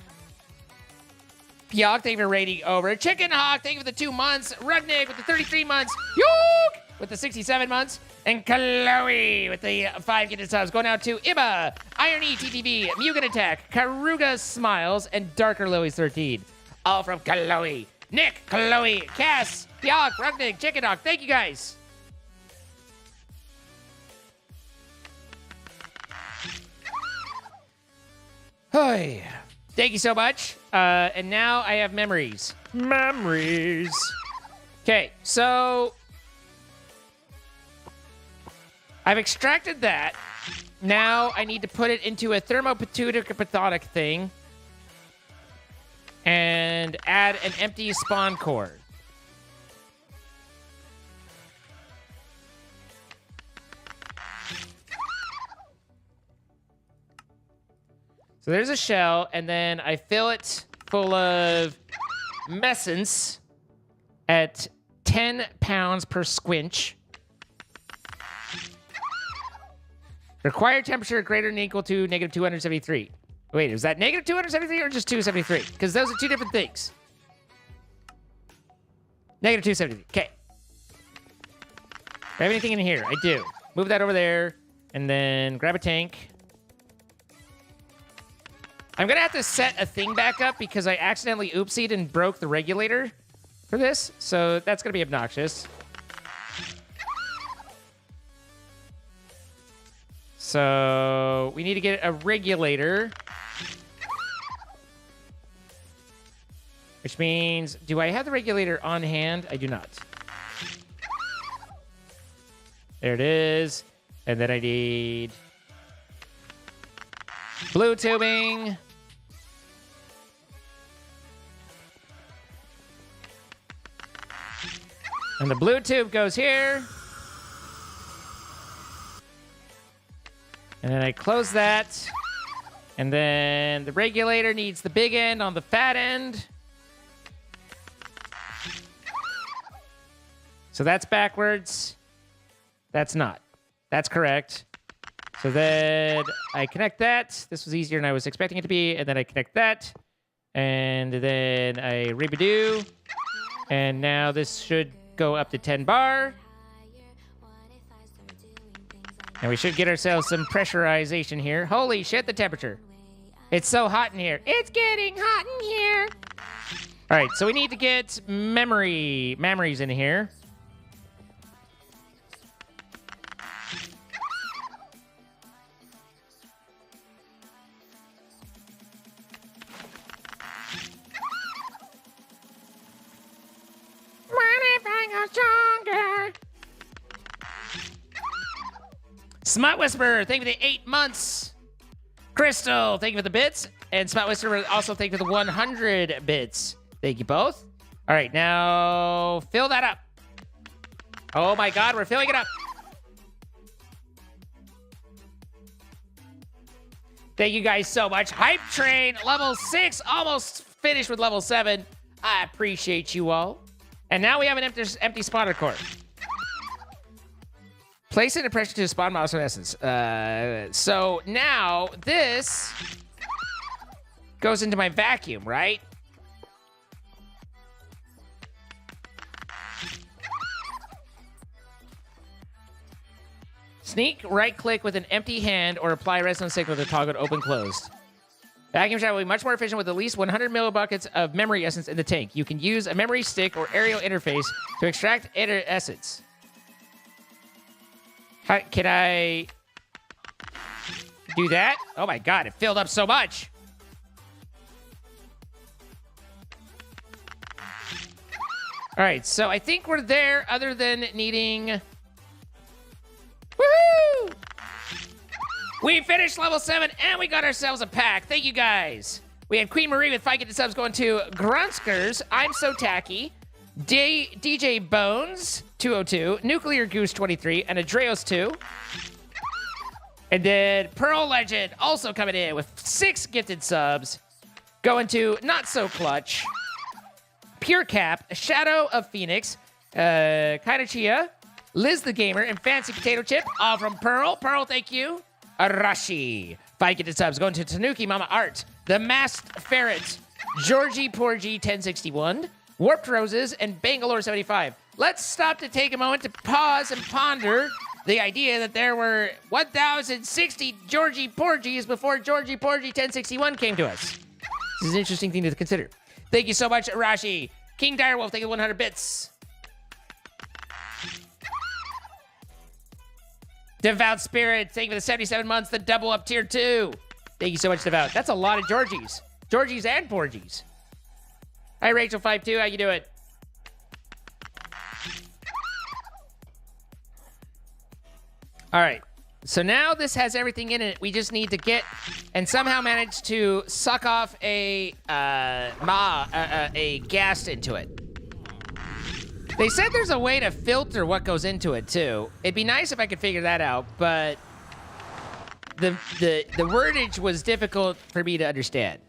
Piyok, thank you for rating over. Chicken Hawk, thank you for the 2 months. Rugnig with the 33 months. Yook with the 67 months. And Chloe with the 5 gifted subs. Going out to Iba, Iron E, TTV, Mugen Attack, Karuga Smiles, and Darker Louis 13. All from Chloe. Nick, Chloe, Cass, Piyok, Rugnig, Chicken Hawk. Thank you guys. Hey, thank you so much. And now I have memories. Memories. Okay, so I've extracted that. Now I need to put it into a thermopathotic thing and add an empty spawn core. So there's a shell, and then I fill it full of messence at 10 pounds per squinch. Required temperature greater than or equal to negative 273. Wait, is that negative 273 or just 273? Because those are two different things. Negative 273. Okay. Do I have anything in here? I do. Move that over there, and then grab a tank. I'm going to have to set a thing back up because I accidentally oopsied and broke the regulator for this. So that's going to be obnoxious. So we need to get a regulator. Which means, do I have the regulator on hand? I do not. There it is. And then I need blue tubing. And the blue tube goes here. And then I close that. And then the regulator needs the big end on the fat end. So that's backwards. That's not. That's correct. So then I connect that. This was easier than I was expecting it to be. And then I connect that. And then I rebadoo. And now this should go up to 10 bar. And we should get ourselves some pressurization here. Holy shit, the temperature. It's so hot in here. It's getting hot in here. All right, so we need to get memories in here. Smut Whisperer, thank you for the 8 months. Crystal, thank you for the bits. And Smut Whisperer also thank you for the 100 bits. Thank you both. All right, now fill that up. Oh my God, we're filling it up. Thank you guys so much. Hype Train, level 6, almost finished with level 7. I appreciate you all. And now we have an empty spawner core. Place it in pressure to spawn milestone essence. So now this goes into my vacuum, right? Sneak right-click with an empty hand or apply redstone signal to toggle it open closed. Vacuum trap will be much more efficient with at least 100 millibuckets of memory essence in the tank. You can use a memory stick or aerial interface to extract essence. How, can I do that? Oh my god, it filled up so much. All right, so I think we're there other than needing... Woohoo! We finished level 7 and we got ourselves a pack. Thank you guys. We had Queen Marie with 5 gifted subs going to Grunskers, I'm So Tacky, DJ Bones 202, Nuclear Goose 23, and Adreos 2. And then Pearl Legend also coming in with 6 gifted subs going to Not So Clutch, Pure Cap, Shadow of Phoenix, Kaina Chia, Liz the Gamer, and Fancy Potato Chip, all from Pearl. Pearl, thank you. Arashi, 5 gifted subs going to Tanuki Mama Art, The Masked Ferret, Georgie Porgy 1061, Warped Roses, and Bangalore 75. Let's stop to take a moment to pause and ponder the idea that there were 1,060 Georgie Porgies before Georgie Porgy 1061 came to us. This is an interesting thing to consider. Thank you so much, Arashi. King Direwolf, thank you 100 bits. Devout Spirit, thank you for the 77 months, the double up tier 2. Thank you so much, Devout. That's a lot of Georgies. Georgies and Porgies. Hi, Rachel52, how you doing? All right, so now this has everything in it. We just need to get and somehow manage to suck off a ghast into it. They said there's a way to filter what goes into it too. It'd be nice if I could figure that out, but the wordage was difficult for me to understand.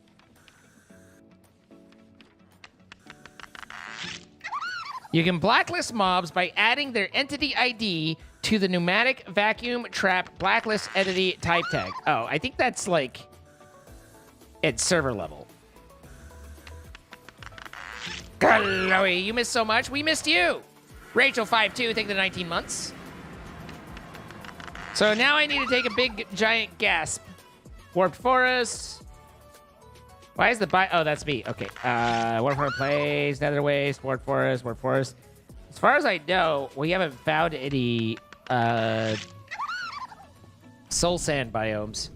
You can blacklist mobs by adding their entity ID to the pneumatic vacuum trap blacklist entity type tag. Oh, I think that's like at server level. Chloe, you missed so much. We missed you. Rachel52, thank you for the 19 months. So now I need to take a big giant gasp. Warped Forest. Why is the oh, that's me. Okay. Warped Forest Plays, Nether Waste, Warped Forest, Warped Forest. As far as I know, we haven't found any soul sand biomes.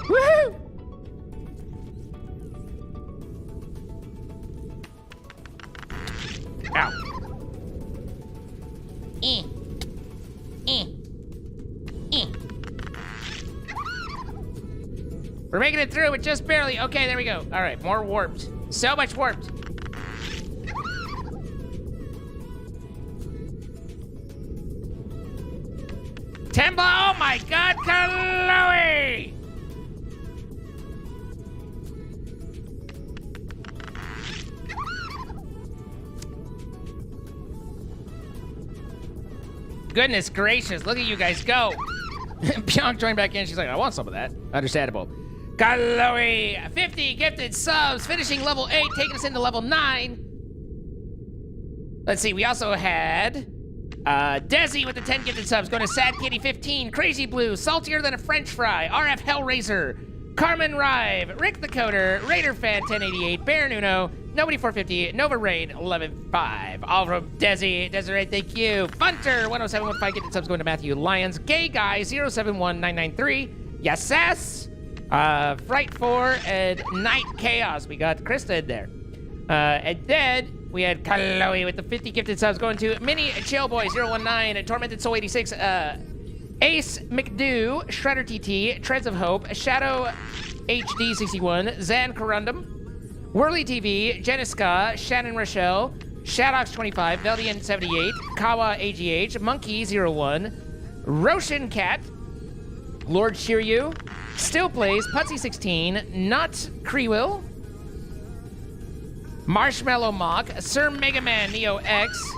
Woohoo! Ow. We're making it through, but just barely. Okay, there we go. All right, more warped. So much warped. Tembla, oh my God, Chloe! Goodness gracious, look at you guys go. Pionk joined back in. She's like, I want some of that. Understandable. Chloe, 50 gifted subs, finishing level 8, taking us into level 9. Let's see, we also had Desi with the 10 gifted subs, going to Sad Kitty 15, Crazy Blue, Saltier Than a French Fry, RF Hellraiser, Carmen Rive, Rick the Coder, Raider Fan 1088, Bear Nuno, Nobody 450, Nova Rain 11.5. All from Desi. Desiree, thank you. Funter 10715 gifted subs going to Matthew Lyons, Gay Guy 071993, Yassas, Fright 4, and Night Chaos. We got Krista in there. And then we had Chloe with the 50 gifted subs going to Mini Chillboy 019, and Tormented Soul 86, Ace McDo, Shredder TT, Treads of Hope, Shadow HD 61, Zan Corundum, Whirly TV, Jeniska, Shannon Rochelle, Shadox 25, Veldian 78, Kawa AGH, Monkey 01, Roshan Cat, Lord Shiryu, Still Plays, Putsy 16, Nut Creewill, Marshmallow Mock, Sir Mega Man Neo X,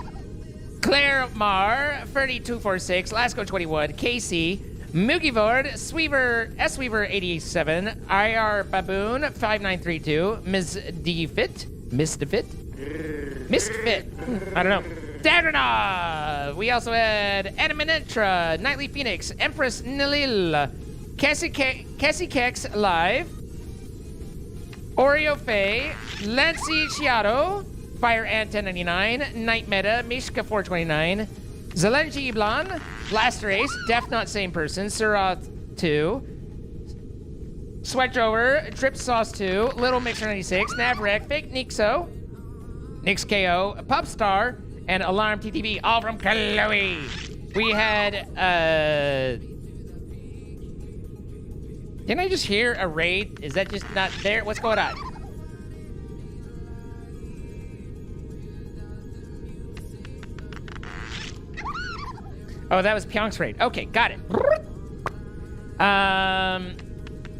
Claire Mar, 3246, Lasco 21, Casey, Moogie Sweaver, S-Weaver 87, IR Baboon 5932, Ms. Misfit? I don't know. Dagrana! We also had Animanitra, Nightly Phoenix, Empress Nilil, Cassie Kex Live, Oreo Faye, Lancy Chiato, Fire Ant 1099, Night Meta, Mishka 429, Zelenji Blan, Blaster Ace, Def Not Same Person, Surath 2, Sweat Drover, Drip Sauce 2, Little Mixer 96, Navrek, Fake Nixo, Nix KO, Pupstar, and Alarm TTV, all from Chloe. We had, didn't I just hear a raid? Is that just not there? What's going on? Oh, that was Pyonk's raid. Okay, got it.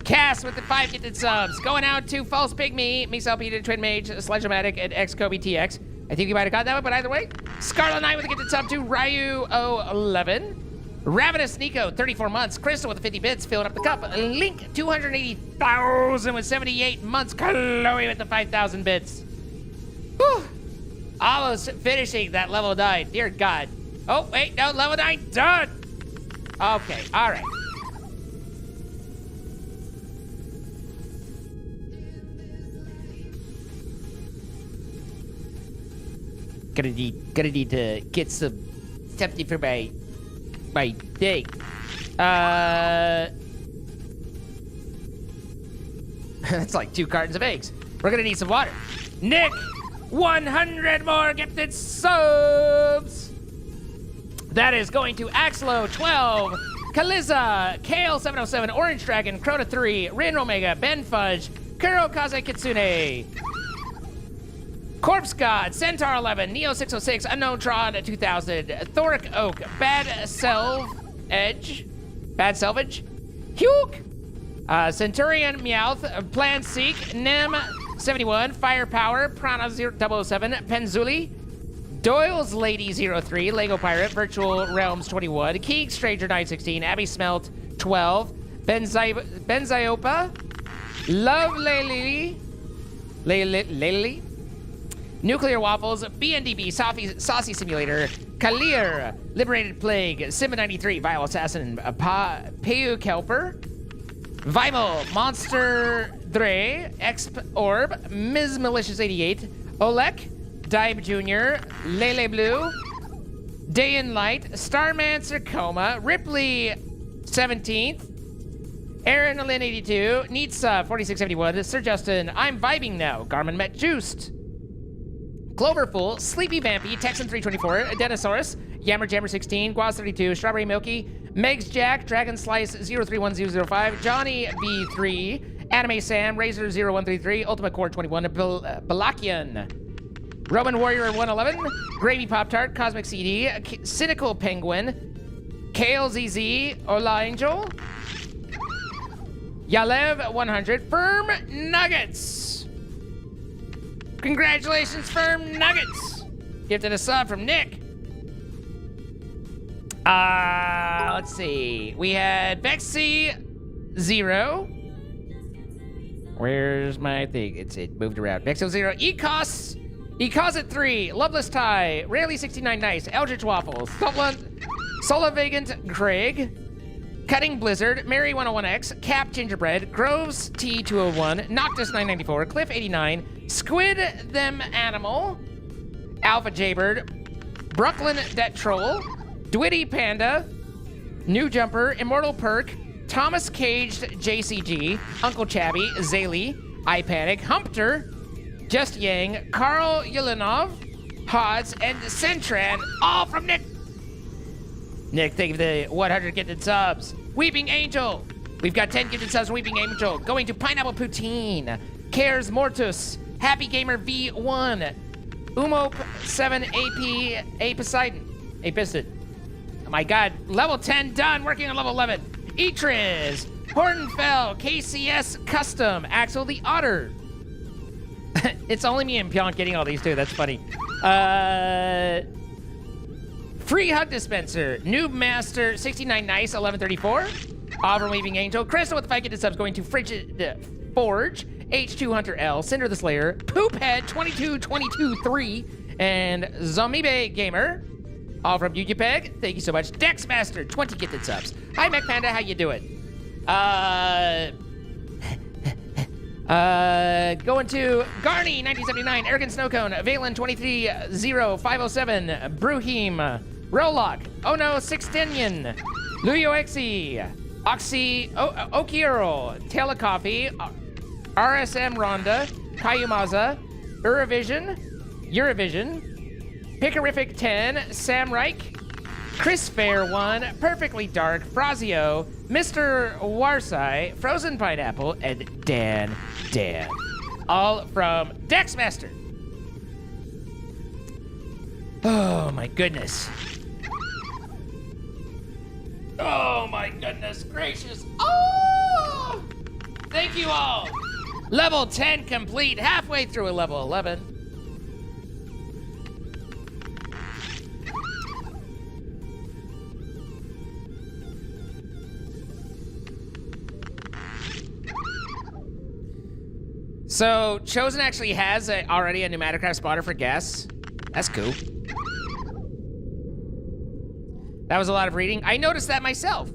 Cass with the 5 gifted subs. Going out to False Pygmy, Mixel Peter, Twin Mage, Sledge-O-Matic, and X-Kobe TX. I think you might have got that one, but either way. Scarlet Knight with a gifted sub to Ryu 011. Ravenous Nico, 34 months. Crystal with the 50 bits, filling up the cup. Link, 280,000 with 78 months. Chloe with the 5,000 bits. Whew. Almost finishing that level 9. Dear God. Oh, wait, no, level 9 done. Okay, all right. Gonna need to get something for my thing. That's like 2 cartons of eggs. We're gonna need some water. Nick, 100 more gifted subs. That is going to Axlo 12, Kaliza, Kale 707, Orange Dragon, Crota 3, Rin Omega, Ben Fudge, Kuro Kaze Kitsune, Corpse God, Centaur 11, Neo 606, Unknown Tron 2000, Thoric Oak, Bad Selvage, Huke, Centurion Meowth, Plan Seek, Nem 71, Firepower, Prana 007, Penzuli, Doyle's Lady 03, Lego Pirate, Virtual Realms 21, Keeg Stranger 916, Abby Smelt 12, Benziopa, Love Lily, Nuclear Waffles, BNDB, Saucy Simulator, Kalir, Liberated Plague, Simba 93, Vile Assassin, Peu Kelper, Vimal, Monster Dre, Exp Orb, Ms. Malicious 88, Olek, Dibe Jr., Lele Blue, Day in Light, Starman Sarcoma, Ripley 17th, Aaron Lynn 82, Nitsa 4671, Sir Justin, I'm vibing now, Garmin Met Juiced, Cloverful, Sleepy Vampy, Texan 324, Denosaurus, Yammer Jammer 16, Guaz 32, Strawberry Milky, Megs Jack, Dragon Slice 031005, Johnny B3, Anime Sam, Razor 0133, Ultimate Core 21, Balakian, Roman Warrior 111, Gravy Pop Tart, Cosmic CD, Cynical Penguin, Kale ZZ, Ola Angel, Yalev 100, Firm Nuggets. Congratulations, Firm Nuggets. Gifted a sub from Nick. Let's see. We had Bexy 0. Where's my thing? It moved around. Bexy 0. Ecos at 3. Loveless Tie. Rarely 69 Nice. Eldritch Waffles. Solavagant Craig. Cutting Blizzard. Mary 101X. Cap Gingerbread. Groves T201. Noctis 994. Cliff 89. Squid Them Animal. Alpha Jaybird. Brooklyn Det Troll. Dwitty Panda. New Jumper. Immortal Perk. Thomas Caged JCG. Uncle Chabby. Zaylee. iPanic. Humpter. Just Yang, Carl Yulinov, Hods, and Centran, all from Nick. Nick, thank you for the 100 gifted subs. Weeping Angel. We've got 10 gifted subs from Weeping Angel. Going to Pineapple Poutine. Cares Mortus. Happy Gamer V1. Umop 7 AP. A Poseidon. A Piston. Oh my God. Level 10 done. Working on level 11. Etriz. Hortonfell. KCS Custom. Axel the Otter. Free hug dispenser. Noob Master 69 Nice 1134. Auburn Weaving Angel. Crystal with the 5 gifted subs going to Frigid Forge. H2 Hunter L. Cinder the Slayer. Poophead 22223. And Zombie Gamer. All from Yugipeg. Thank you so much. Dex Master 20 gifted subs. Hi Mech Panda, how you doing? Going to Garney 1979, Arrogant Snowcone, Valen 2300507, Bruheem, Rolock, Oh No, Sixtinian, Luyoexi, Oxy, Okiero, Taylor Coffee, RSM Rhonda, Kayumaza, Eurovision, Pickerific 10, Sam Reich, Chris Fair 1, Perfectly Dark, Frazio, Mr. Warsai, Frozen Pineapple, and Dan. All from Dexmaster. Oh my goodness. Oh my goodness gracious. Oh! Thank you all. Level 10 complete, halfway through a level 11. So, Chosen actually has already a pneumaticraft spotter for ghasts. That's cool. That was a lot of reading. I noticed that myself.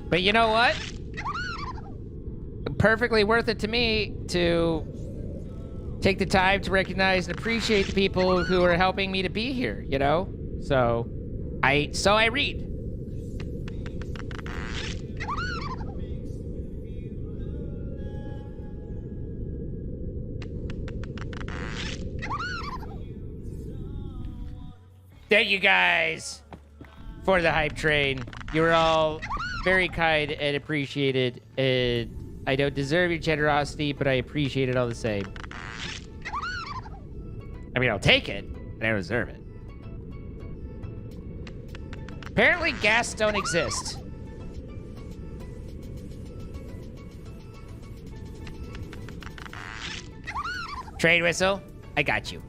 But you know what? Perfectly worth it to me to take the time to recognize and appreciate the people who are helping me to be here, you know? So I read. Thank you guys for the hype train. You were all very kind and appreciated, and I don't deserve your generosity, but I appreciate it all the same. I mean, I'll take it, but I don't deserve it. Apparently, ghasts don't exist. Trade whistle, I got you.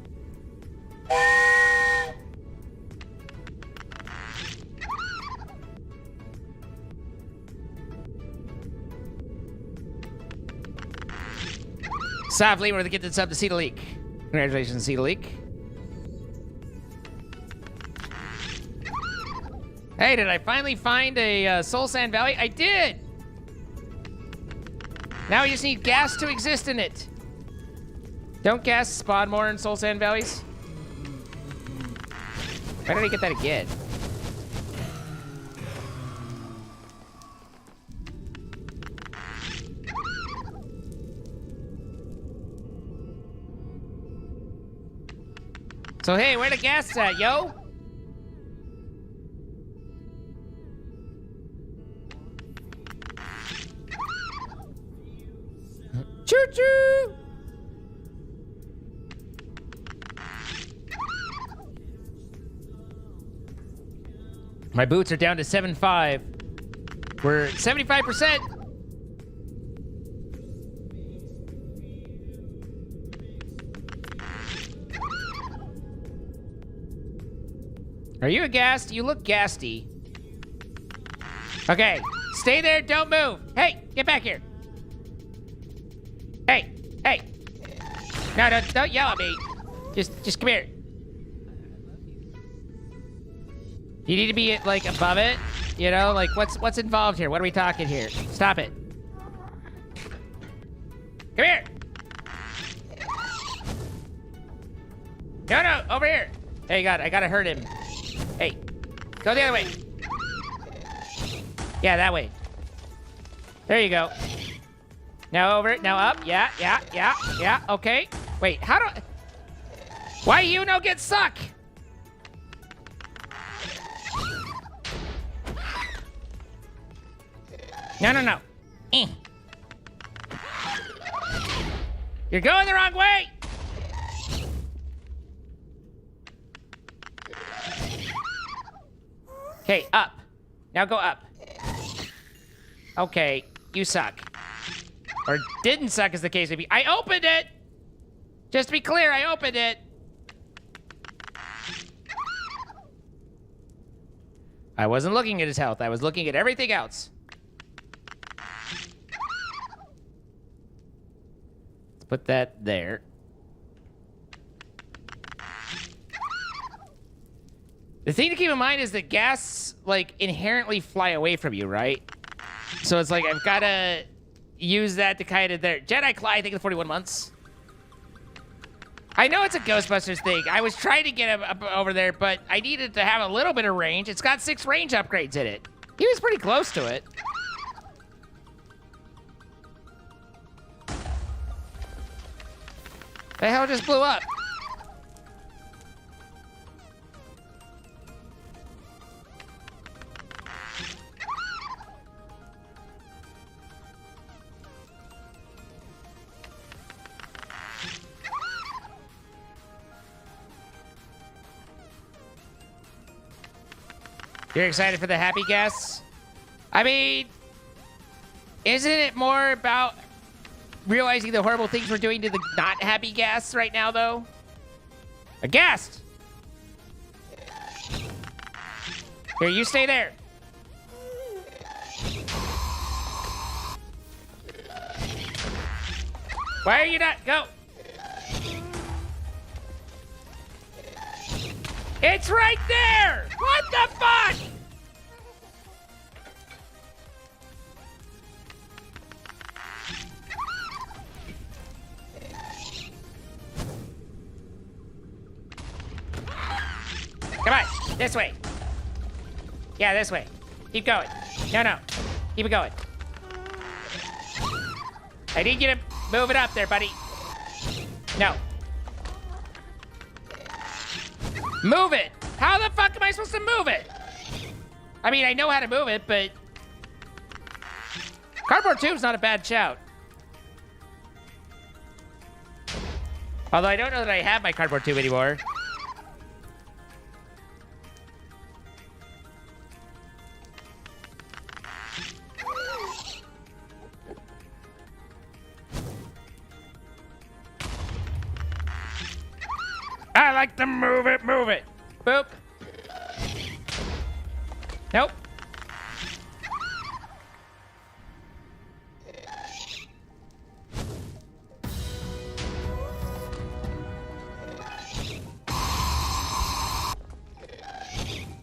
Softly, we're gonna get this up to see the leak. Congratulations, see the leak. Hey, did I finally find a Soul Sand Valley? I did! Now we just need ghast to exist in it. Don't ghasts spawn more in Soul Sand Valleys? Why did I get that again? So hey, where the ghasts at, yo? Choo-choo! My boots are down to 7.5. We're at 75%. Are you a ghast? You look ghasty. Okay, stay there, don't move. Hey, get back here. Hey. No, don't yell at me. Just come here. You need to be like above it, you know? Like what's involved here? What are we talking here? Stop it. Come here. No, over here. Hey, God, I gotta hurt him. Hey, go the other way. Yeah, that way. There you go. Now over, now up. Yeah. Okay. Wait, how do I... Why you no get suck? No. You're going the wrong way. Okay, up. Now go up. Okay, you suck. Or didn't suck, as the case may be. I opened it! Just to be clear, I opened it. I wasn't looking at his health. I was looking at everything else. Let's put that there. The thing to keep in mind is that ghasts, like, inherently fly away from you, right? So it's like, I've got to use that to kind of there. Jedi Clyde, thank you for 41 months. I know it's a Ghostbusters thing. I was trying to get him up over there, but I needed to have a little bit of range. It's got 6 range upgrades in it. He was pretty close to it. The hell just blew up? You're excited for the happy guests? I mean, isn't it more about realizing the horrible things we're doing to the not happy ghasts right now, though? A ghast! Here, you stay there. Why are you not? Go! It's right there! What the fuck? Come on, this way. Yeah, this way. Keep going. No. Keep it going. I need you to move it up there, buddy. No. Move it! How the fuck am I supposed to move it? I mean, I know how to move it, but... Cardboard tube's not a bad shout. Although I don't know that I have my cardboard tube anymore. I like to move it. Boop. Nope.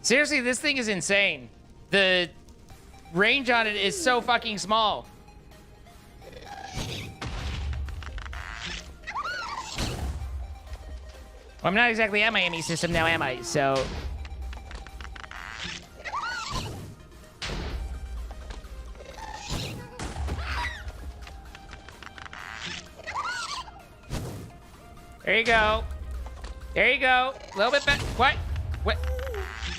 Seriously, this thing is insane. The range on it is so fucking small. Well, I'm not exactly at my ME system now, am I? So... There you go. There you go. A little bit back. What?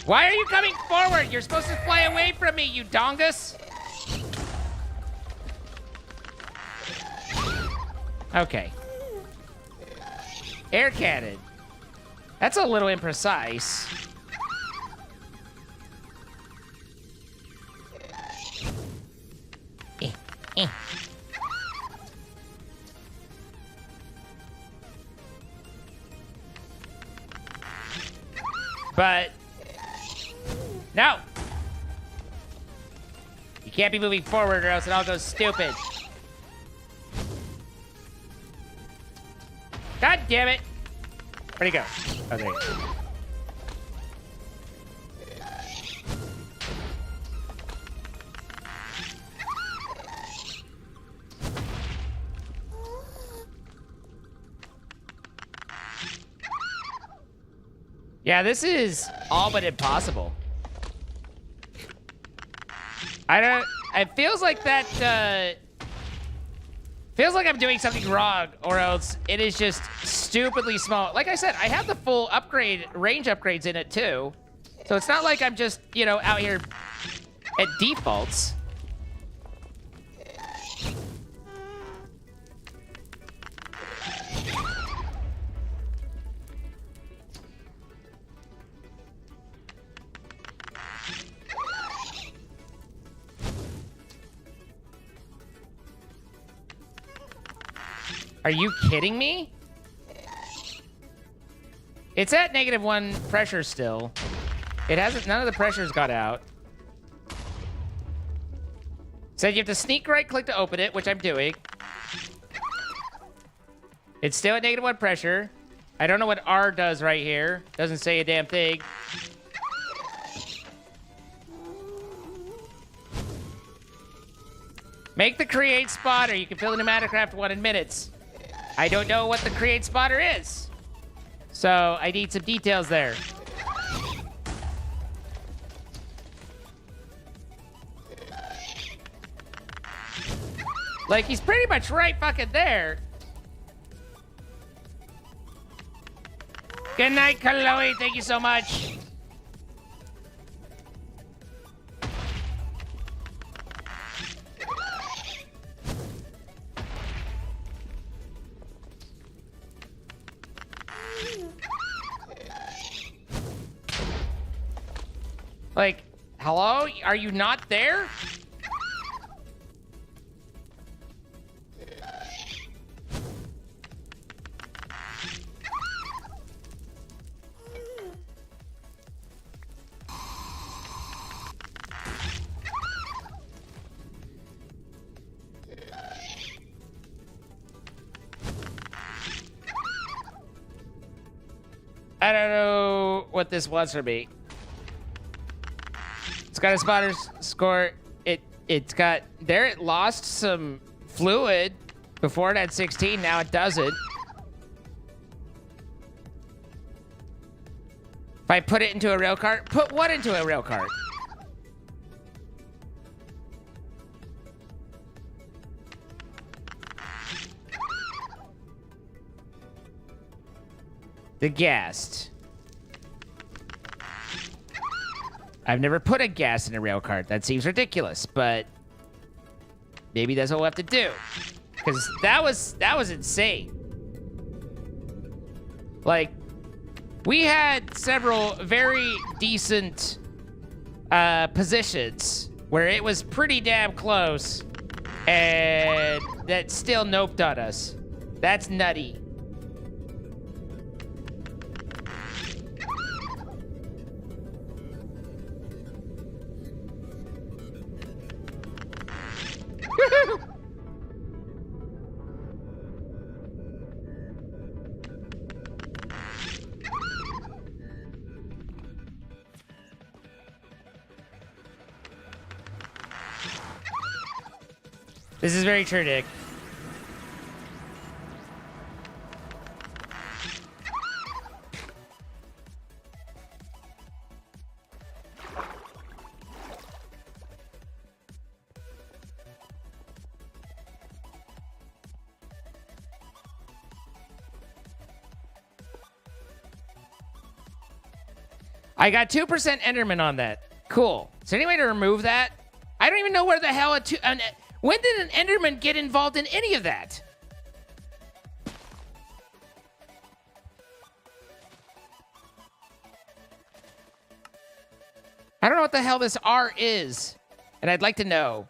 Why are you coming forward? You're supposed to fly away from me, you dongus. Okay. Air cannon. That's a little imprecise. But no, you can't be moving forward or else it all goes stupid. God damn it. Where'd he go? Oh, there he is. Yeah, this is all but impossible. It feels like that, feels like I'm doing something wrong, or else it is just stupidly small. Like I said, I have the full range upgrades in it too. So it's not like I'm just, you know, out here at defaults. Are you kidding me? It's at -1 pressure still. It hasn't, none of the pressure's got out. Said you have to sneak right click to open it, which I'm doing. It's still at -1 pressure. I don't know what R does right here. Doesn't say a damn thing. Make the create spotter. You can fill the pneumatic craft 1 in minutes. I don't know what the create spotter is. So I need some details there. Like, he's pretty much right fucking there. Good night, Chloe. Thank you so much. Like, hello? Are you not there? I don't know what this wants from me. It's got a spotter score. It's got there. It lost some fluid before it had 16. Now it doesn't. If I put it into a rail cart, put what into a rail cart? The ghast. I've never put a ghast in a rail cart. That seems ridiculous, but maybe that's what we'll have to do. Because that was insane. Like, we had several very decent positions where it was pretty damn close, and that still noped on us. That's nutty. This is very true, Nick. I got 2% Enderman on that. Cool. Is there any way to remove that? I don't even know where the hell when did an Enderman get involved in any of that? I don't know what the hell this R is, and I'd like to know.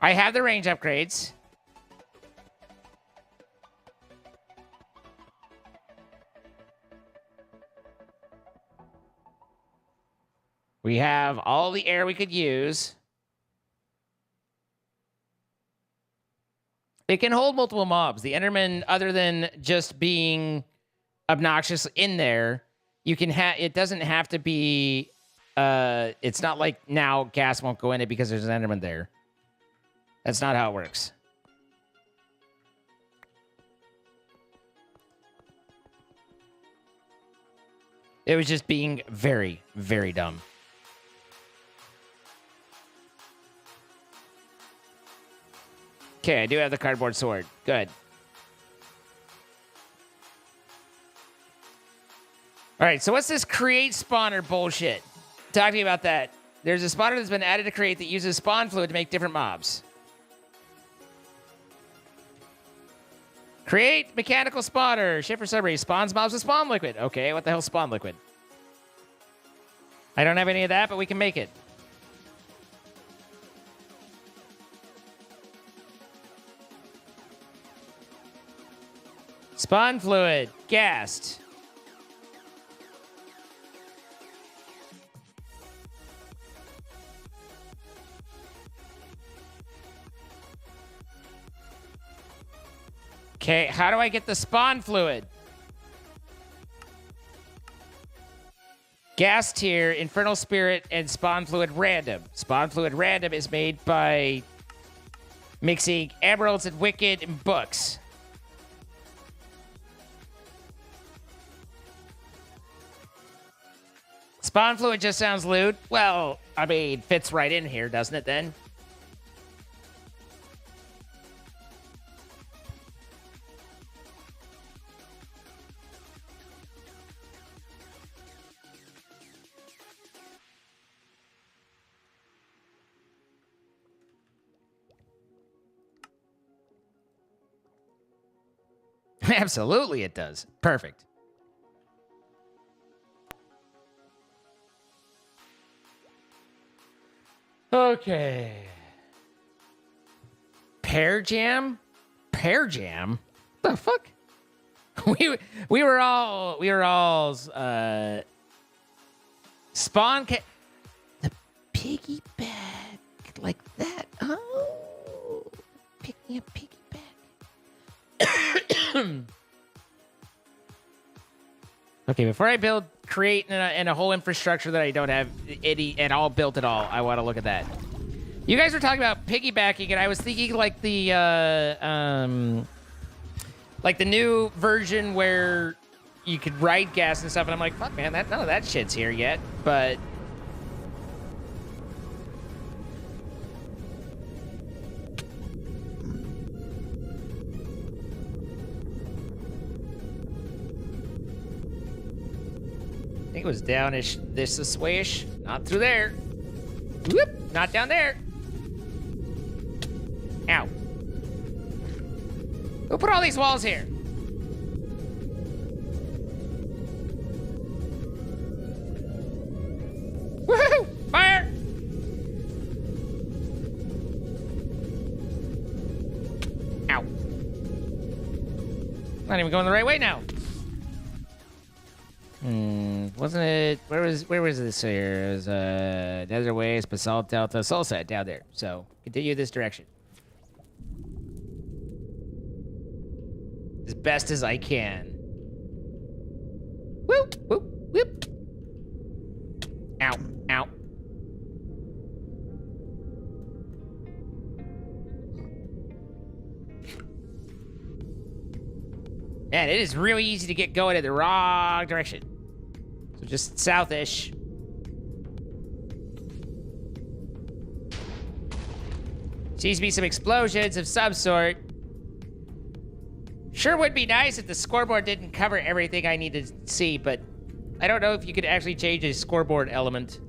I have the range upgrades. We have all the air we could use. It can hold multiple mobs. The Enderman, other than just being obnoxious in there, you can it doesn't have to be. It's not like now gas won't go in it because there's an Enderman there. That's not how it works. It was just being very, very dumb. Okay, I do have the cardboard sword. Good. All right, so what's this create spawner bullshit? Talk to me about that. There's a spawner that's been added to create that uses spawn fluid to make different mobs. Create mechanical spawner. Shift for summary. Spawns mobs with spawn liquid. Okay, what the hell spawn liquid? I don't have any of that, but we can make it. Spawn fluid, ghast. Okay, how do I get the spawn fluid? Ghast tier, infernal spirit, and spawn fluid random. Spawn fluid random is made by mixing emeralds and wicked and books. Spawn fluid just sounds lewd. Well, I mean, fits right in here, doesn't it then? Absolutely it does. Perfect. Okay. Pear jam? Pear jam? The fuck? We were all spawn the piggyback like that. Oh, pick me a piggyback. Okay, before I create a whole infrastructure that I don't have any at all built at all, I want to look at that. You guys were talking about piggybacking, and I was thinking like the new version where you could ride gas and stuff, and I'm like, fuck, man, none of that shit's here yet, but. I think it was downish this way-ish. Not through there. Whoop! Not down there. Ow. Who put all these walls here? Woohoo! Fire! Ow. Not even going the right way now. Wasn't it? Where was this here? It was Desert Waste, Basalt Delta, Soul Set down there. So continue this direction as best as I can. Whoop whoop whoop. Ow ow. Man, it is really easy to get going in the wrong direction. So just southish. Seems to be some explosions of some sort. Sure would be nice if the scoreboard didn't cover everything I need to see, but I don't know if you could actually change a scoreboard element.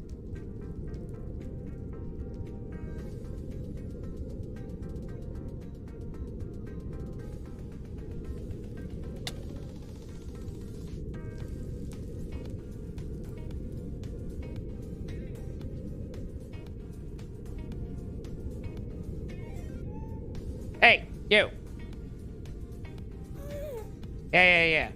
Hey, you. Yeah.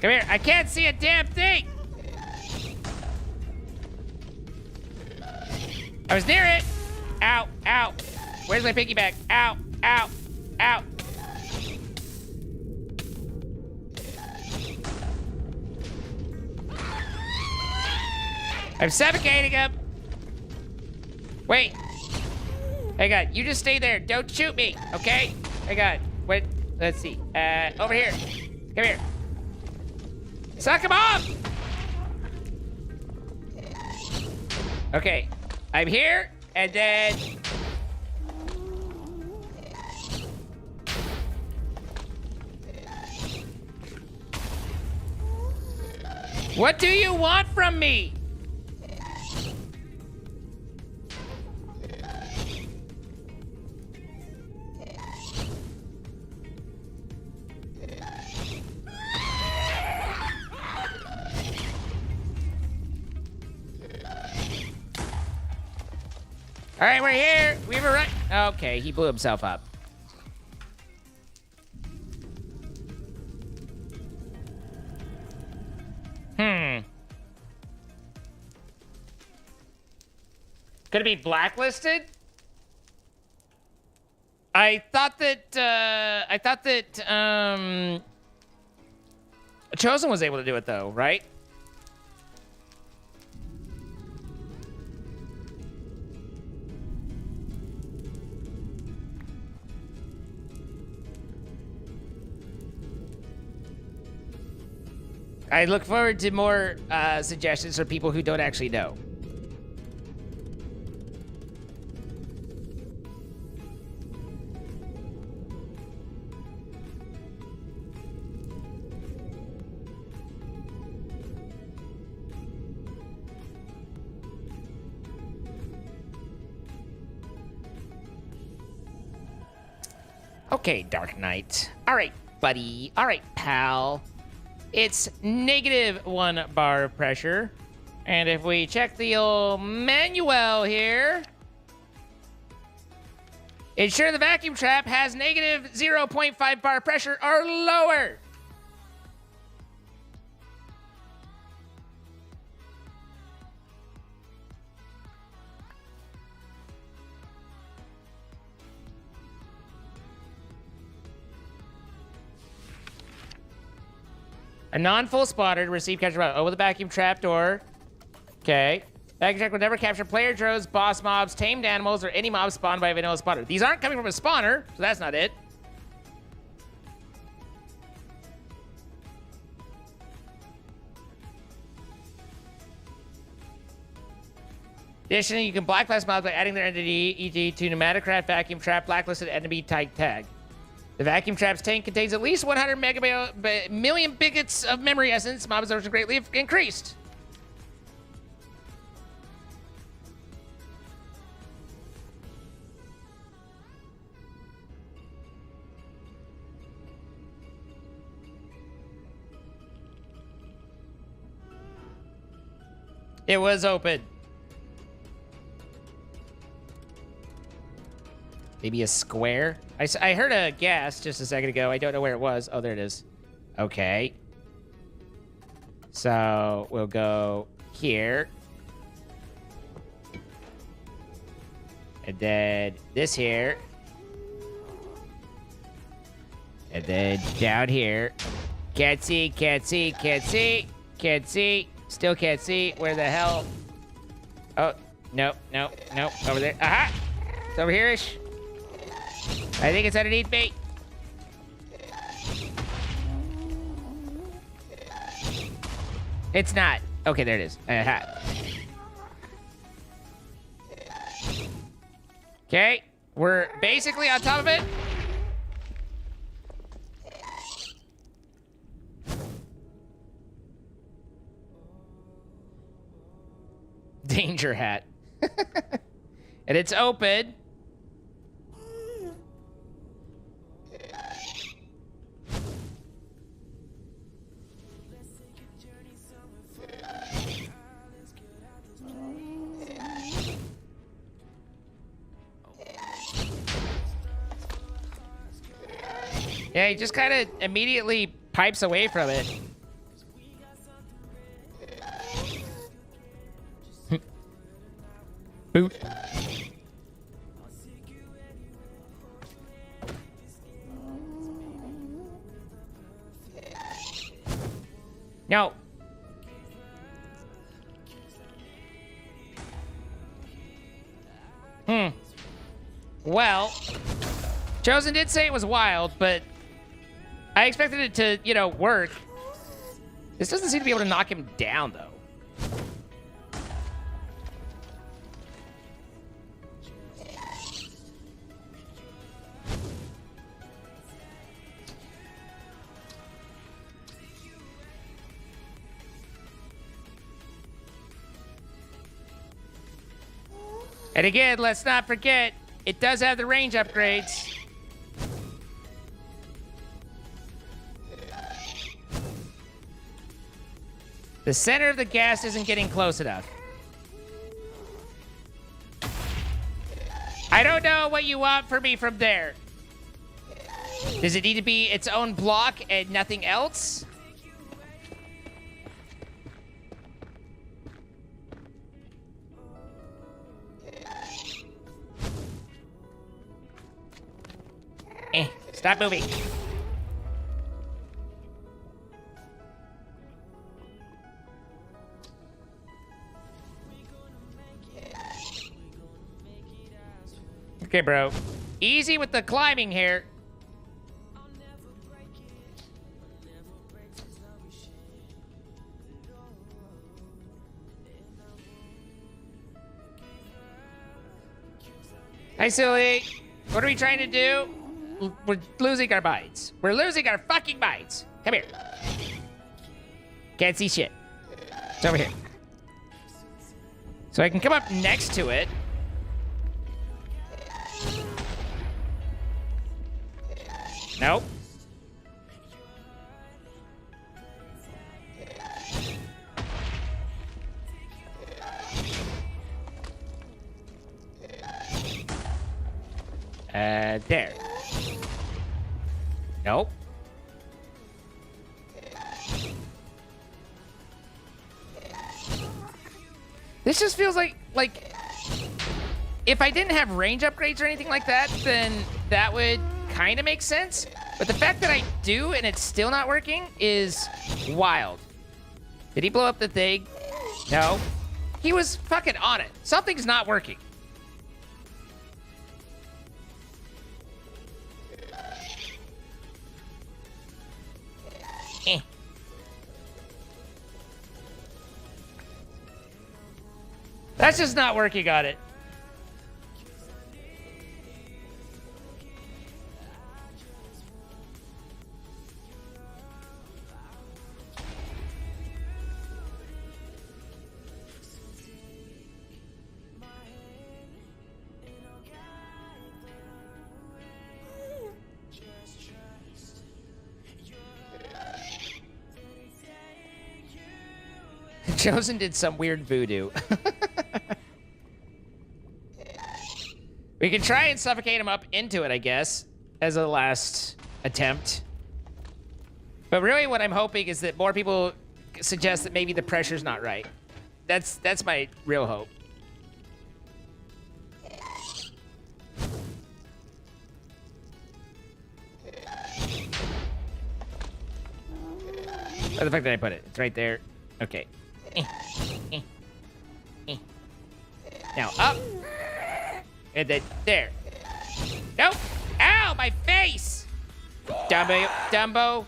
Come here. I can't see a damn thing. I was near it. Ow, ow. Where's my piggyback? Ow, ow, ow. I'm suffocating him. Wait. Hang on. You just stay there. Don't shoot me, okay? Hang on. Wait. Let's see. Over here. Come here. Suck him off! Okay. I'm here, and then... What do you want from me? All right, we're here. We have a right. Okay, he blew himself up. Could it be blacklisted? I thought that Chosen was able to do it though, right? I look forward to more suggestions from people who don't actually know. Okay, Dark Knight. All right, buddy. All right, pal. It's -1 bar of pressure. And if we check the old manual here, ensure the vacuum trap has -0.5 bar pressure or lower. A non-full spotter to receive capture by over the vacuum trap door. Okay. Vacuum trap will never capture player drones, boss mobs, tamed animals, or any mobs spawned by a vanilla spawner. These aren't coming from a spawner, so that's not it. Additionally, you can blacklist mobs by adding their entity ET to pneumatic vacuum trap blacklisted enemy type tag. The vacuum trap's tank contains at least 100 million bits of memory essence. Mob absorption greatly increased. It was open. Maybe a square? I heard a ghast just a second ago. I don't know where it was. Oh, there it is. Okay. So we'll go here. And then this here. And then down here. Can't see, can't see, can't see, can't see. Still can't see. Where the hell? Oh, no, no, no. Over there. Aha! It's over here-ish. I think it's underneath me. It's not. Okay, there it is. Aha. Okay, we're basically on top of it. Danger hat. And it's open. Yeah, he just kind of immediately pipes away from it. Boot. No. Well, Chosen did say it was wild, but I expected it to, you know, work. This doesn't seem to be able to knock him down, though. And again, let's not forget, it does have the range upgrades. The center of the ghast isn't getting close enough. I don't know what you want from me from there. Does it need to be its own block and nothing else? Stop moving. Okay, bro. Easy with the climbing here. Hi, silly. What are we trying to do? We're losing our minds. We're losing our fucking minds. Come here. Can't see shit. It's over here. So I can come up next to it. Nope. There. Nope. This just feels like if I didn't have range upgrades or anything like that, then that would kind of make sense. But the fact that I do and it's still not working is wild. Did he blow up the thing? No. He was fucking on it. Something's not working. That's just not working on it. Chosen did some weird voodoo. We can try and suffocate him up into it, I guess, as a last attempt. But really what I'm hoping is that more people suggest that maybe the pressure's not right. That's my real hope. Where the fuck did I put it? It's right there. Okay. Now up. And then there. Nope. Ow, my face! Dumbo. Dumbo.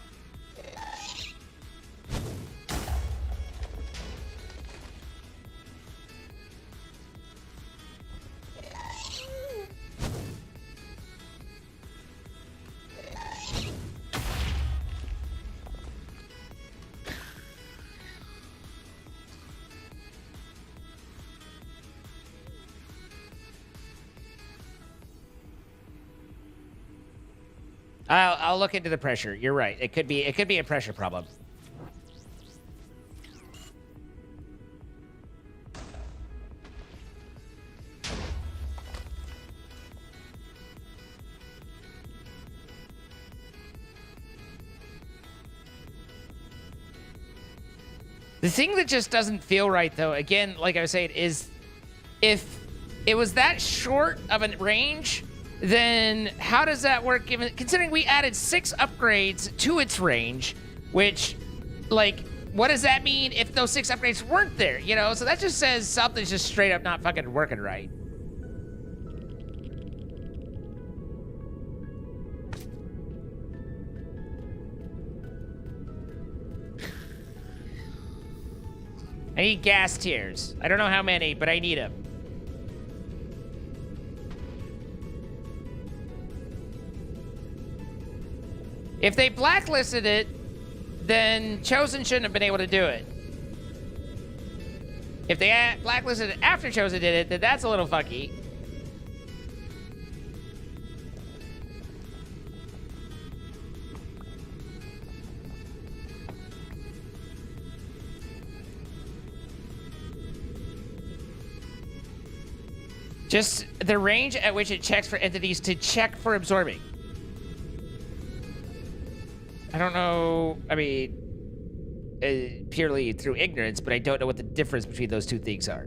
I'll look into the pressure. You're right. It could be a pressure problem. The thing that just doesn't feel right, though, again, like I was saying, is if it was that short of a range, then how does that work considering we added 6 upgrades to its range, which, like, what does that mean if those 6 upgrades weren't there, you know? So that just says something's just straight up not fucking working right. I need gas tiers. I don't know how many, but I need them. If they blacklisted it, then Chosen shouldn't have been able to do it. If they blacklisted it after Chosen did it, then that's a little fucky. Just the range at which it checks for entities to check for absorbing. I don't know. I mean, purely through ignorance, but I don't know what the difference between those two things are.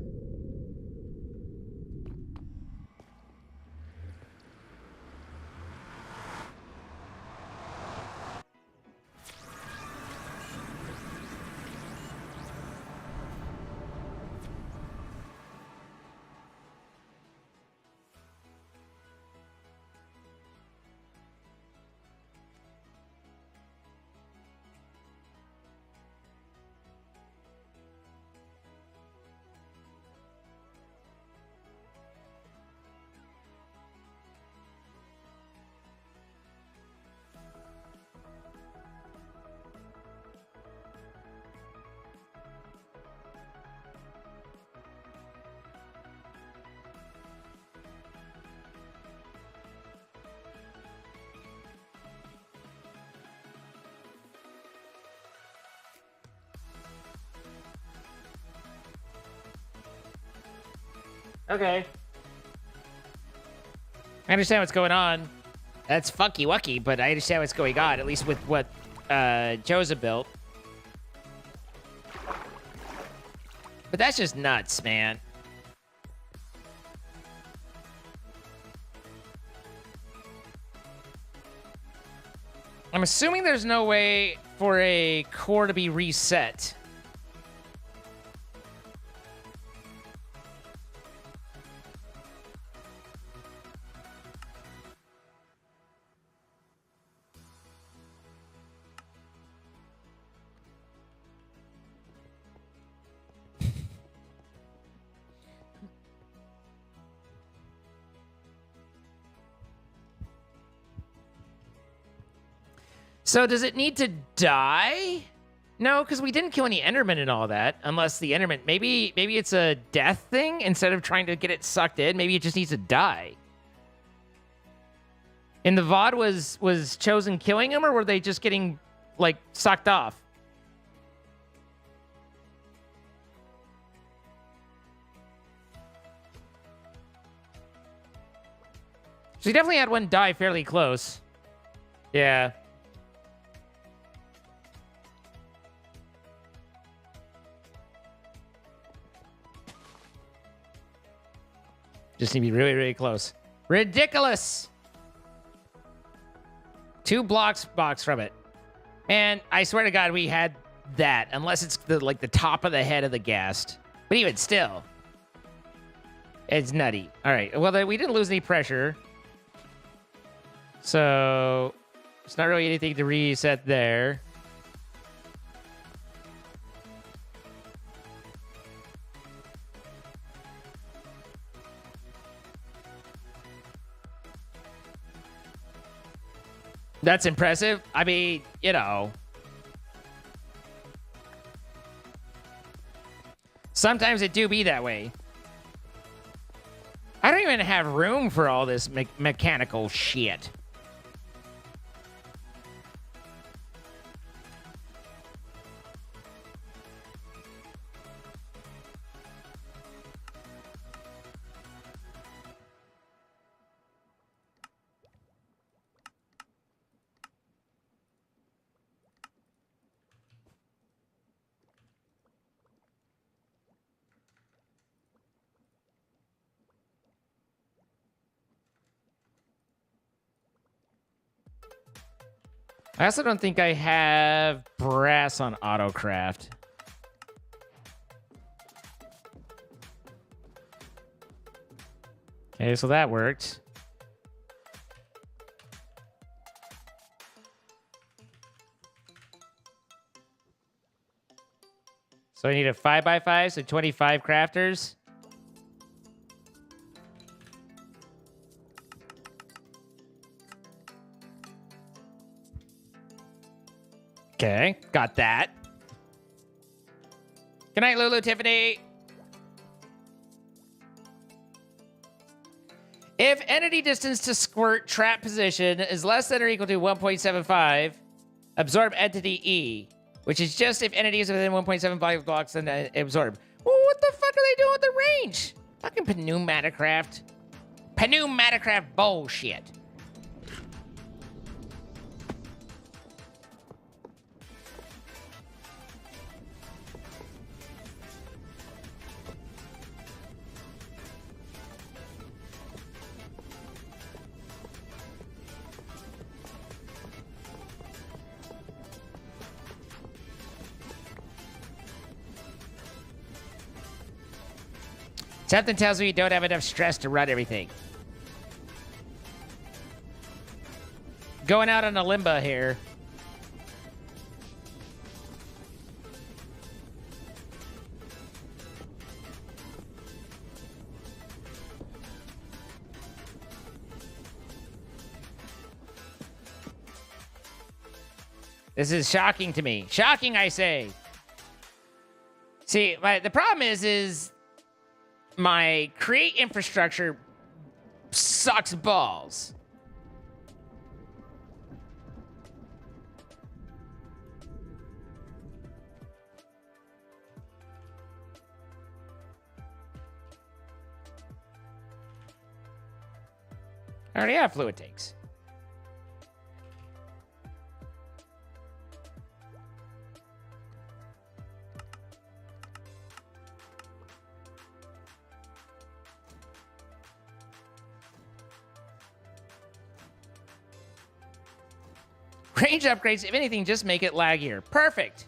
Okay. I understand what's going on. That's funky wucky, but I understand what's going on, at least with what Joseph built. But that's just nuts, man. I'm assuming there's no way for a core to be reset. So does it need to die? No, because we didn't kill any Enderman and all that. Unless the Enderman, maybe it's a death thing instead of trying to get it sucked in. Maybe it just needs to die. And the VOD was chosen killing him, or were they just getting like sucked off? So he definitely had one die fairly close. Yeah. Just need to be really, really close. Ridiculous! 2 blocks box from it. And I swear to God, we had that. Unless it's like the top of the head of the ghast. But even still. It's nutty. All right. Well, then we didn't lose any pressure. So it's not really anything to reset there. That's impressive. I mean, you know. Sometimes it do be that way. I don't even have room for all this mechanical shit. I also don't think I have brass on autocraft. Okay, so that worked. So I need a 5x5, so 25 crafters. Okay, got that. Good night, Lulu Tiffany. If entity distance to squirt trap position is less than or equal to 1.75, absorb entity E, which is just if entity is within 1.75 blocks, then absorb. Well, what the fuck are they doing with the range? Fucking pneumaticraft. Pneumaticraft bullshit. Something tells me you don't have enough stress to run everything. Going out on a limbo here. This is shocking to me. Shocking, I say. See, the problem is my create infrastructure sucks balls. I already have fluid tanks. Range upgrades, if anything, just make it laggier. Perfect.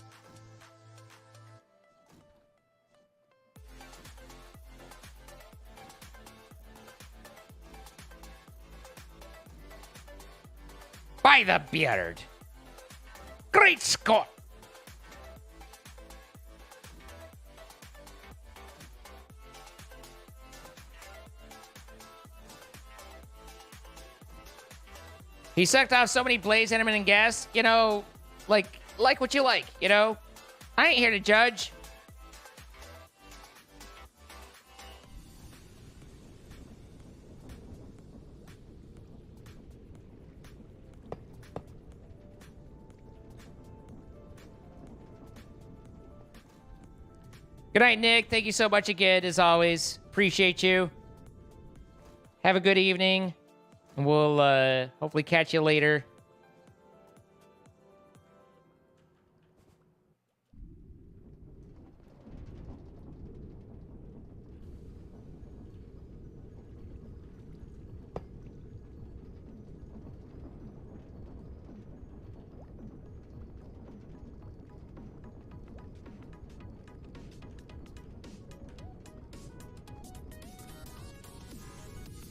By the beard. Great Scott. He sucked off so many blades, Enderman, and gas. You know, like what you like, you know? I ain't here to judge. Good night, Nick. Thank you so much again, as always. Appreciate you. Have a good evening. And we'll hopefully catch you later.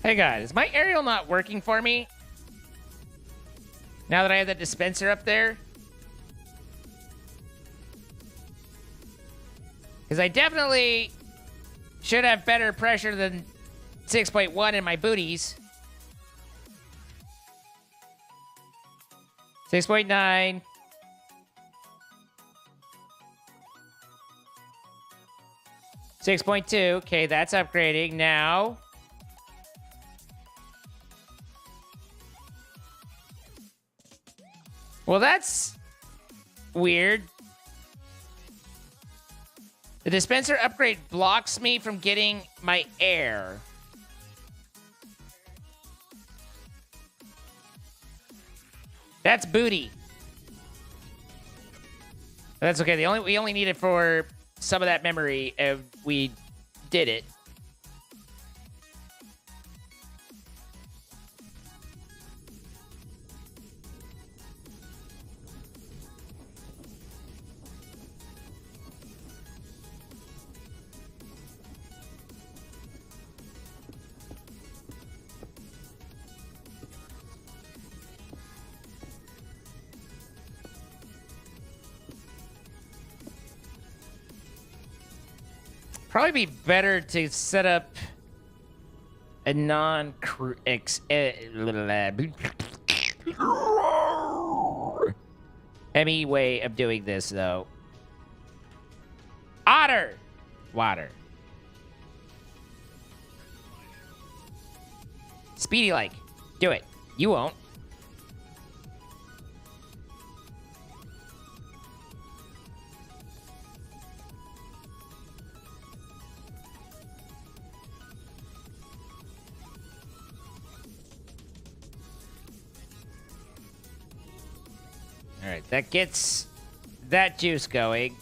Hey guys, is my aerial not working for me? Now that I have that dispenser up there? Because I definitely should have better pressure than 6.1 in my booties. 6.9. $6.2. Okay, that's upgrading now. Well, that's weird. The dispenser upgrade blocks me from getting my air. That's booty. That's okay. We only need it for some of that memory, and we did it. Probably be better to set up a ME way of doing this, though. Otter! Water. Speedy like. Do it. You won't. right, that gets that juice going.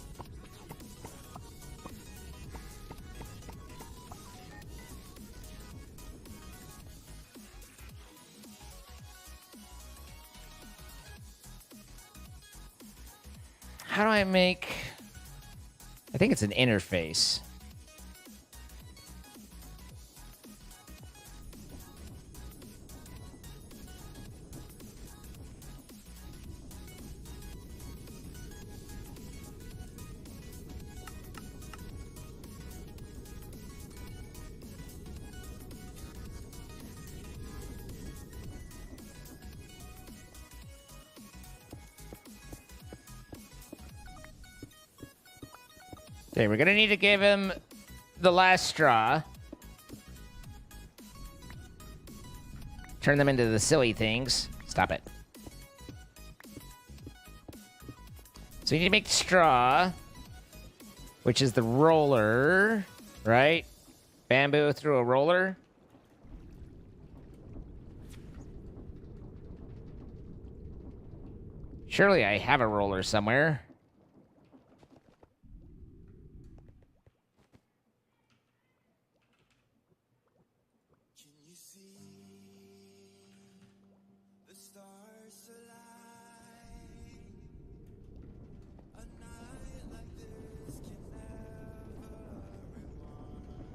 How do I make... I think it's an interface. Okay, we're gonna need to give him the last straw. Turn them into the silly things. Stop it. So we need to make straw, which is the roller, right? Bamboo through a roller. Surely I have a roller somewhere.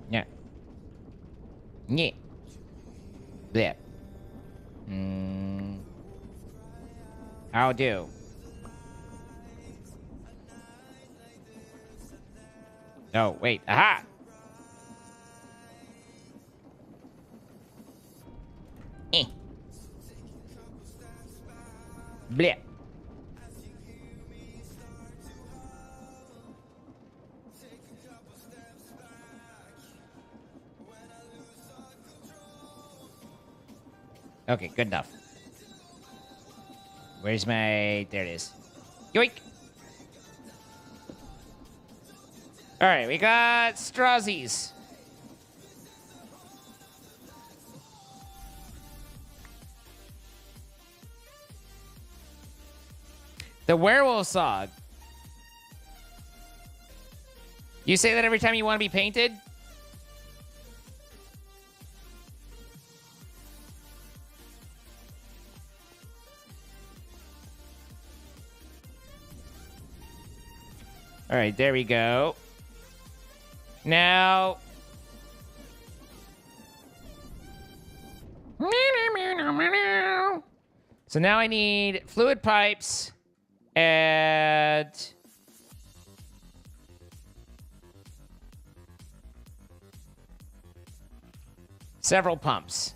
Yeah. Yeah. There. I'll do. Oh, wait. Aha! Eh. Bleh. Okay, good enough. Where's my... There it is. Yoink! Alright, we got strawsies. The werewolf song. You say that every time you want to be painted? All right, there we go. Now... So now I need fluid pipes and... several pumps.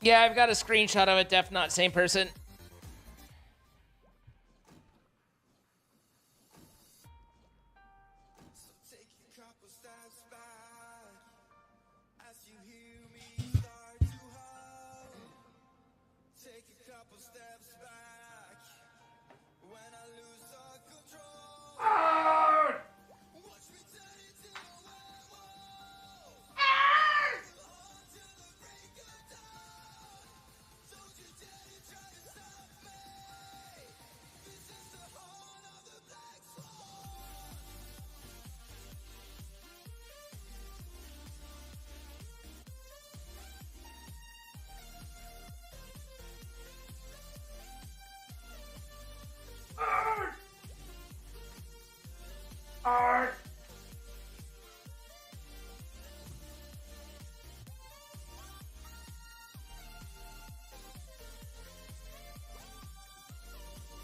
Yeah, I've got a screenshot of it. Def not same person.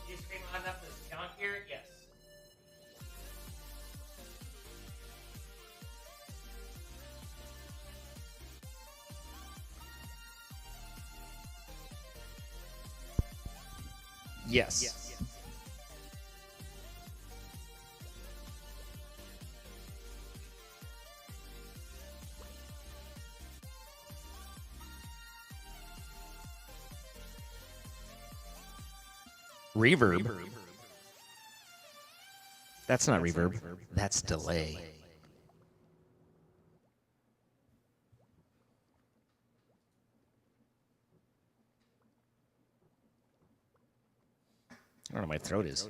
You scream loud enough to count here? Yes. Yes. Reverb. That's not reverb. That's delay. I don't know, my throat is.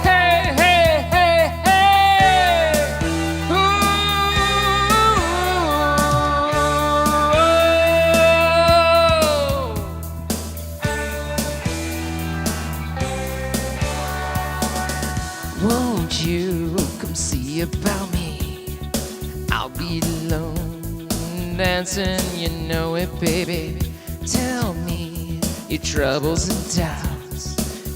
Hey, hey, hey, hey! Won't you come see about me? I'll be alone, dancing, you know it, baby. Tell me your troubles and doubts,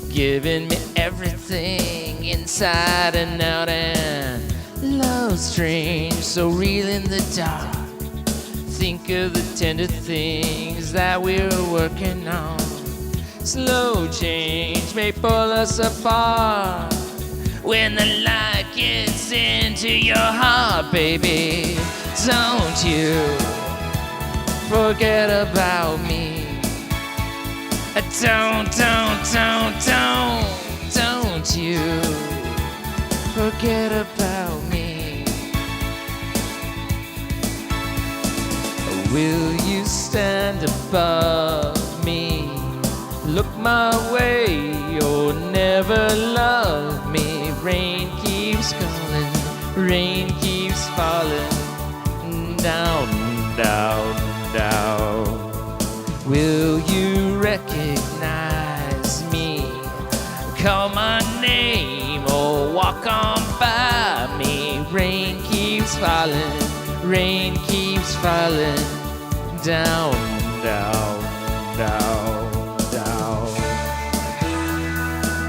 giving me everything inside and out, and love's strange, so real in the dark. Think of the tender things that we're working on. Slow change may pull us apart. When the light gets into your heart, baby, don't you forget about me. Don't you forget about me. Will you stand above me? Look my way or never love me. Rain keeps calling, rain keeps falling, down, down, down. Will you recognize me? Call my name or walk on by me. Rain keeps falling, rain keeps falling, down, down, down.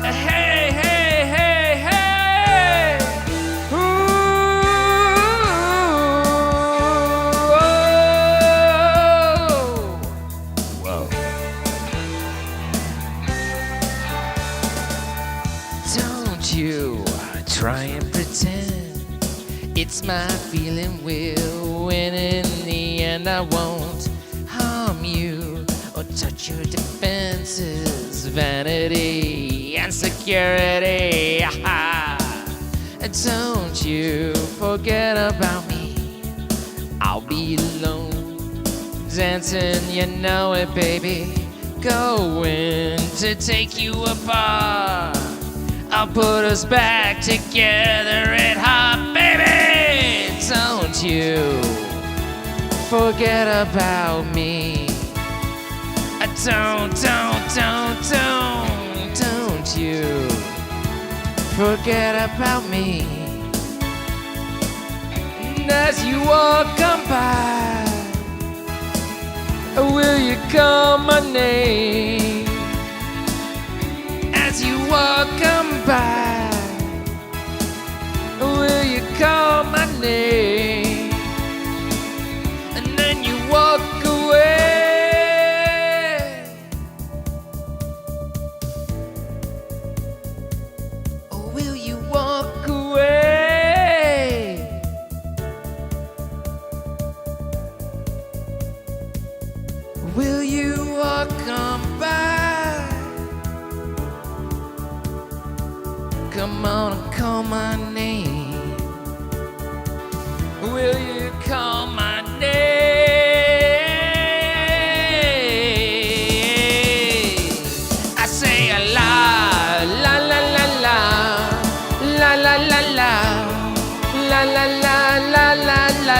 Hey, hey, hey, hey! Ooh, whoa. Don't you try and pretend it's my feeling will win. In the end, I won't harm you or touch your defenses, vanity and security. Don't you forget about me. I'll be alone, dancing, you know it, baby. Going to take you apart. I'll put us back together at heart, baby. Don't you forget about me. Don't you forget about me. And as you walk on by, will you call my name? As you walk on by, will you call my name? And then you walk away. Will you walk on by? Come on and call my name. Will you call my name? I say a la la la la la la la la la la la la la la la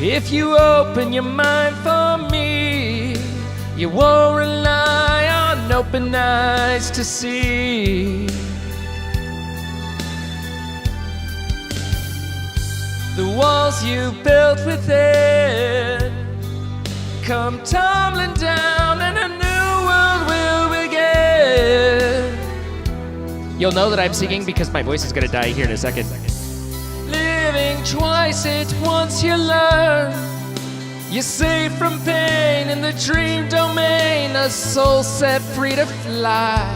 If you open your mind for me, you won't rely on open eyes to see. The walls you built within come tumbling down and a new world will begin. You'll know that I'm singing because my voice is gonna die here in a second. Living twice, it's once you learn. You're safe from pain in the dream domain, a soul set free to fly.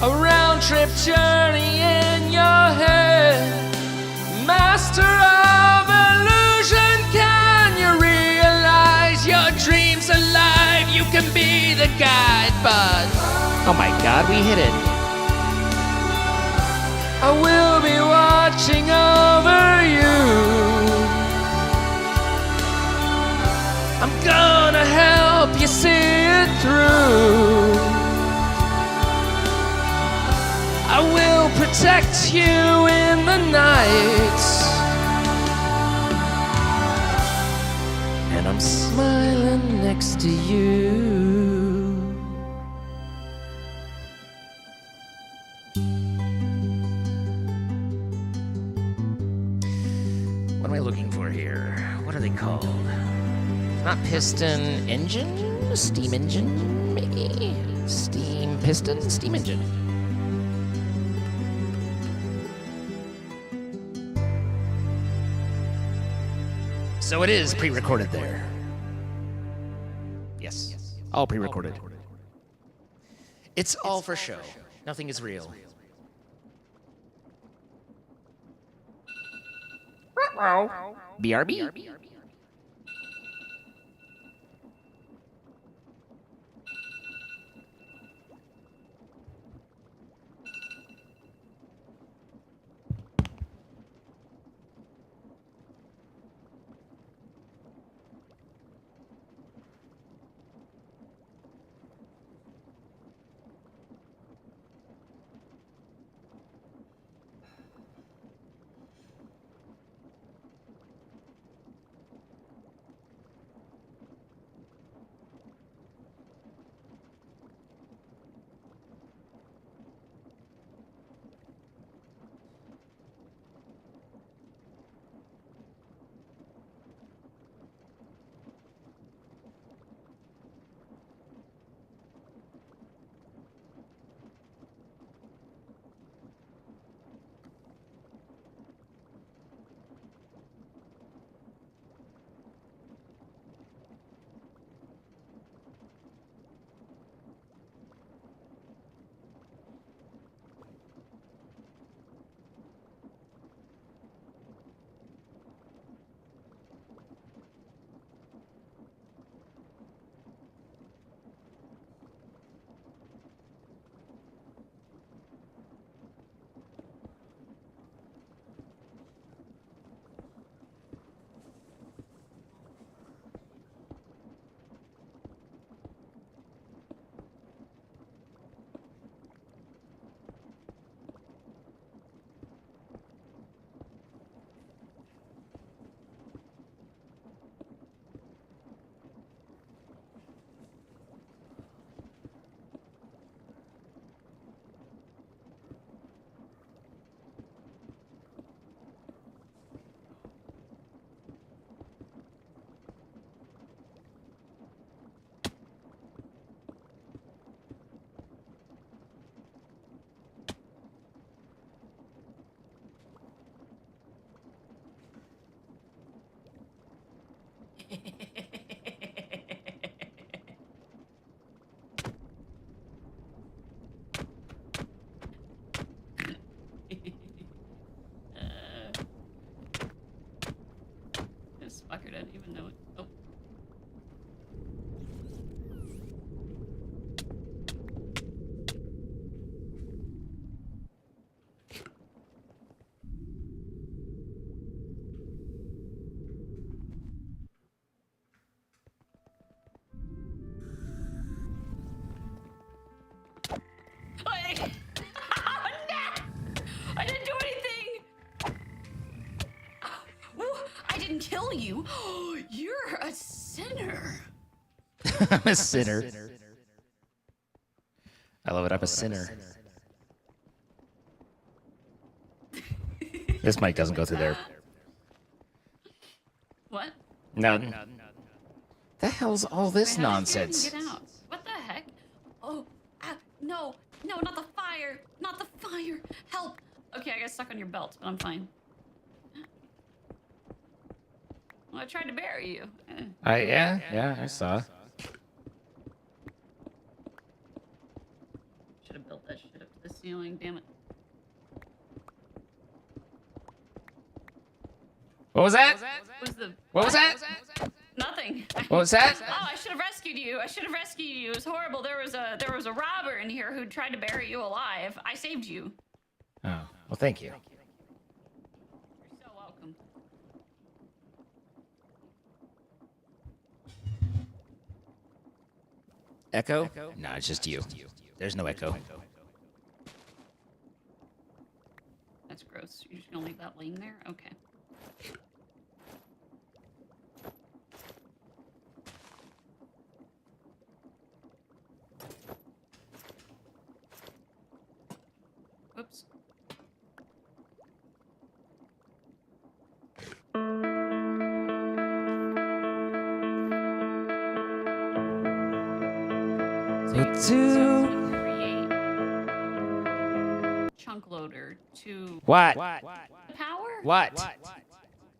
A round-trip journey in your head. Master of illusion, can you realize your dream's alive? You can be the guide, but... Oh my god, we hit it. I will be watching over you. I'm gonna help you see it through. I will protect you in the night. And I'm smiling next to you. What am I looking for here? What are they called? It's not piston engine? Steam engine, maybe? Steam piston? Steam engine. So it is pre-recorded there. Yes, all pre-recorded. It's all for show. Nothing is real. BRB? This fucker doesn't even know it. Oh. you? You're a sinner. I'm a sinner. I love it. I'm a sinner. This mic doesn't go through there. What? No. The hell's all this Wait, how did you even nonsense? get out? What the heck? Oh, no, not the fire, not the fire. Help. Okay, I got stuck on your belt, but I'm fine. Well, I tried to bury you. Yeah, I saw. Should have built that shit up to the ceiling, damn it. What was that? What was that? Nothing. What was that? Oh, I should have rescued you. It was horrible. There was a robber in here who tried to bury you alive. I saved you. Oh, well, thank you. You're so welcome. Echo? No, it's just you. There's no echo. That's gross. You're just gonna leave that laying there? Okay. Whoops. To Create chunk loader to what? power? What?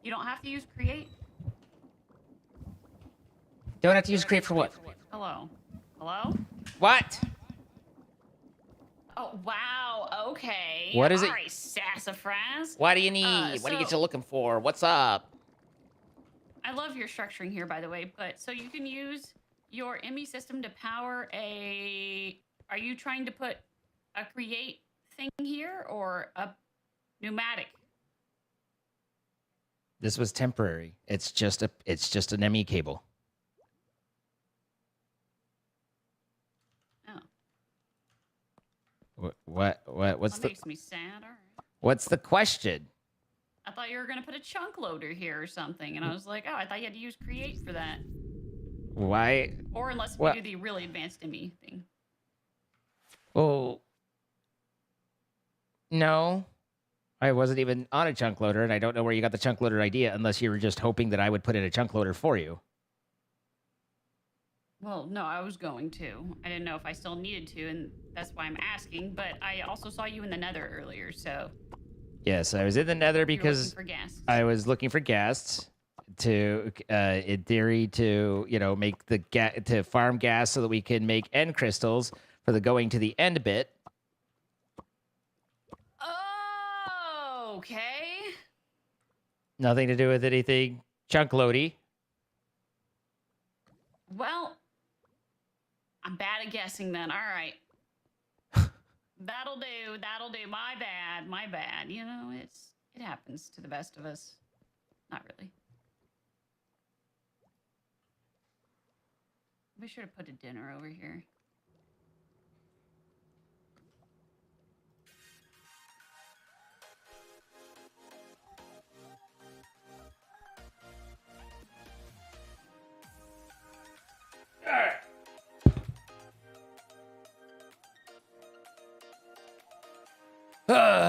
You don't have to use create? Don't have to use create for what? Hello? Hello? What? Oh, wow. Okay. What is it? All right, sassafras. What do you need? What do you get so- you looking for? What's up? I love your structuring here, by the way, but so you can use your ME system to power a... Are you trying to put a create thing here or a pneumatic? This was temporary. It's just an ME cable. Oh, What's that the makes me sad. All right. what's the question? I thought you were going to put a chunk loader here or something, and I was like, oh, I thought you had to use create for that. Why? Or unless Well- we do the really advanced ME thing. Well, no. I wasn't even on a chunk loader, and I don't know where you got the chunk loader idea unless you were just hoping that I would put in a chunk loader for you. Well, no, I was going to. I didn't know if I still needed to, and that's why I'm asking. But I also saw you in the nether earlier, so... Yes, I was in the nether you were because looking for ghasts. I was looking for ghasts to, in theory, to make to farm gas so that we can make end crystals for the going to the end bit. Oh, okay. Nothing to do with anything chunk loady. Well, I'm bad at guessing then. All right. That'll do. My bad. You know, it happens to the best of us. Not really. We should have put a dinner over here.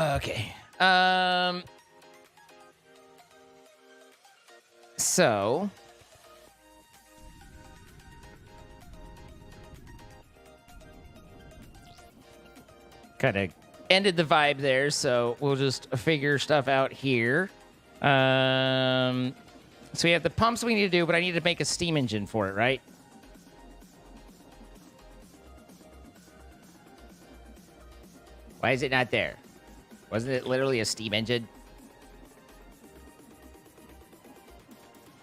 Okay. So kind of ended the vibe there, so we'll just figure stuff out here. So we have the pumps we need to do, but I need to make a steam engine for it, right? Why is it not there? Wasn't it literally a steam engine?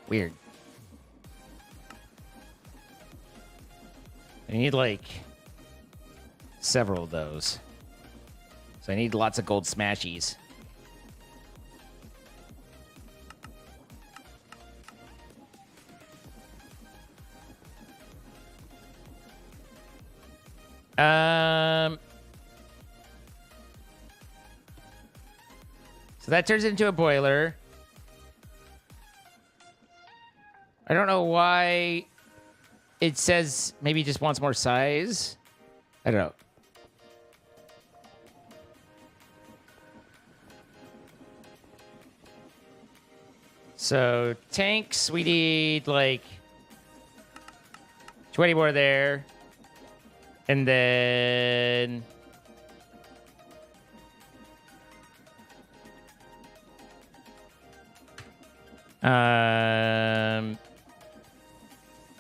Weird. I need, like, several of those. So I need lots of gold smashies. So that turns into a boiler. I don't know why it says maybe just wants more size. I don't know. So tanks, we need like 20 more there. And then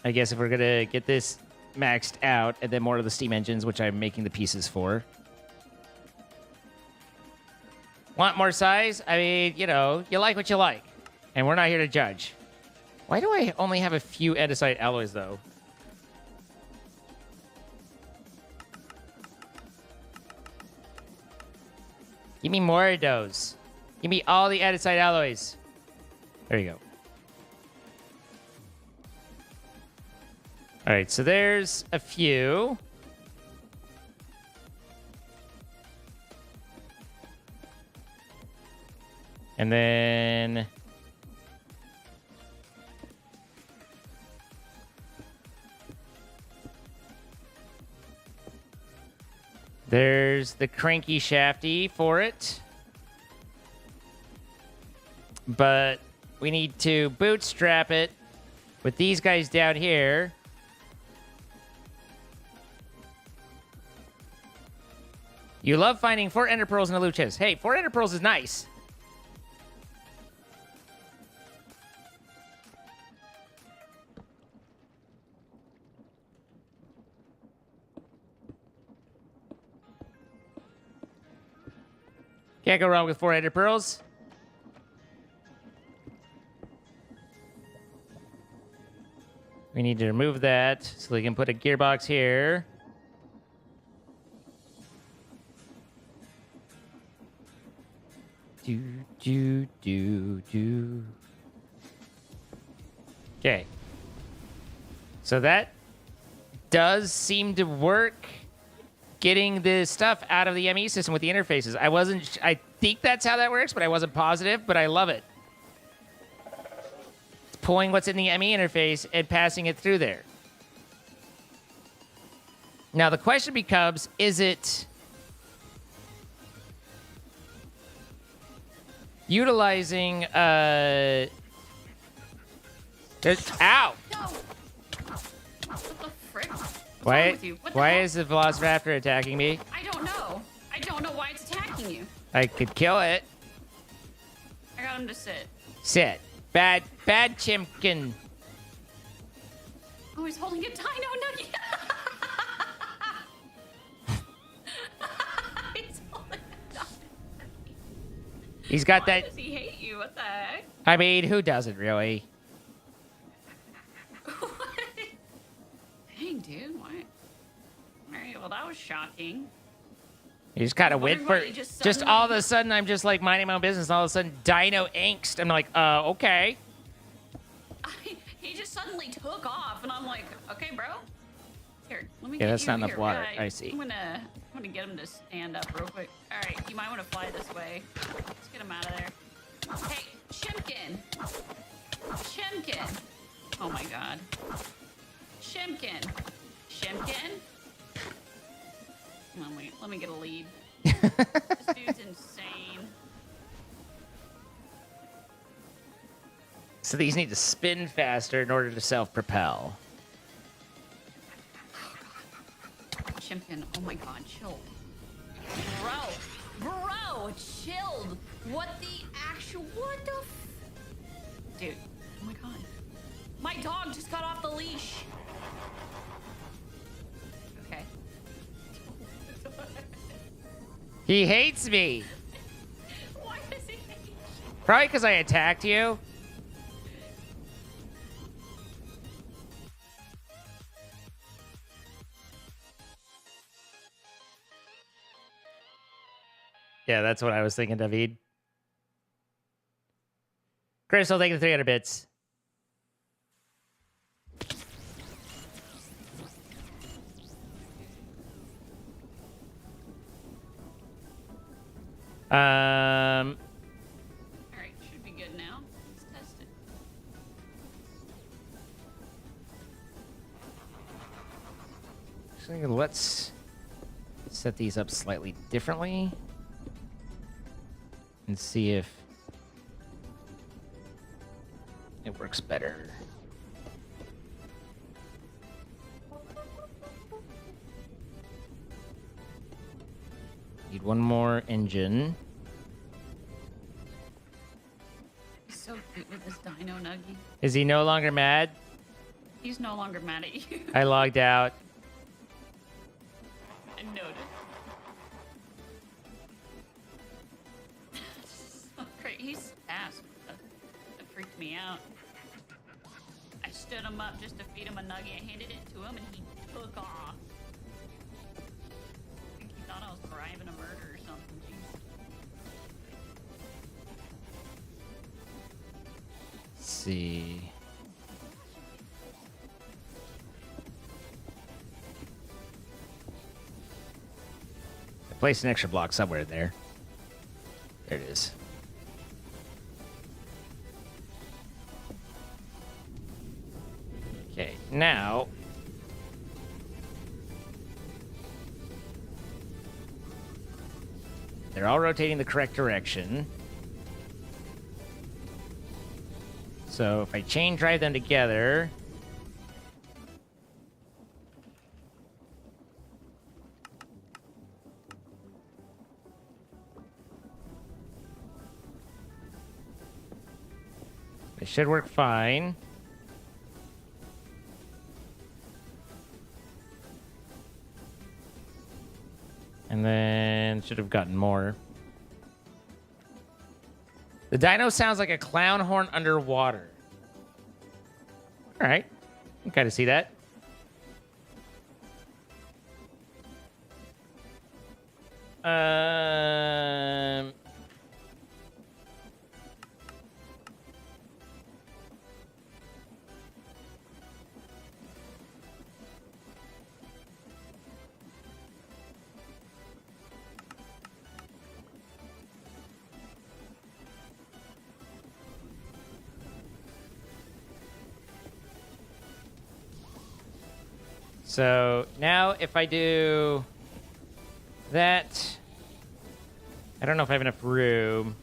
I guess if we're gonna get this maxed out, and then more of the steam engines, which I'm making the pieces for. Want more size? I mean, you know, you like what you like. And we're not here to judge. Why do I only have a few andesite alloys, though? Give me more of those. Give me all the andesite alloys. There you go. All right, so there's a few. And then there's the cranky shafty for it. But we need to bootstrap it with these guys down here. You love finding 4 ender pearls in a loot chest. Hey, 4 ender pearls is nice. Can't go wrong with 4 ender pearls. We need to remove that so we can put a gearbox here. Do. Okay. So that does seem to work. Getting the stuff out of the ME system with the interfaces. I think that's how that works, but I wasn't positive, but I love it. It's pulling what's in the ME interface and passing it through there. Now the question becomes, is it utilizing ow! What the frick? What's wrong with you? What the Why hell? is the Velociraptor attacking me? I don't know. I don't know why it's attacking you. I could kill it. I got him to sit. Sit. Bad chimkin. Oh, he's holding a dino nugget. He's holding a dino. He's got Why that. does he hate you? What the heck? I mean, who doesn't really? Dang, dude. Why? Alright, well, that was shocking. You just kind of went wondering for why he just just all of suddenly- a sudden. I'm just like minding my own business. And all of a sudden, dino angst. I'm like, okay. He just suddenly took off, and I'm like, okay, bro. Here, let me Yeah, get that's you not enough here. water. Yeah, I see. I'm gonna get him to stand up real quick. All right, you might want to fly this way. Let's get him out of there. Hey, Chimkin. Oh my God. Chimkin. Let me get a lead. This dude's insane. So these need to spin faster in order to self-propel. Chimkin, oh my God, chill. Bro, chilled. What the dude, oh my God. My dog just got off the leash. Okay. He hates me. Why does he hate you? Probably because I attacked you. Yeah, that's what I was thinking, David. Crystal, take the 300 bits. All right, should be good now. Let's test it. Actually, let's set these up slightly differently and see if it works better. Need one more engine. He's so cute with this dino nuggy. Is he no longer mad? He's no longer mad at you. I logged out. I noticed. So great. He's fast. That freaked me out. I stood him up just to feed him a nugget. I handed it to him and he took off. I think he thought I was bribing a murder or something. Jeez. Let's see. I placed an extra block somewhere there. There it is. Okay, now they're all rotating the correct direction. So if I chain drive them together, it should work fine. And then should have gotten more. The dino sounds like a clown horn underwater. All right. I can kind of see that. So now if I do that, I don't know if I have enough room.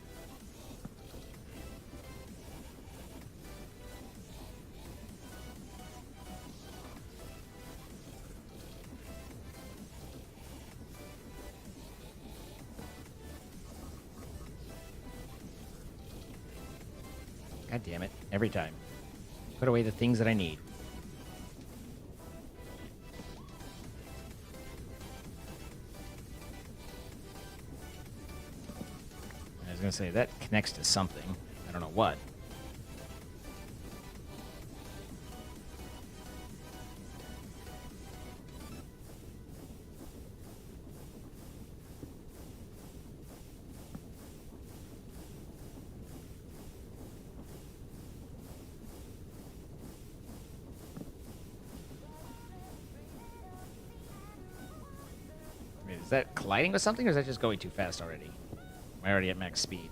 God damn it, every time. Put away the things that I need. I was gonna say, that connects to something. I don't know what. I mean, is that colliding with something, or is that just going too fast already? Am I already at max speed?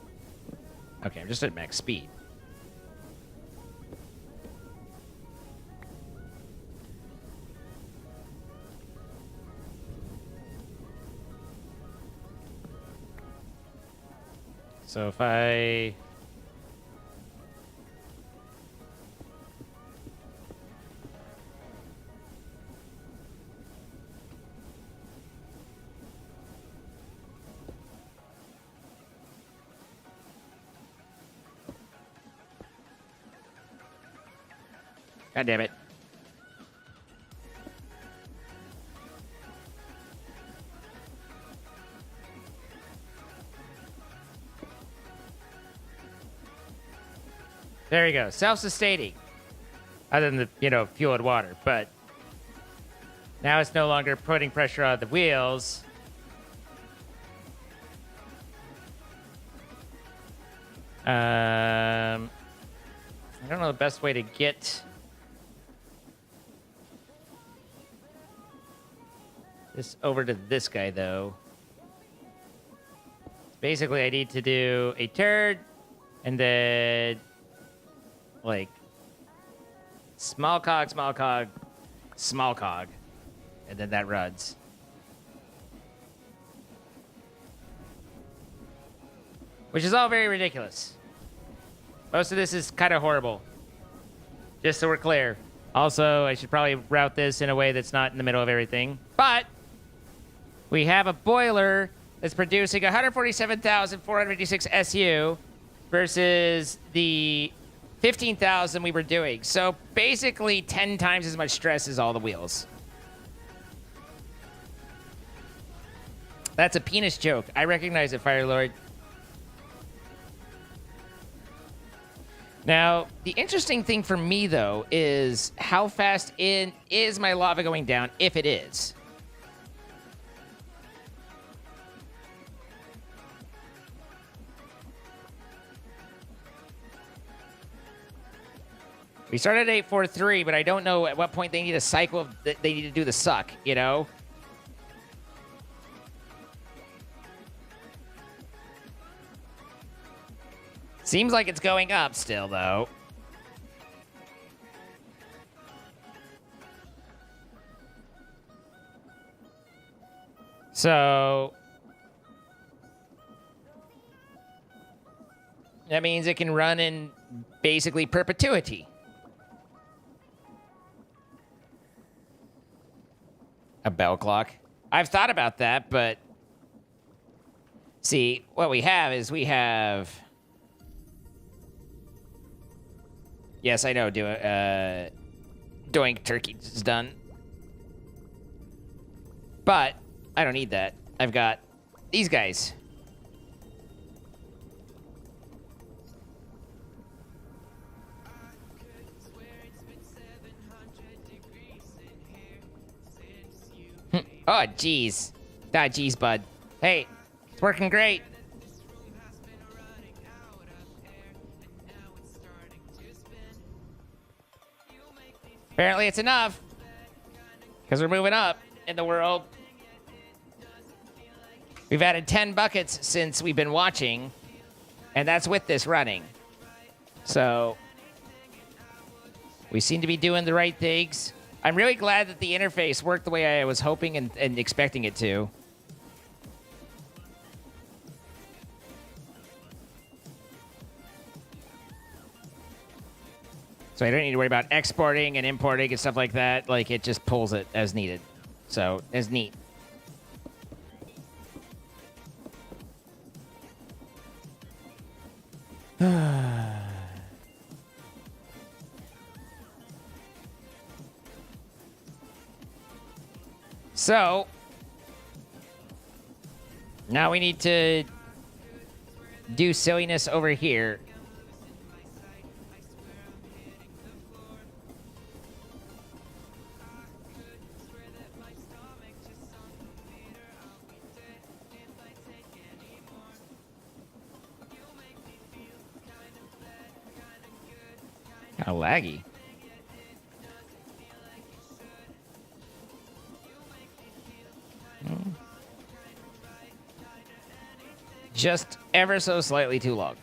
Okay, I'm just at max speed. So if I... God damn it. There you go. Self-sustaining. Other than the, fuel and water. But now it's no longer putting pressure on the wheels. I don't know the best way to get this over to this guy, though. Basically, I need to do a turd, and then, like, small cog, small cog, small cog. and then that runs. Which is all very ridiculous. Most of this is kind of horrible. Just so we're clear. Also, I should probably route this in a way that's not in the middle of everything. But we have a boiler that's producing 147,456 SU versus the 15,000 we were doing. So basically 10 times as much stress as all the wheels. That's a penis joke. I recognize it, Firelord. Now, the interesting thing for me, though, is how fast is my lava going down, if it is. We started at 843, but I don't know at what point they need a cycle. They need to do the suck, you know? Seems like it's going up still, though. So that means it can run in basically perpetuity. A bell clock. I've thought about that, but see, what we have is we have... Yes, I know. Doing turkey is done. But I don't need that. I've got these guys. Oh, jeez. Ah, jeez, bud. Hey, it's working great. Apparently it's enough. Because we're moving up in the world. We've added 10 buckets since we've been watching. And that's with this running. So we seem to be doing the right things. I'm really glad that the interface worked the way I was hoping and expecting it to. So I don't need to worry about exporting and importing and stuff like that. Like, it just pulls it as needed. So, it's neat. So, now we need to do silliness over here. Kind of laggy. Just ever so slightly too long.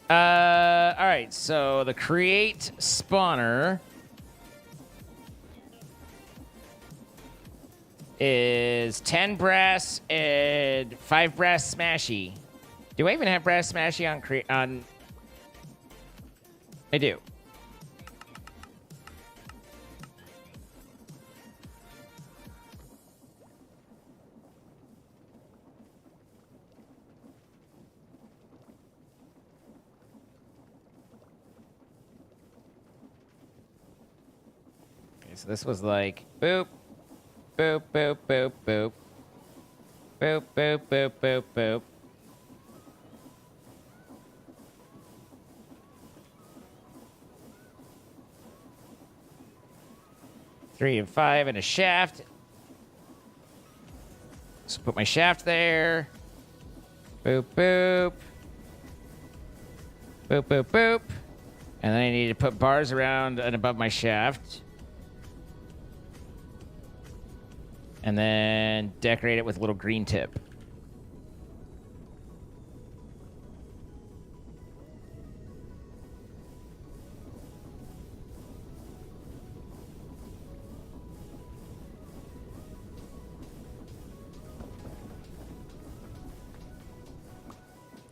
All right, so the create spawner is 10 brass and 5 brass smashy. Do I even have brass smashy on I do. Okay, so this was like boop, boop, boop, boop, boop, boop, boop, boop, boop, boop. Three and 5 and a shaft. So put my shaft there. Boop, boop. Boop, boop, boop. And then I need to put bars around and above my shaft. And then decorate it with a little green tip.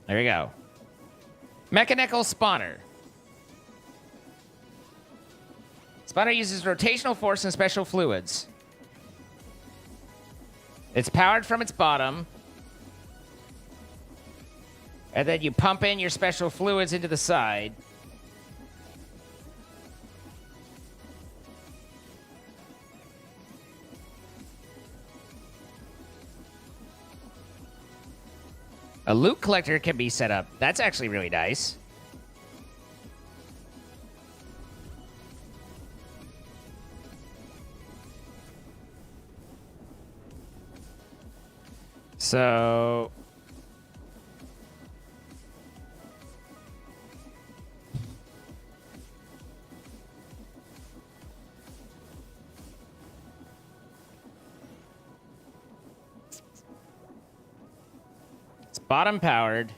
There we go. Mechanical spawner. Spawner uses rotational force and special fluids. It's powered from its bottom. And then you pump in your special fluids into the side. A loot collector can be set up. That's actually really nice. So... it's bottom powered.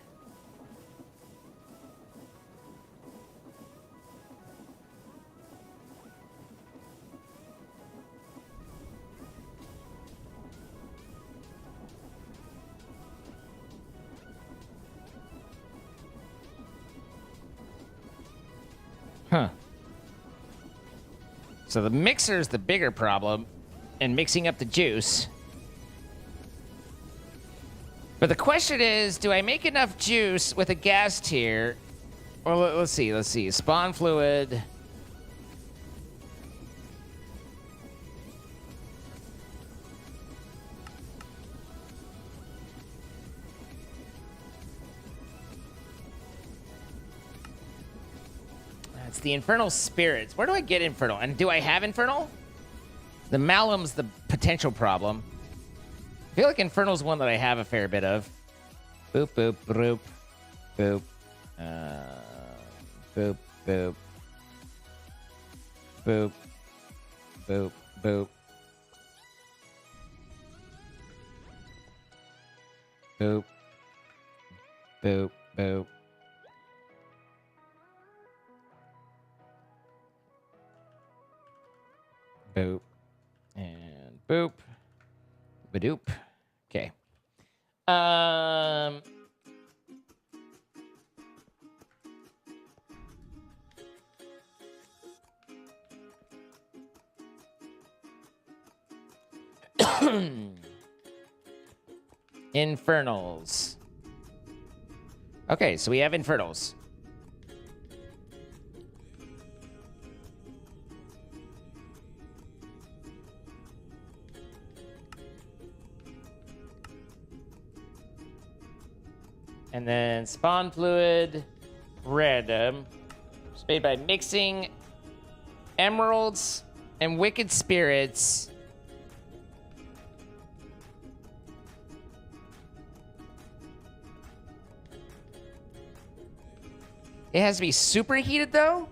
Huh. So the mixer's the bigger problem in mixing up the juice. But the question is, do I make enough juice with a ghast here? Well, let's see. Spawn fluid. That's the infernal spirits. Where do I get infernal? And do I have infernal? The malum's the potential problem. I feel like infernal's one that I have a fair bit of. Boop, boop, boop, boop. Boop, boop. Boop. Boop, boop. Boop. Boop, boop. Boop. And boop. Badoop. Okay. Infernals. Okay, so we have infernals. And then spawn fluid, random. It's made by mixing emeralds and wicked spirits. It has to be superheated though?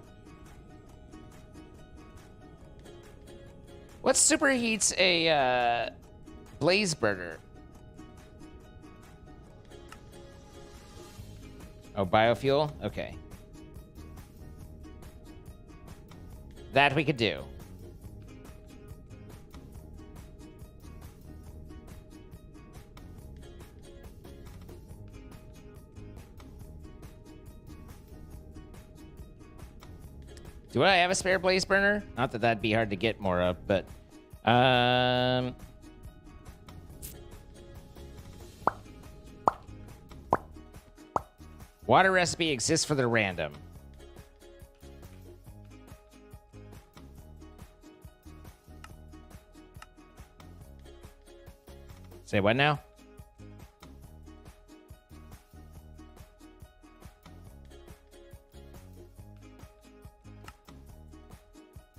What superheats a blaze burner? Oh, biofuel? Okay. That we could do. Do I have a spare blaze burner? Not that that'd be hard to get more of, but... Water recipe exists for the random. Say what now?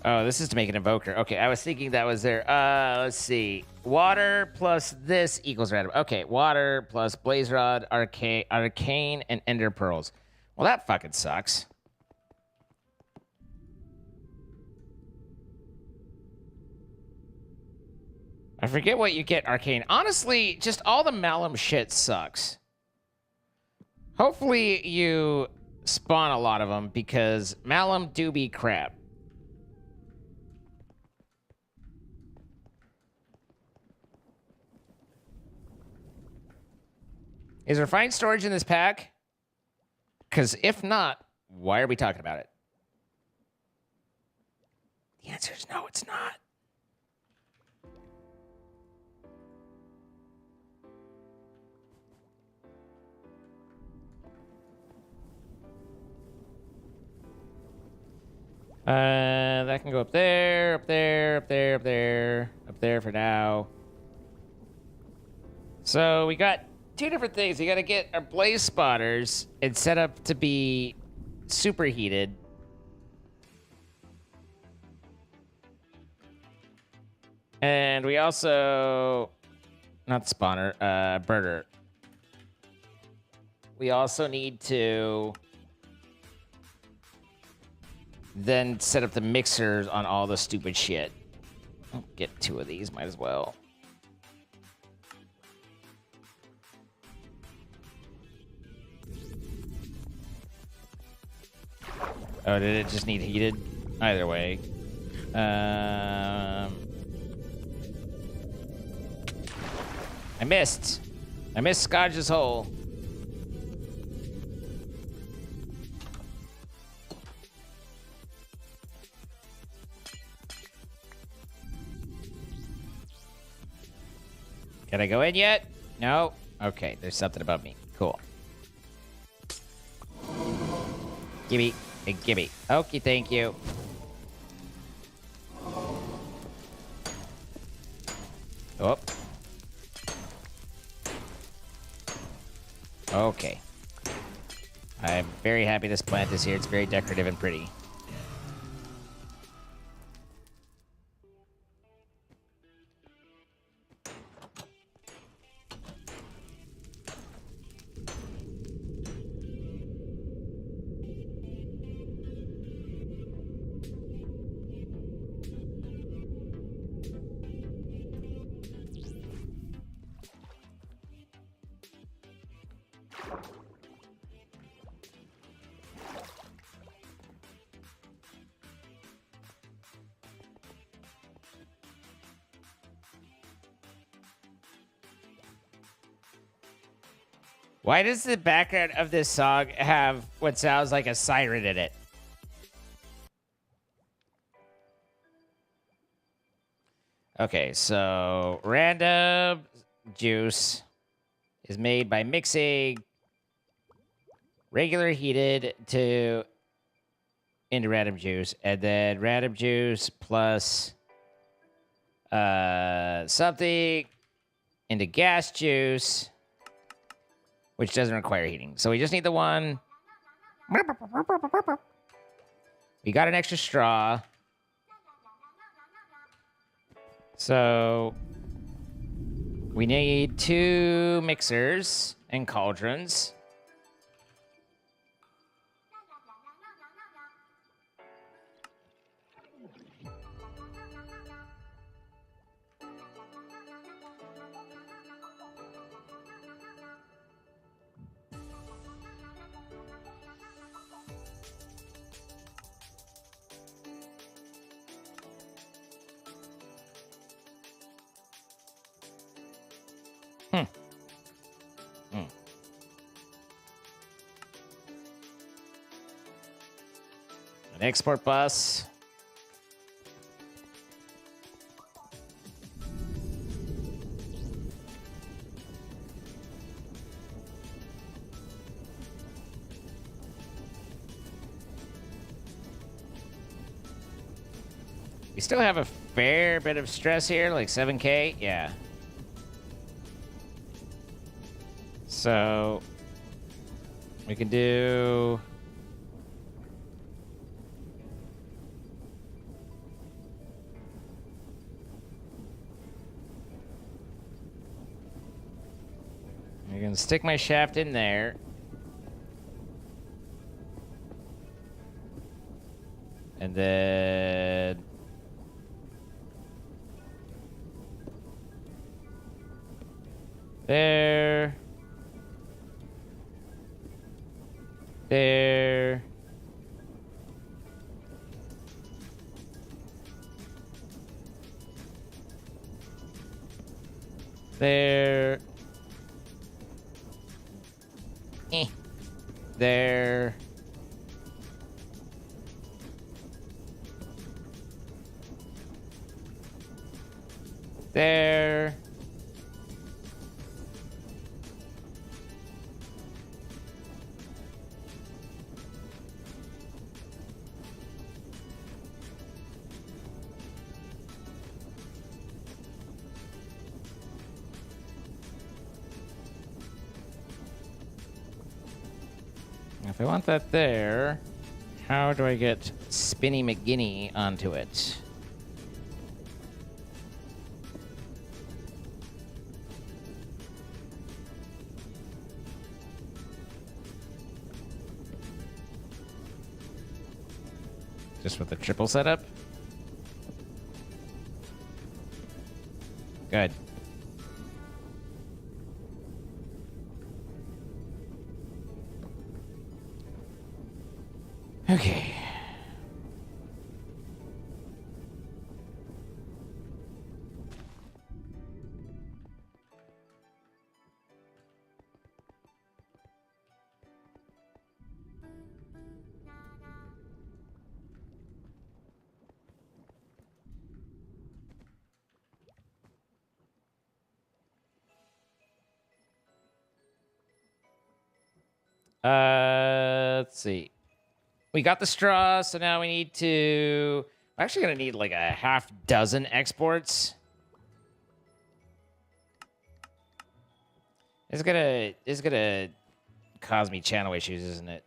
Oh, this is to make an invoker. Okay, I was thinking that was there. Let's see. Water plus this equals random. Okay, water plus blaze rod, arcane, and ender pearls. Well, that fucking sucks. I forget what you get, Arcane. Honestly, just all the Malum shit sucks. Hopefully you spawn a lot of them, because Malum do be crap. Is refined storage in this pack? Because if not, why are we talking about it? The answer is no, it's not. That can go up there, up there, up there, up there, up there for now. So we got two different things. We got to get our blaze spotters and set up to be superheated. And we also, not spawner, birder. We also need to then set up the mixers on all the stupid shit. I'll get two of these, might as well. Oh, did it just need heated? Either way. I missed. I missed Scotch's hole. Can I go in yet? No? Okay, there's something above me. Cool. Gimme. Gimme. Okay, thank you. Oh. Okay. I'm very happy this plant is here. It's very decorative and pretty. Why does the background of this song have what sounds like a siren in it? Okay, so random juice is made by mixing regular heated into random juice, and then random juice plus something into gas juice, which doesn't require heating. So we just need the one. We got an extra straw. So we need 2 mixers and cauldrons. An export bus. We still have a fair bit of stress here, like 7K. Yeah. So we can do I can stick my shaft in there. And then There. There. There. There. There. If I want that there, how do I get Spinny McGinney onto it? Just with the triple setup? Good. Okay. Let's see. We got the straw, so now we need to... I'm actually going to need like a half dozen exports. It's gonna cause me channel issues, isn't it?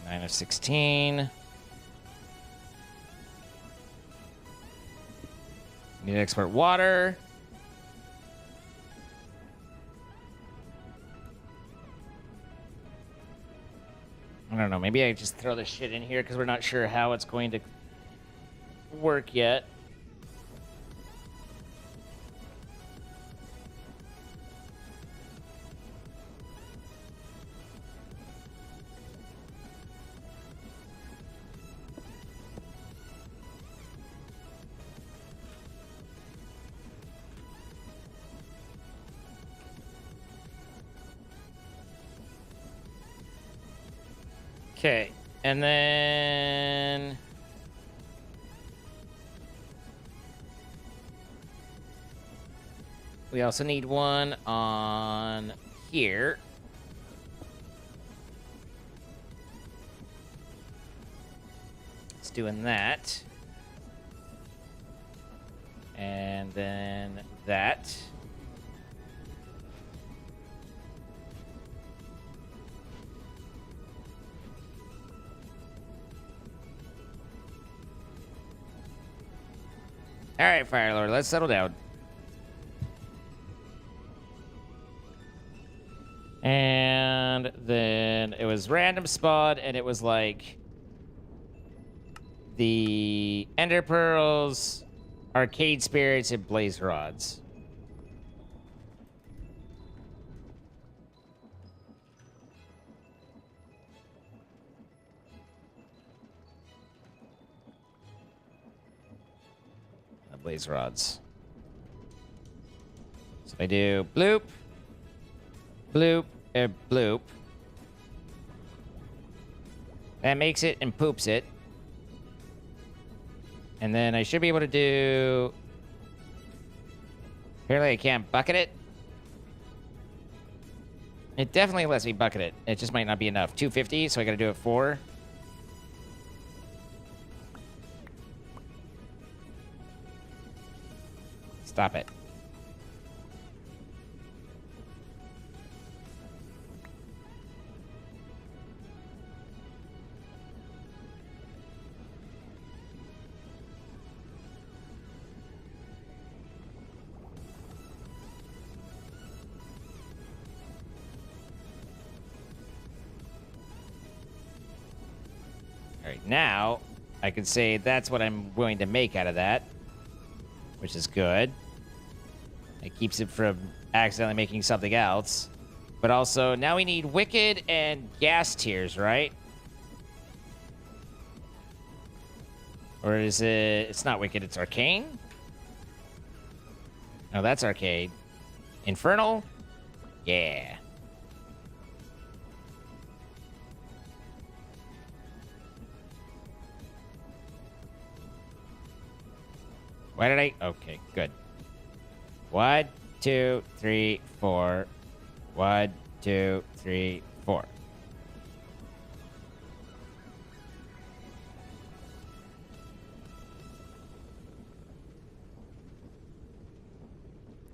Nine of 16. Need to export water. I don't know. Maybe I just throw this shit in here because we're not sure how it's going to work yet. Okay, and then we also need one on here. It's doing that. And then that. All right, Fire Lord, let's settle down. And then it was random spawn, and it was like the Ender Pearls, Arcade Spirits, and Blaze Rods. Blaze rods. So if I do bloop, bloop, bloop, that makes it and poops it. And then I should be able to do... Apparently I can't bucket it. It definitely lets me bucket it. It just might not be enough. 250, so I gotta do it 4. Stop it. right, now I can say that's what I'm willing to make out of that, which is good. It keeps it from accidentally making something else. But also, now we need Wicked and Gas tiers, right? Or is it... It's not Wicked, it's Arcane? No, that's Arcade. Infernal? Yeah. Why did I... Okay, good. 1, 2, 3, 4. 1, 2, 3, 4.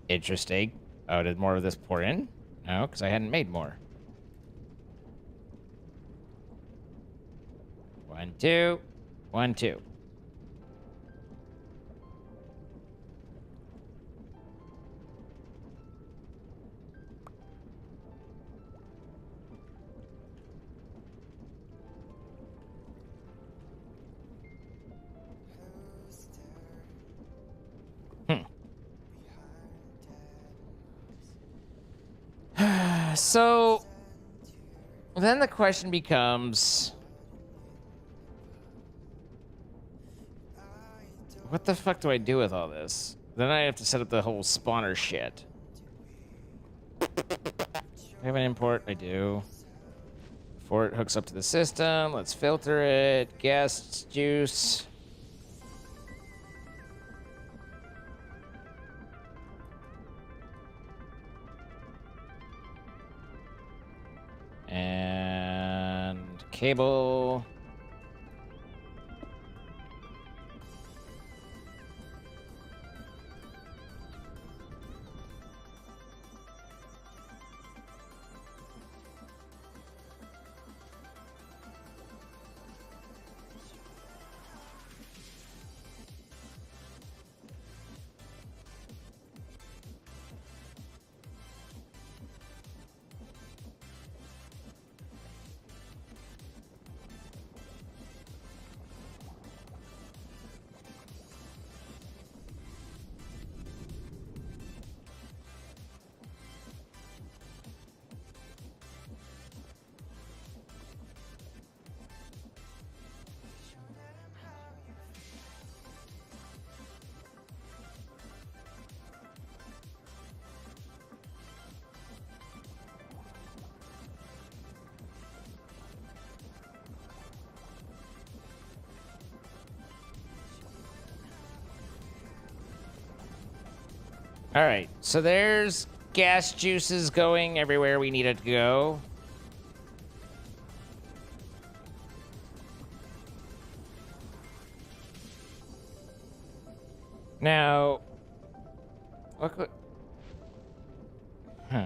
Interesting. Oh, did more of this pour in? No, because I hadn't made more. 1, 2. 1, 2. So, then the question becomes... What the fuck do I do with all this? Then I have to set up the whole spawner shit. I have an import? I do. Before it hooks up to the system, let's filter it. Gas juice. And cable. All right, so there's gas juices going everywhere we need it to go. Now, what? Huh.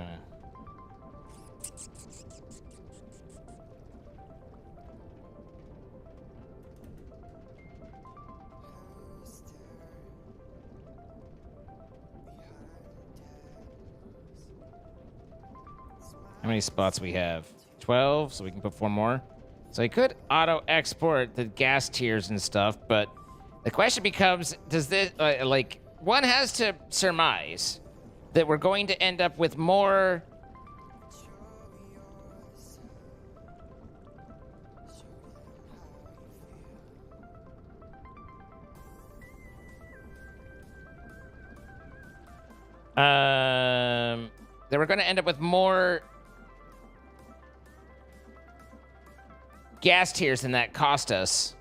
How many spots we have? 12, so we can put 4 more. So I could auto-export the gas tiers and stuff, but the question becomes, does this, like, one has to surmise that we're going to end up with more... that we're going to end up with more gas tiers than that cost us.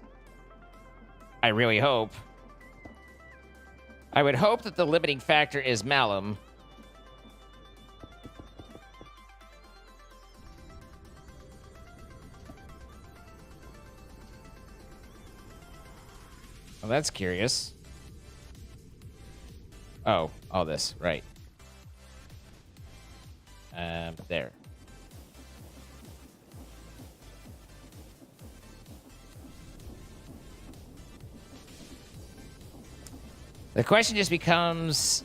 I really hope. I would hope that the limiting factor is Malum. Well, that's curious. Oh, all this, right. There. The question just becomes,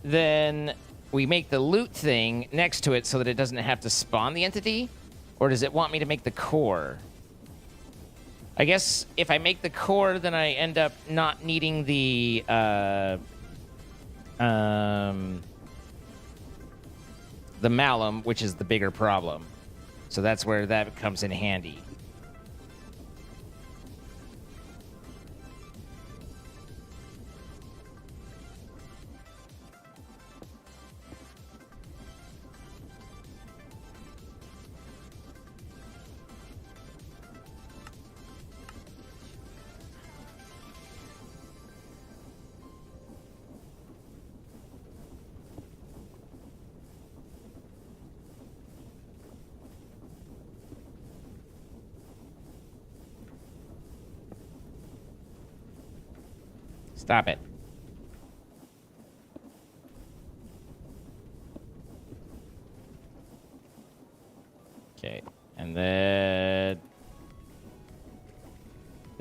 then we make the loot thing next to it so that it doesn't have to spawn the entity? Or does it want me to make the core? I guess if I make the core, then I end up not needing the malum, which is the bigger problem. So that's where that comes in handy. Stop it. Okay, and then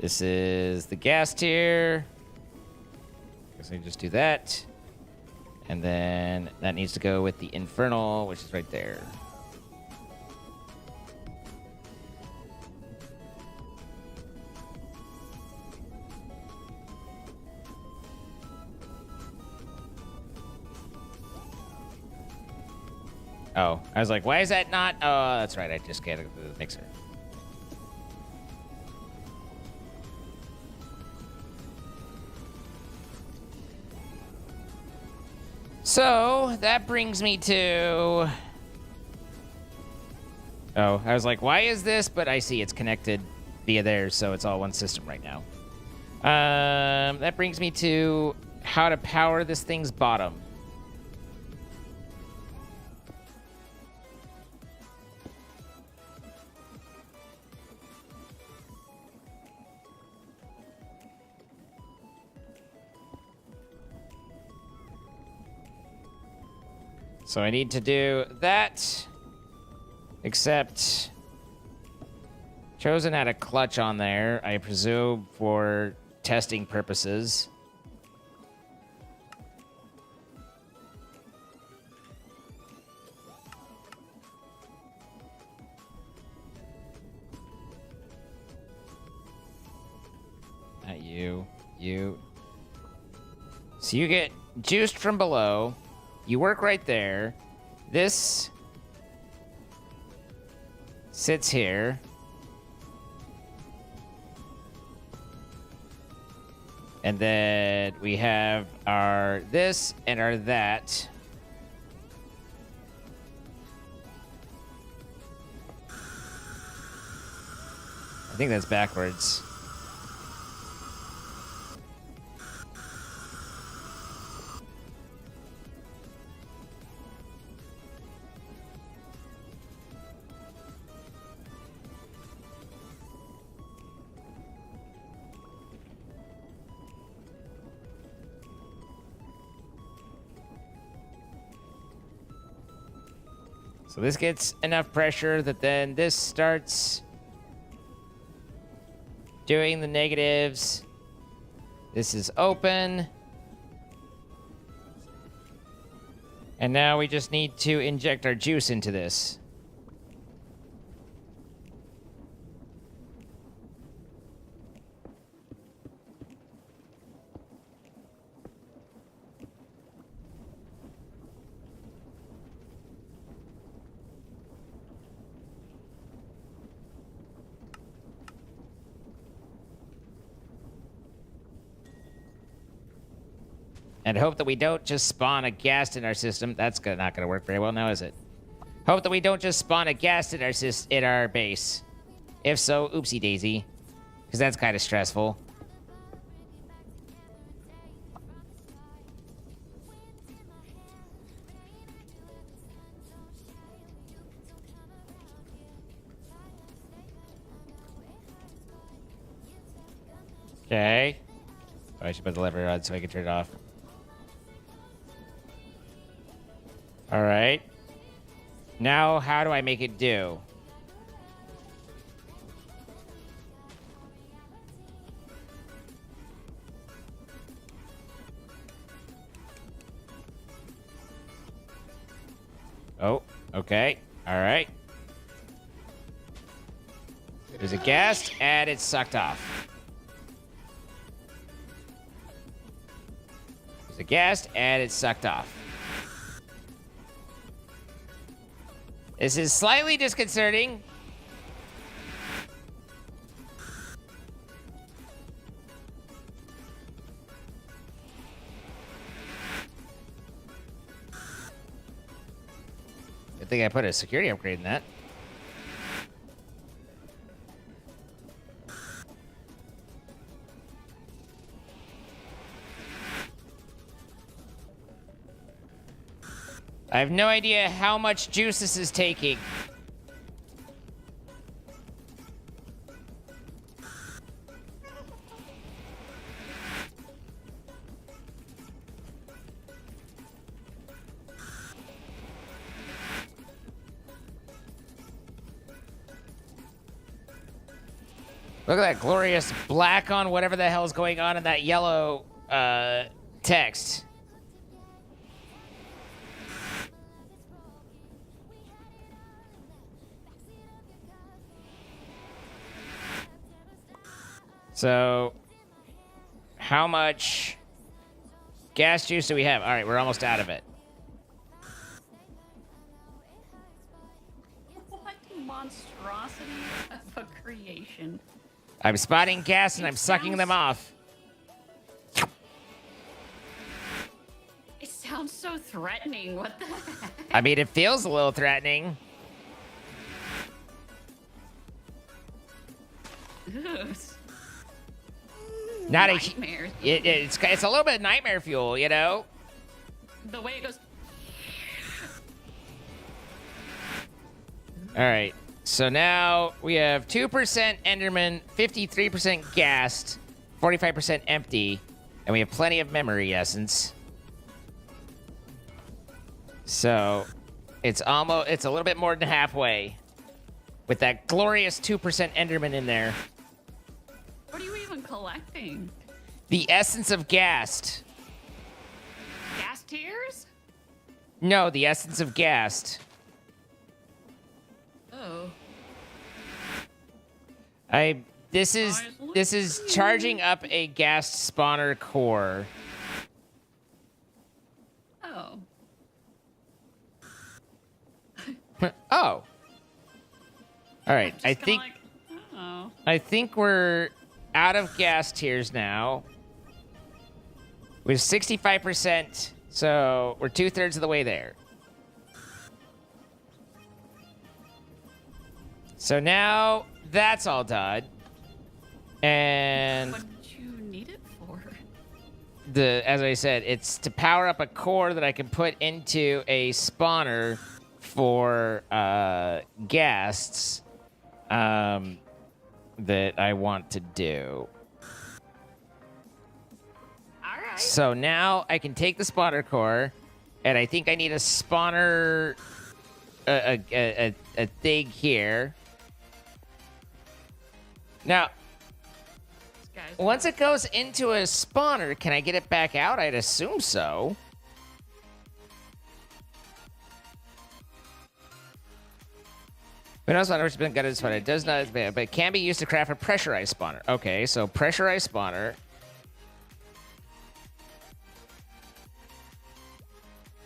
this is the ghast here. Guess I can just do that. And then that needs to go with the infernal, which is right there. Oh, I was like, why is that not? Oh, that's right. I just got the mixer. So that brings me to. Oh, I was like, why is this? But I see it's connected via there, so it's all one system right now. That brings me to how to power this thing's bottom. So I need to do that, except Chosen had a clutch on there, I presume for testing purposes. Not you, you. So you get juiced from below. You work right there. This sits here. And then we have our this and our that. I think that's backwards. So this gets enough pressure that then this starts doing the negatives. This is open. And now we just need to inject our juice into this. And hope that we don't just spawn a ghast in our system. That's not going to work very well now, is it? Hope that we don't just spawn a ghast in our base. If so, oopsie daisy. Because that's kind of stressful. Okay. Oh, I should put the lever on so I can turn it off. All right. Now, how do I make it do? Oh, okay. All right. There's a ghast, and it's sucked off. There's a ghast, and it's sucked off. This is slightly disconcerting. I think I put a security upgrade in that. I have no idea how much juice this is taking. Look at that glorious black on whatever the hell is going on in that yellow text. So, how much gas juice do we have? All right, we're almost out of it. What monstrosity of a creation. I'm spotting gas and I'm sucking them off. It sounds so threatening. What the heck? I mean, it feels a little threatening. Ugh. Not Nightmares. it's a little bit nightmare fuel, you know? The way it goes. All right. So now we have 2% Enderman, 53% gassed, 45% empty, and we have plenty of memory essence. So it's a little bit more than halfway with that glorious 2% Enderman in there. What are you even collecting? The essence of gassed. Gas tears? No, the essence of gassed. Oh. This is charging up a ghast spawner core. Oh. Oh. All right. Just I kinda think like, oh. I think we're out of gas tiers now. We're 65%, so we're 2/3 of the way there. So now that's all done. And What did you need it for? as I said, it's to power up a core that I can put into a spawner for ghasts that I want to do. All right. So now I can take the spawner core, and I think I need a spawner, a thing here. Now, This guy's once it goes into a spawner, can I get it back out? I'd assume so. We know spawner has been gutted spawner. It does not, but it can be used to craft a pressurized spawner. Okay, so pressurized spawner.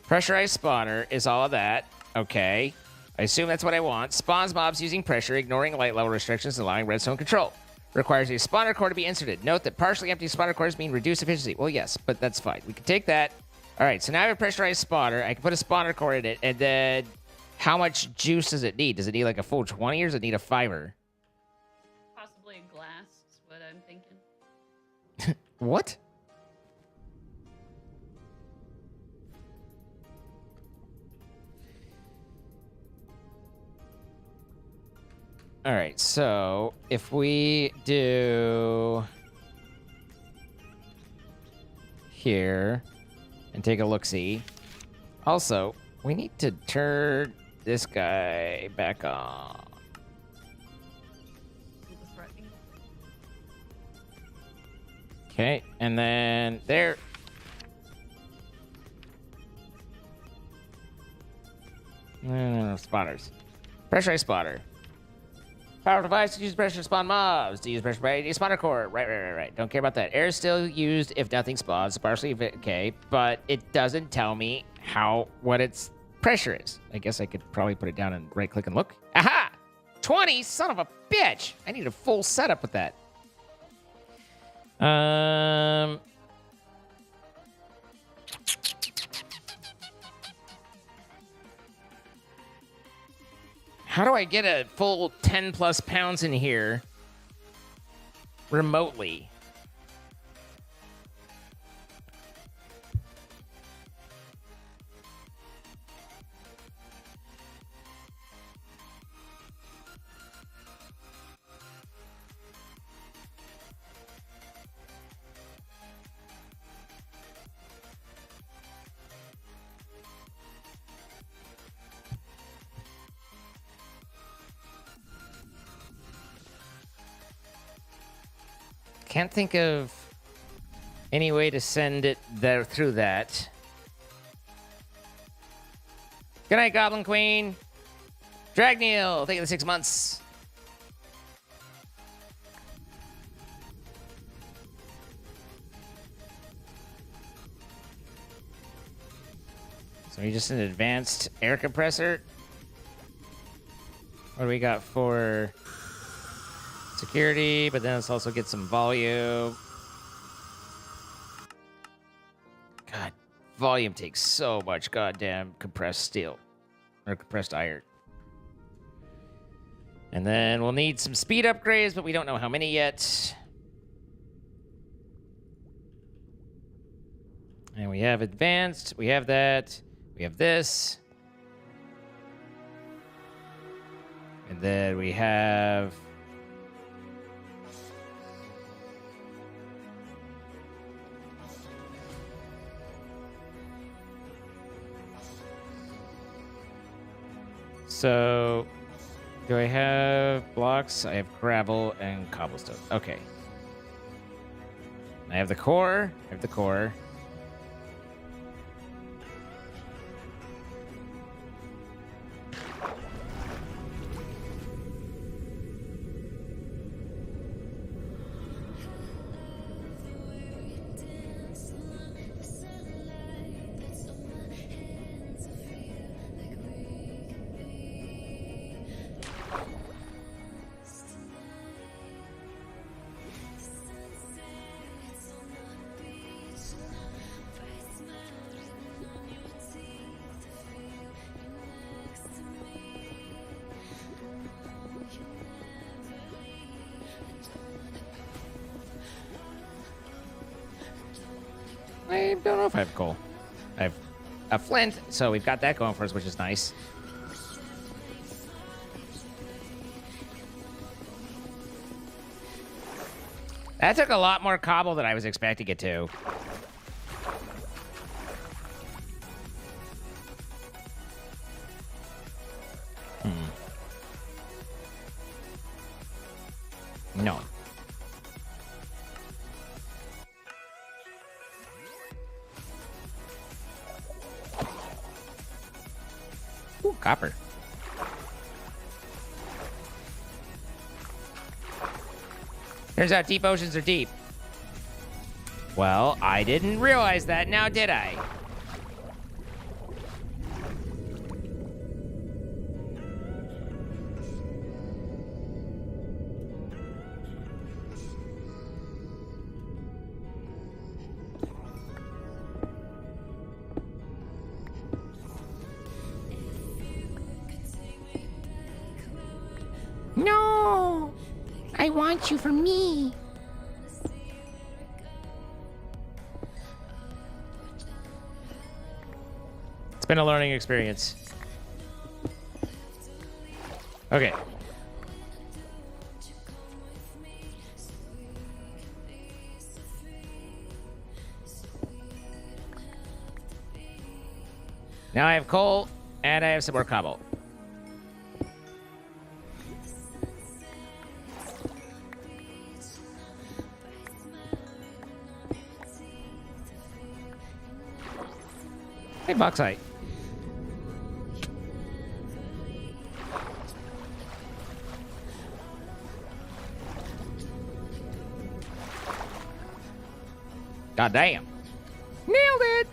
Pressurized spawner is all of that. Okay. I assume that's what I want. Spawns mobs using pressure, ignoring light level restrictions, and allowing redstone control. Requires a spawner core to be inserted. Note that partially empty spawner cores mean reduced efficiency. Well, yes, but that's fine. We can take that. All right, so now I have a pressurized spawner. I can put a spawner core in it, and then how much juice does it need? Does it need like a full 20 or does it need a 5-er? possibly a glass, is what I'm thinking. What? All right, so if we do here and take a look-see. Also, we need to turn this guy back on. Threatening. Okay, and then there. Spotters. Pressurized spotter. Power device to use pressure to spawn mobs. To use pressure by a spawner core. Right. Don't care about that. Air is still used if nothing spawns. Partially okay, but it doesn't tell me what its pressure is. I guess I could probably put it down and right click and look. Aha! 20? Son of a bitch! I need a full setup with that. How do I get a full 10 plus pounds in here remotely? Can't think of any way to send it there through that. Good night, Goblin Queen. Dragneil, thank you for the 6 months. So we just an advanced air compressor. What do we got for security? But then let's also get some volume. God, volume takes so much goddamn compressed steel. Or compressed iron. And then we'll need some speed upgrades, but we don't know how many yet. And we have advanced. We have that. We have this. And then we have... So, do I have blocks? I have gravel and cobblestone. Okay. I have the core. I have the core. I don't know if I have coal. I have a flint, so we've got that going for us, which is nice. That took a lot more cobble than I was expecting it to. No. Ooh, copper. Turns out deep oceans are deep. Well, I didn't realize that, now did I? No! I want you for me. It's been a learning experience. Okay. Now I have coal, and I have some more cobble. Hey, bauxite. God damn. Nailed it.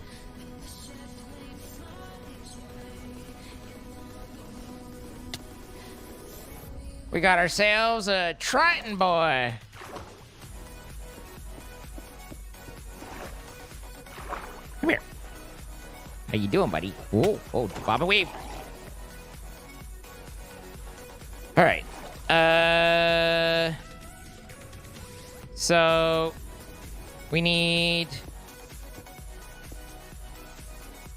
We got ourselves a Triton boy. Come here. How you doing, buddy? Whoa, oh, bob and weave. All right. So we need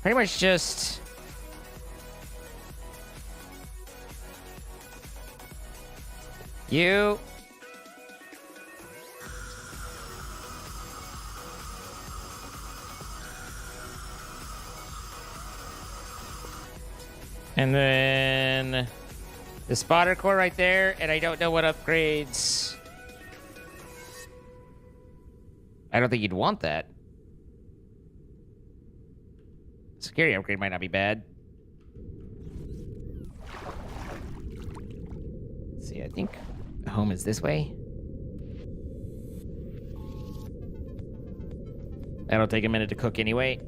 pretty much just you. And then the spotter core right there, and I don't know what upgrades. I don't think you'd want that. Security upgrade might not be bad. Let's see, I think home is this way. That'll take a minute to cook anyway.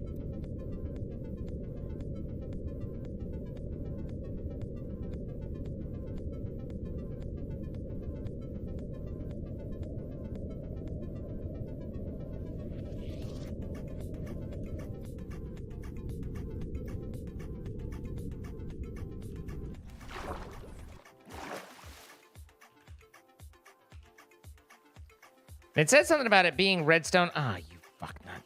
It said something about it being redstone. Ah, you fucknut.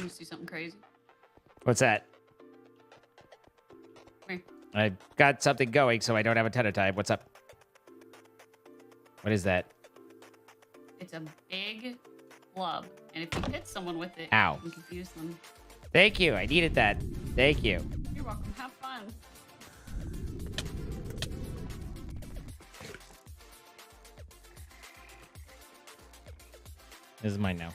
You see something crazy? What's that? Come here. I got something going, so I don't have a ton of time. What's up? What is that? It's a big club, and if you hit someone with it, Ow. you can confuse them. Thank you. I needed that. Thank you. You're welcome. Have fun. This is mine now.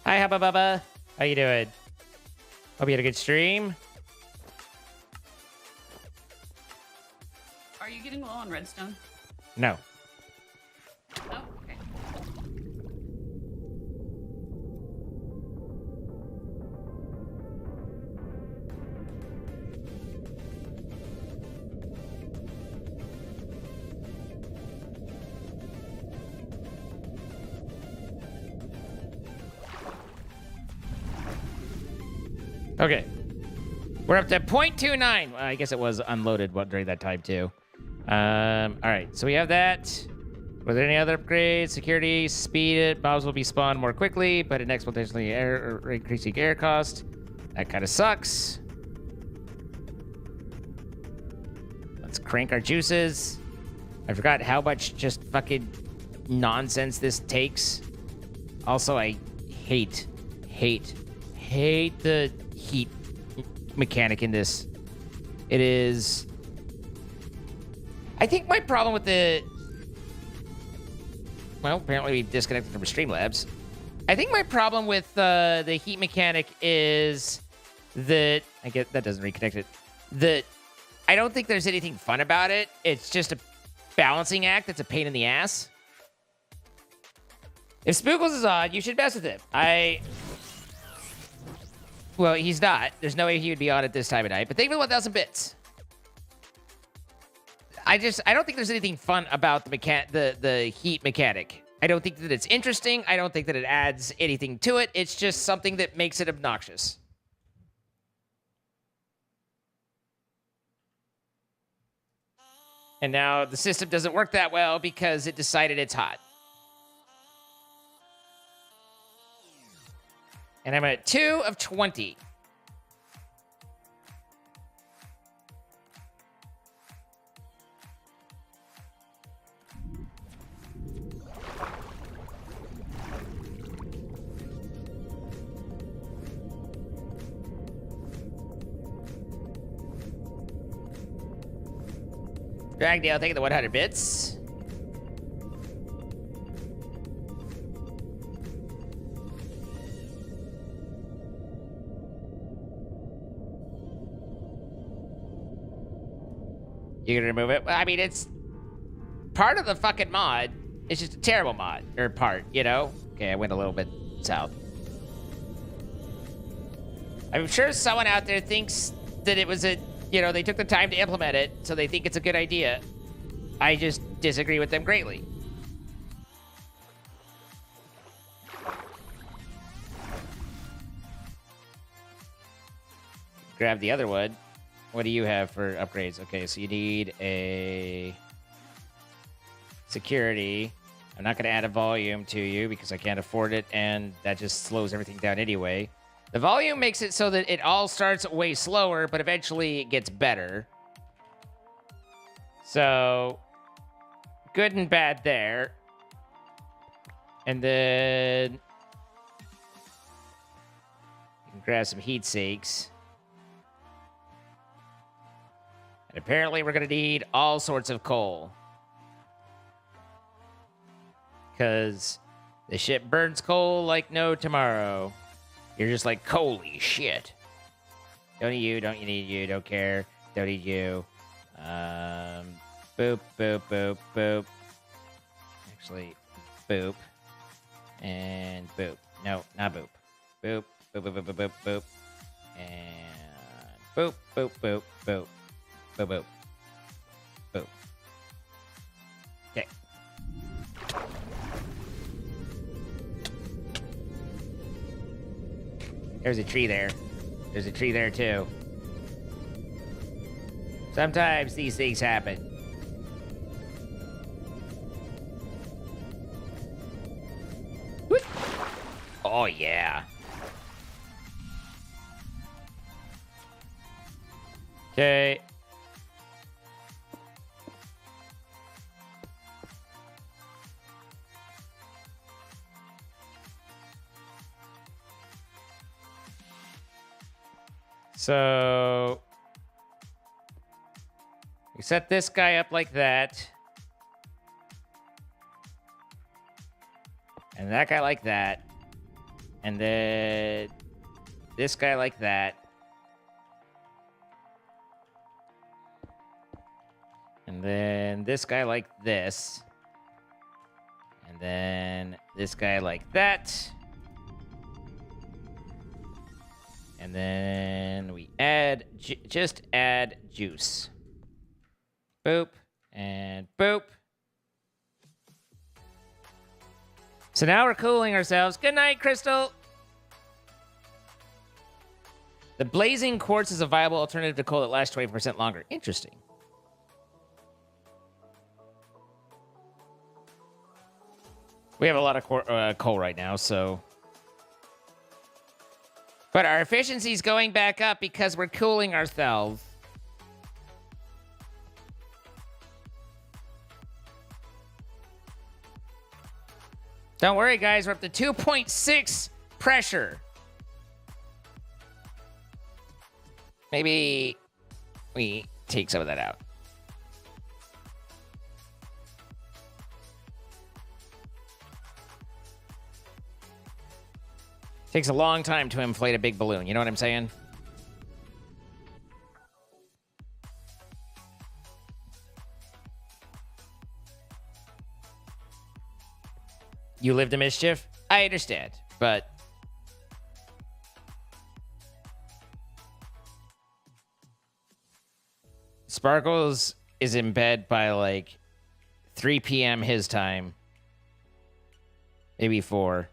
Hi, Hubba Bubba. How you doing? Hope you had a good stream. Are you getting low on redstone? No. Oh, okay. Okay. We're up to 0.29. Well, I guess it was unloaded during that time, too. All right. So we have that. Were there any other upgrades? Security, speed it. Mobs will be spawned more quickly, but an exponentially increasing air cost. That kind of sucks. Let's crank our juices. I forgot how much just fucking nonsense this takes. Also, I hate the heat mechanic in this. It is... I think my problem with the... Well, apparently we disconnected from Streamlabs. I think my problem with the heat mechanic is that... I get that doesn't reconnect it. That I don't think there's anything fun about it. It's just a balancing act that's a pain in the ass. If Spookles is on, you should mess with him. Well, he's not. There's no way he would be on at this time of night. But thank you for 1,000 bits. I don't think there's anything fun about the heat mechanic. I don't think that it's interesting. I don't think that it adds anything to it. It's just something that makes it obnoxious. And now the system doesn't work that well because it decided it's hot. And I'm at 2 of 20. Dragdale taking the 100 bits. You gonna remove it? Well, I mean, it's part of the fucking mod. It's just a terrible mod. Or part, you know? Okay, I went a little bit south. I'm sure someone out there thinks that it was a, you know, they took the time to implement it, so they think it's a good idea. I just disagree with them greatly. Grab the other one. What do you have for upgrades? Okay, so you need a security. I'm not going to add a volume to you because I can't afford it, and that just slows everything down anyway. The volume makes it so that it all starts way slower, but eventually it gets better. So, good and bad there. And then you can grab some heat sinks. And apparently we're going to need all sorts of coal. Because the ship burns coal like no tomorrow. You're just like, holy shit. Don't need you, don't need you, don't care. Don't need you. Boop, boop, boop, boop. Actually, boop. And boop. No, not boop. Boop, boop, boop, boop, boop, boop, boop. And boop, boop, boop, boop. Boop, boop. Boop. Okay. There's a tree there. There's a tree there, too. Sometimes these things happen. Whoop. Oh, yeah. Okay. So we set this guy up like that. And that guy like that. And then this guy like that. And then this guy like this. And then this guy like that. And then we add, just add juice. Boop, and boop. So now we're cooling ourselves. Good night, Crystal. The blazing quartz is a viable alternative to coal that lasts 20% longer. Interesting. We have a lot of coal right now, so... But our efficiency's going back up because we're cooling ourselves. Don't worry, guys. We're up to 2.6 pressure. Maybe we take some of that out. Takes a long time to inflate a big balloon. You know what I'm saying? You live to mischief? I understand, but... Sparkles is in bed by like 3 p.m. his time. Maybe 4.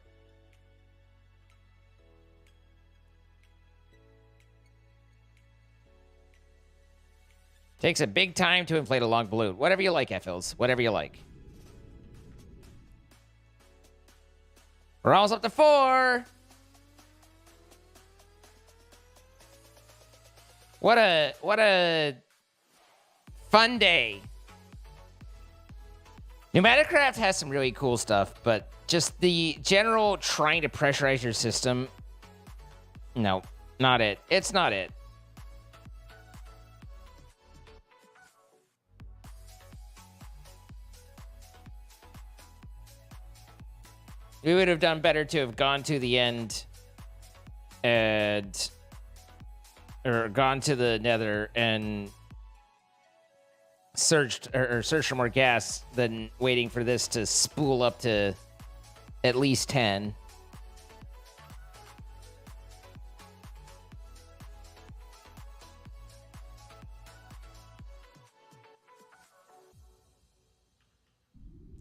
Takes a big time to inflate a long balloon. Whatever you like, Effils. Whatever you like. We're almost up to 4. What a fun day. Pneumaticraft has some really cool stuff, but just the general trying to pressurize your system. No, not it. It's not it. We would have done better to have gone to the end and... Or gone to the nether and search for more gas than waiting for this to spool up to at least 10.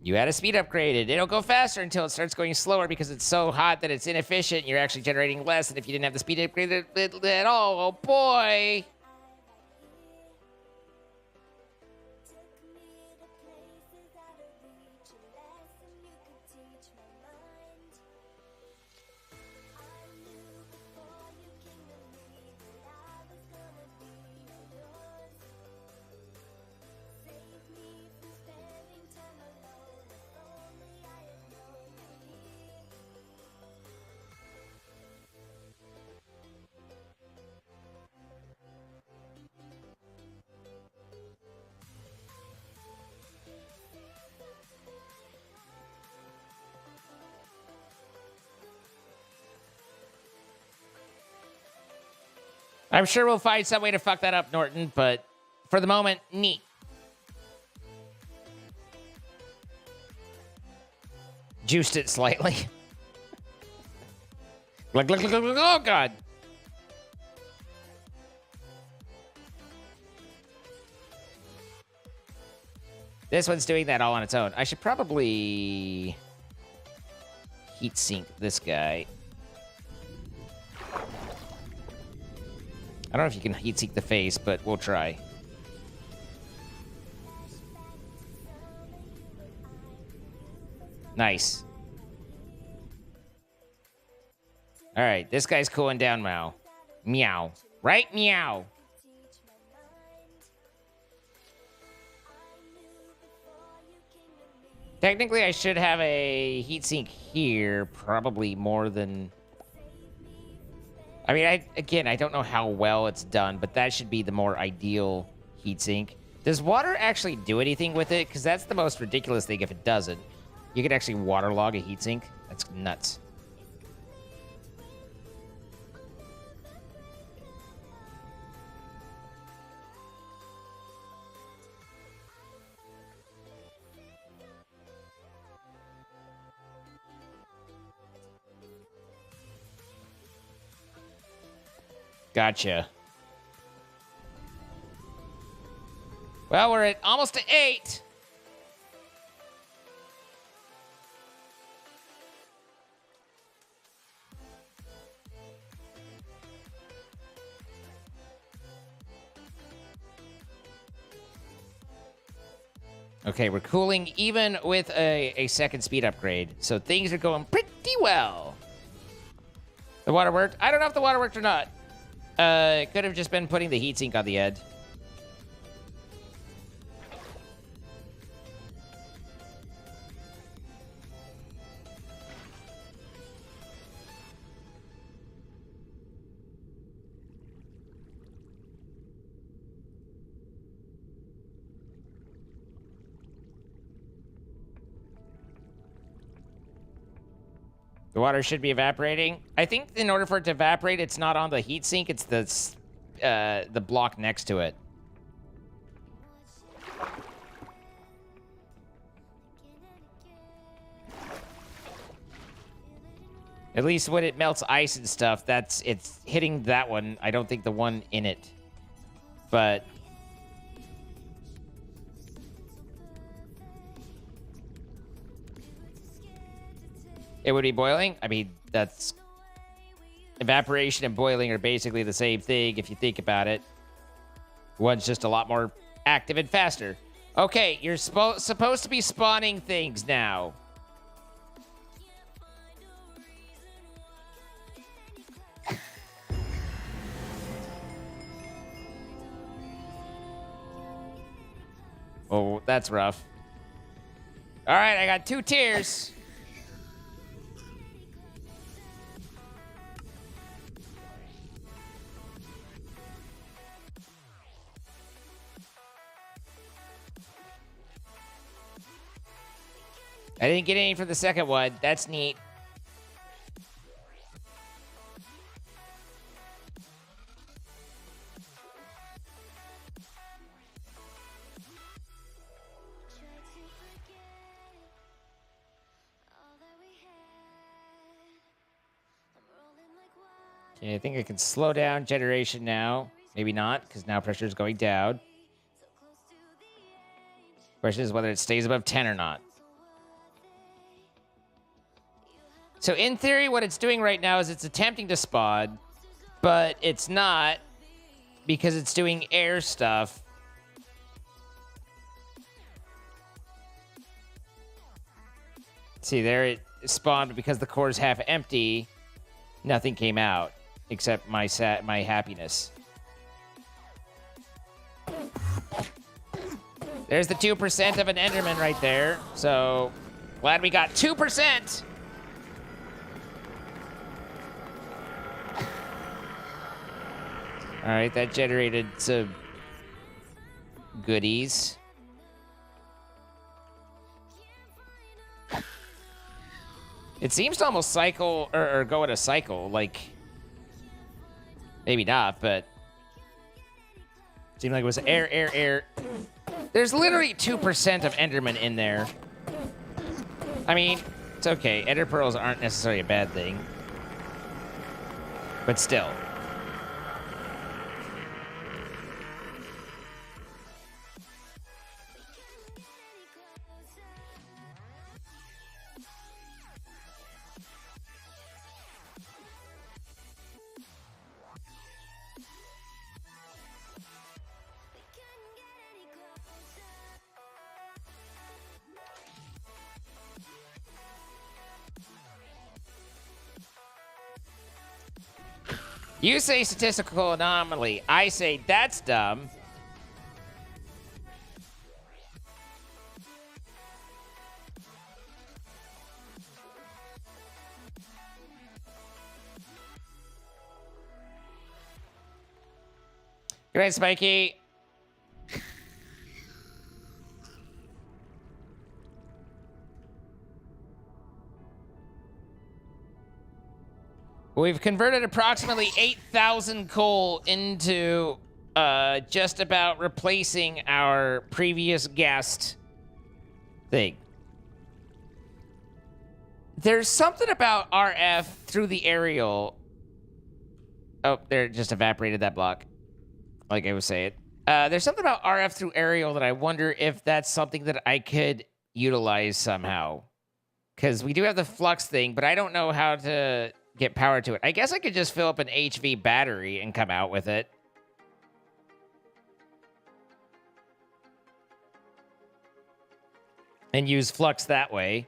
You had a speed upgraded. It'll go faster until it starts going slower because it's so hot that it's inefficient. You're actually generating less than if you didn't have the speed upgraded at all. Oh boy. I'm sure we'll find some way to fuck that up, Norton, but for the moment, neat. Juiced it slightly. Glug, glug, glug, glug, oh, God. This one's doing that all on its own. I should probably heat sink this guy. I don't know if you can heat sink the face, but we'll try. Nice. All right, this guy's cooling down now. Meow. Right? Meow. Technically, I should have a heatsink here, probably more than... I mean, I don't know how well it's done, but that should be the more ideal heatsink. Does water actually do anything with it? Because that's the most ridiculous thing if it doesn't. You could actually waterlog a heatsink. That's nuts. Gotcha. Well, we're at almost to 8. Okay, we're cooling even with a second speed upgrade, so things are going pretty well. The water worked. I don't know if the water worked or not. It could have just been putting the heatsink on the end. The water should be evaporating. I think in order for it to evaporate, it's not on the heatsink, it's the block next to it. At least when it melts ice and stuff, it's hitting that one. I don't think the one in it. But it would be boiling. I mean, that's... Evaporation and boiling are basically the same thing if you think about it. One's just a lot more active and faster. Okay, you're supposed to be spawning things now. Oh, that's rough. All right, I got 2 tiers. I didn't get any for the second one. That's neat. Okay, I think I can slow down generation now. Maybe not, because now pressure is going down. Question is whether it stays above 10 or not. So in theory, what it's doing right now is it's attempting to spawn, but it's not because it's doing air stuff. See, there it spawned, but because the core is half empty, nothing came out except my happiness. There's the 2% of an Enderman right there. So glad we got 2%. All right, that generated some goodies. It seems to almost cycle or go in a cycle, like maybe not, but it seemed like it was air. There's literally 2% of Enderman in there. I mean, it's okay. Ender pearls aren't necessarily a bad thing, but still. You say statistical anomaly. I say that's dumb. Good night, Spiky. We've converted approximately 8,000 coal into just about replacing our previous ghast thing. There's something about RF through the aerial. Oh, there, it just evaporated that block. Like I was saying. There's something about RF through aerial that I wonder if that's something that I could utilize somehow. Because we do have the flux thing, but I don't know how to get power to it. I guess I could just fill up an HV battery and come out with it. And use flux that way.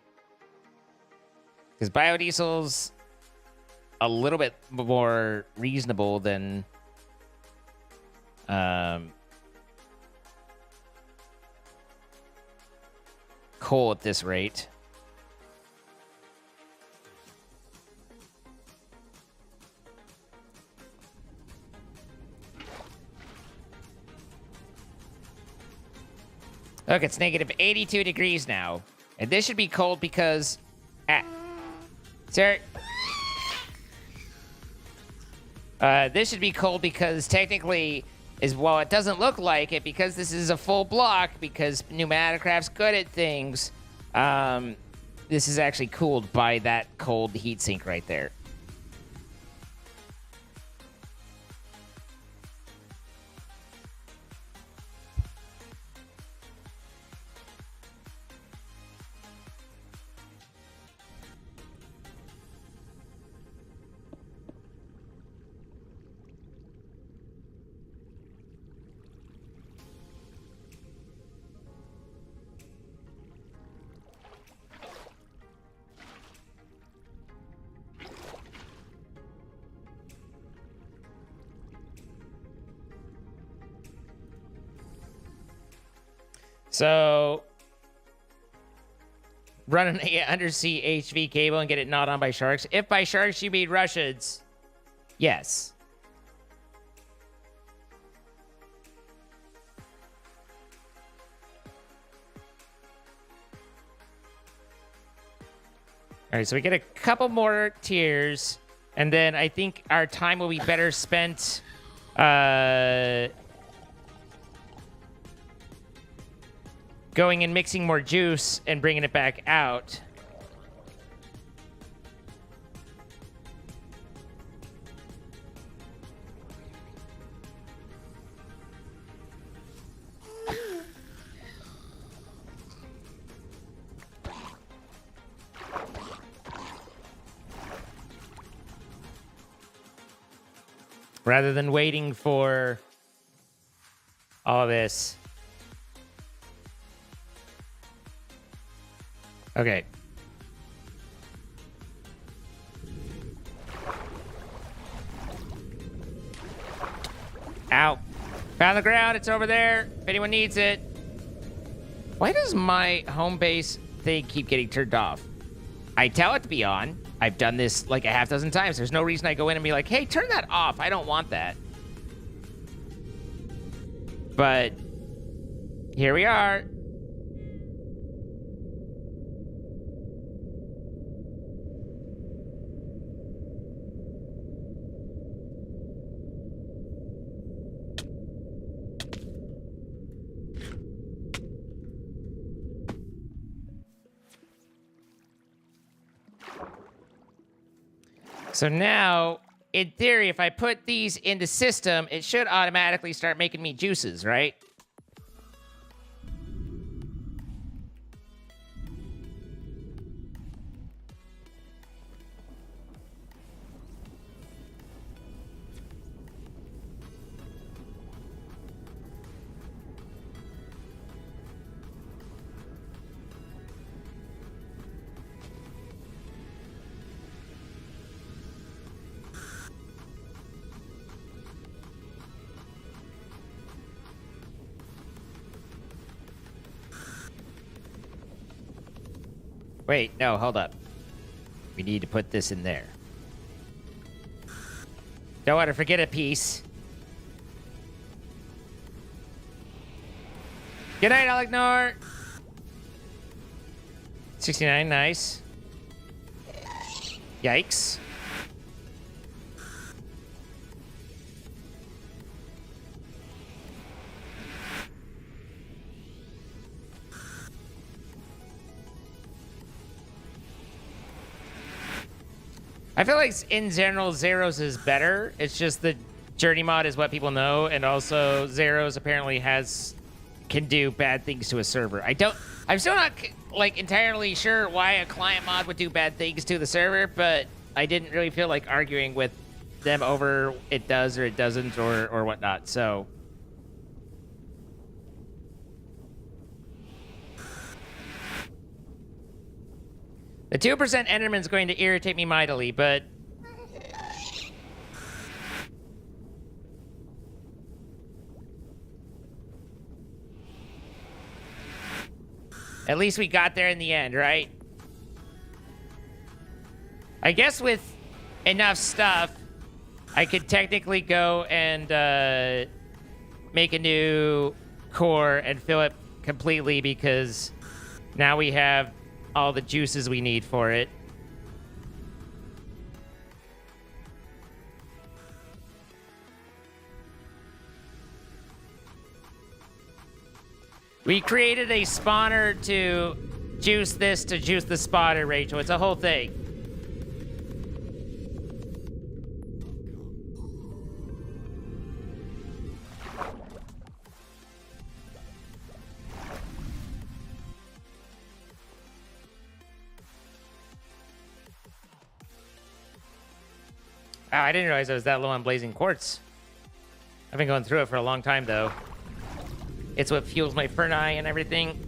Because biodiesel's a little bit more reasonable than coal at this rate. Look, it's negative 82 degrees now. And this should be cold because... sir? This should be cold because technically, while it doesn't look like it, because this is a full block, because Pneumaticraft's good at things, this is actually cooled by that cold heatsink right there. So, run an undersea HV cable and get it gnawed on by sharks. If by sharks you mean Russians, yes. All right, so we get a couple more tiers, and then I think our time will be better spent going and mixing more juice and bringing it back out. rather than waiting for all this. Okay. Ow. Found the ground. It's over there. If anyone needs it. Why does my home base thing keep getting turned off? I tell it to be on. I've done this like a half dozen times. There's no reason I go in and be like, hey, turn that off. I don't want that. But here we are. So now, in theory, if I put these into system, it should automatically start making me juices, right? Wait, no, hold up. We need to put this in there. Don't want to forget a piece. Good night, Alegnor. 69, nice. Yikes. I feel like in general, Zeros is better. It's just the Journey mod is what people know, and also Zeros apparently can do bad things to a server. I'm still not like entirely sure why a client mod would do bad things to the server, but I didn't really feel like arguing with them over it does or it doesn't or whatnot. So. The 2% Enderman is going to irritate me mightily, but... At least we got there in the end, right? I guess with enough stuff, I could technically go and make a new core and fill it completely because now we have all the juices we need for it. We created a spawner to juice this to juice the spawner, Rachel. It's a whole thing. Wow, I didn't realize I was that low on blazing quartz. I've been going through it for a long time, though. It's what fuels my Ferni and everything.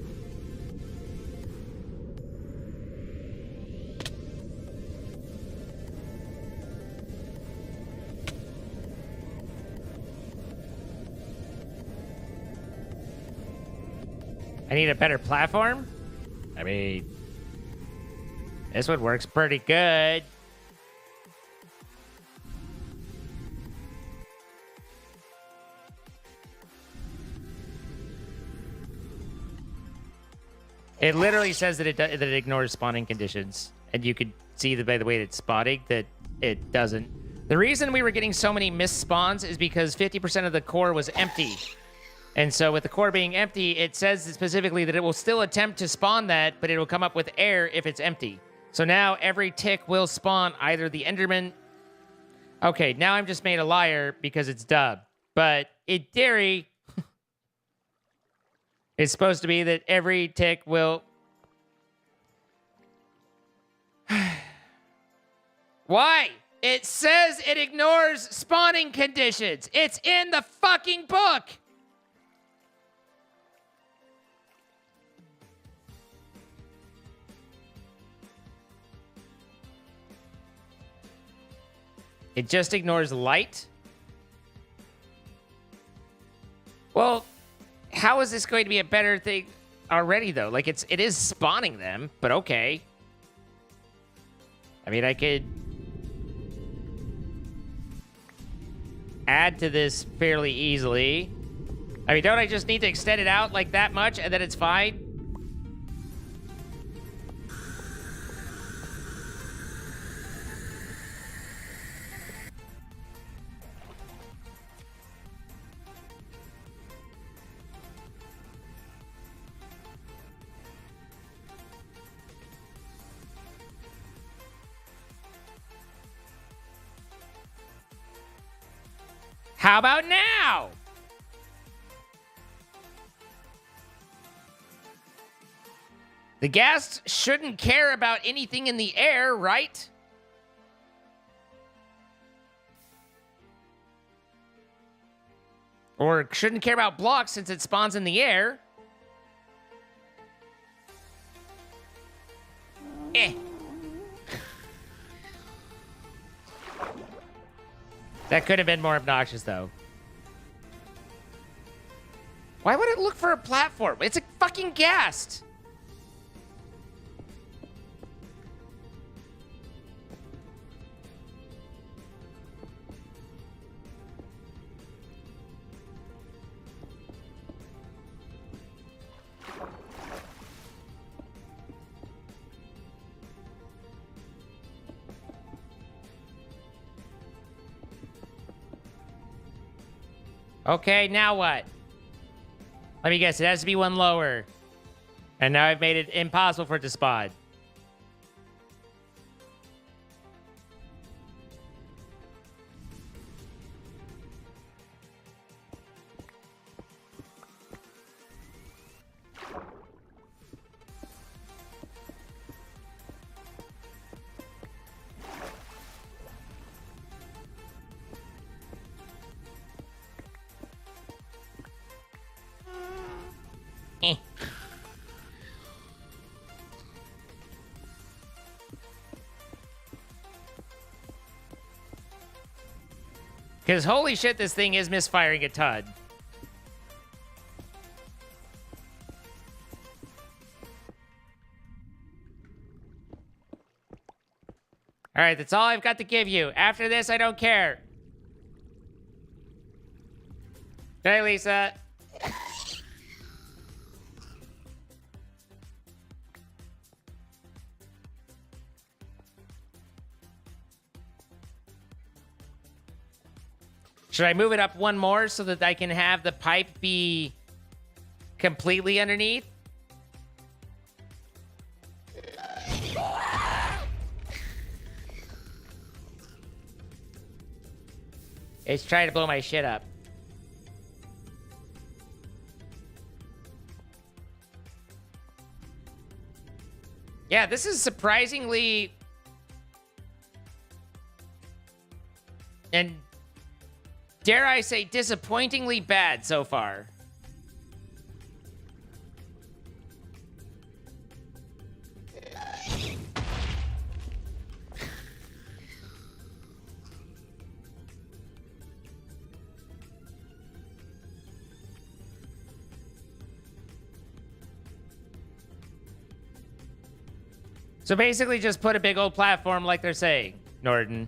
I need a better platform? I mean, this one works pretty good. It literally says that that it ignores spawning conditions, and you could see by the way it's spotting that it doesn't. The reason we were getting so many missed spawns is because 50% of the core was empty. And so with the core being empty, it says specifically that it will still attempt to spawn that, but it will come up with error if it's empty. So now every tick will spawn either the Enderman... Okay, now I'm just made a liar because it's dubbed. But in theory... It's supposed to be that every tick will... Why? It says it ignores spawning conditions. It's in the fucking book. It just ignores light? Well, how is this going to be a better thing already, though? Like, it is spawning them, but okay. I mean, I could add to this fairly easily. I mean, don't I just need to extend it out like that much and then it's fine? How about now? The ghasts shouldn't care about anything in the air, right? Or shouldn't care about blocks since it spawns in the air. Eh. That could have been more obnoxious, though. Why would it look for a platform? It's a fucking ghast. Okay, now what? Let me guess, it has to be one lower. And now I've made it impossible for it to spawn. Eh. Because holy shit, this thing is misfiring a ton. All right, that's all I've got to give you. After this, I don't care. Hey, Lisa. Should I move it up one more so that I can have the pipe be completely underneath? It's trying to blow my shit up. Yeah, this is surprisingly... and dare I say, disappointingly bad so far. So basically just put a big old platform like they're saying, Norton.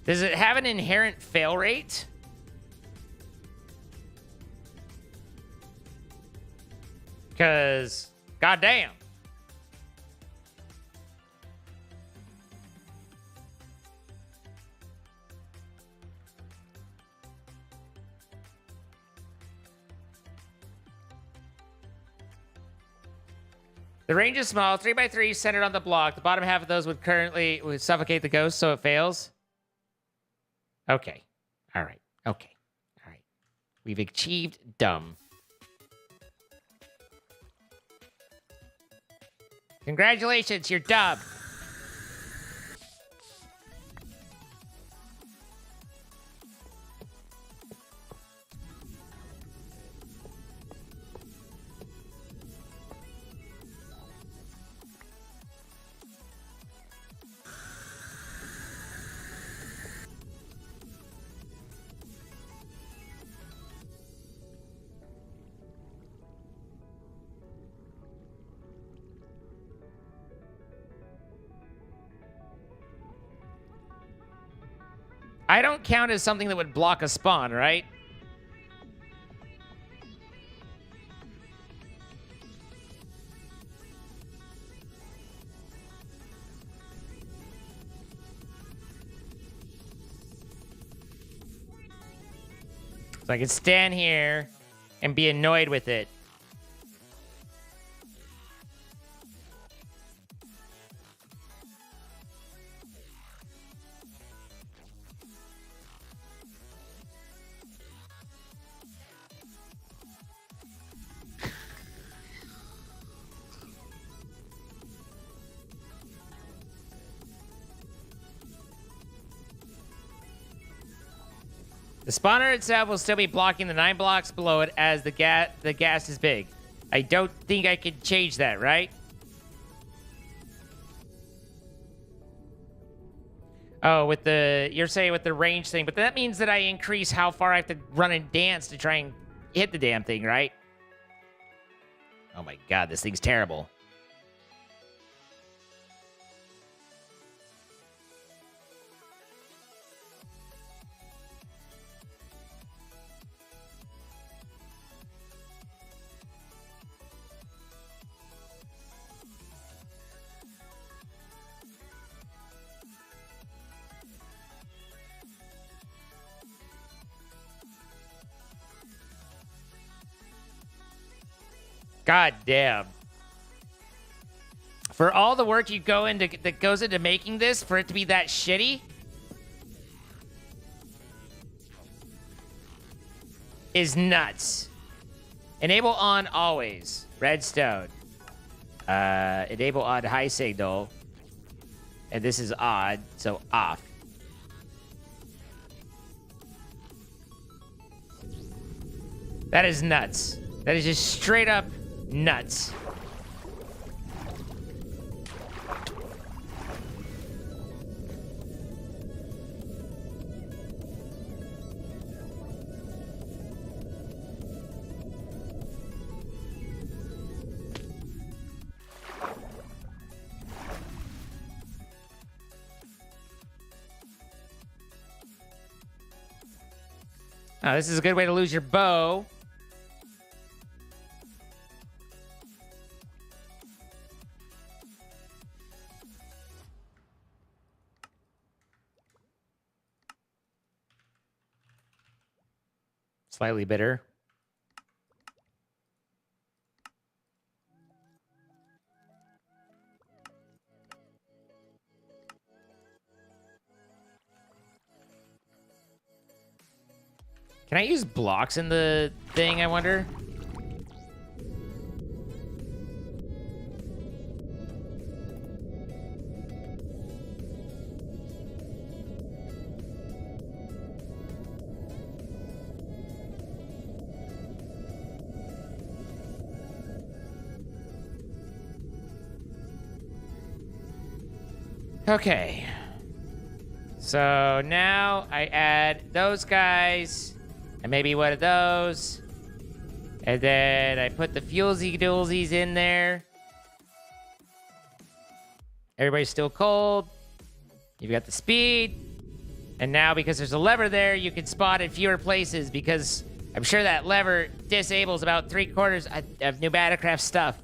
Does it have an inherent fail rate? Because, goddamn. The range is small, 3x3 centered on the block. The bottom half of those would suffocate the ghost, so it fails. Okay. All right. Okay. All right. We've achieved dumb. Congratulations, you're dumb. I don't count as something that would block a spawn, right? So I can stand here and be annoyed with it. The spawner itself will still be blocking the 9 blocks below it as the ghast is big. I don't think I can change that, right? Oh, with the... You're saying with the range thing, but that means that I increase how far I have to run and dance to try and hit the damn thing, right? Oh my god, this thing's terrible. God damn. For all the work that goes into making this, for it to be that shitty is nuts. Enable on always. Redstone. Enable on high signal. And this is odd, so off. That is nuts. That is just straight up nuts. Oh, this is a good way to lose your bow. Slightly bitter. Can I use blocks in the thing, I wonder? Okay. So now I add those guys and maybe one of those. And then I put the fuelsy doolsies in there. Everybody's still cold. You've got the speed. And now because there's a lever there, you can spot in fewer places because I'm sure that lever disables about 3/4 of Pneumaticraft stuff.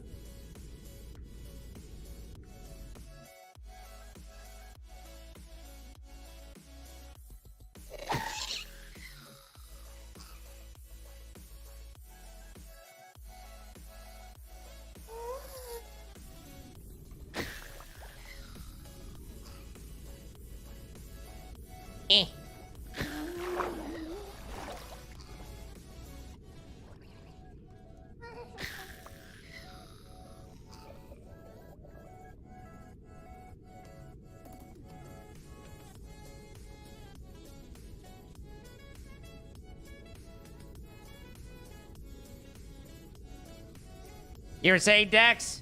You were saying, Dex?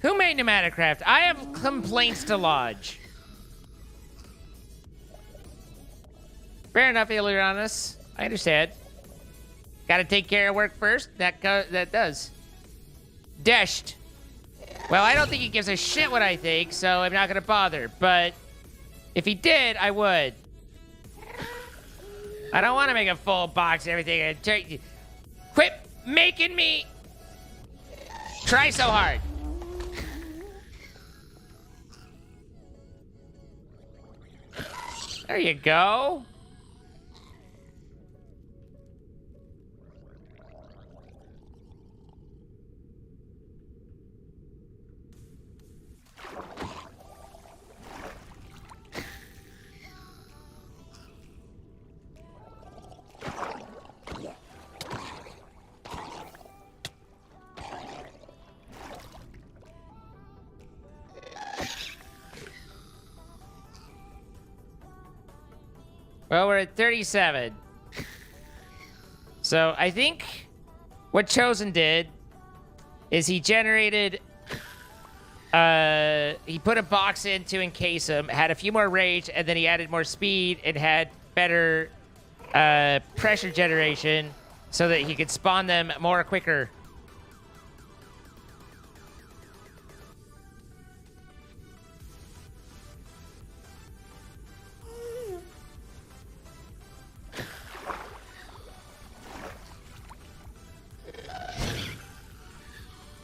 Who made Pneumaticraft? I have complaints to lodge. Fair enough, Illyranus. I understand. Gotta take care of work first. That does. Deshed. Well, I don't think he gives a shit what I think, so I'm not gonna bother. But if he did, I would. I don't want to make a full box and everything. Quit making me try so hard. There you go. Well, we're at 37. So I think what Chosen did is he generated, he put a box in to encase him, had a few more rage, and then he added more speed and had better pressure generation so that he could spawn them more quicker.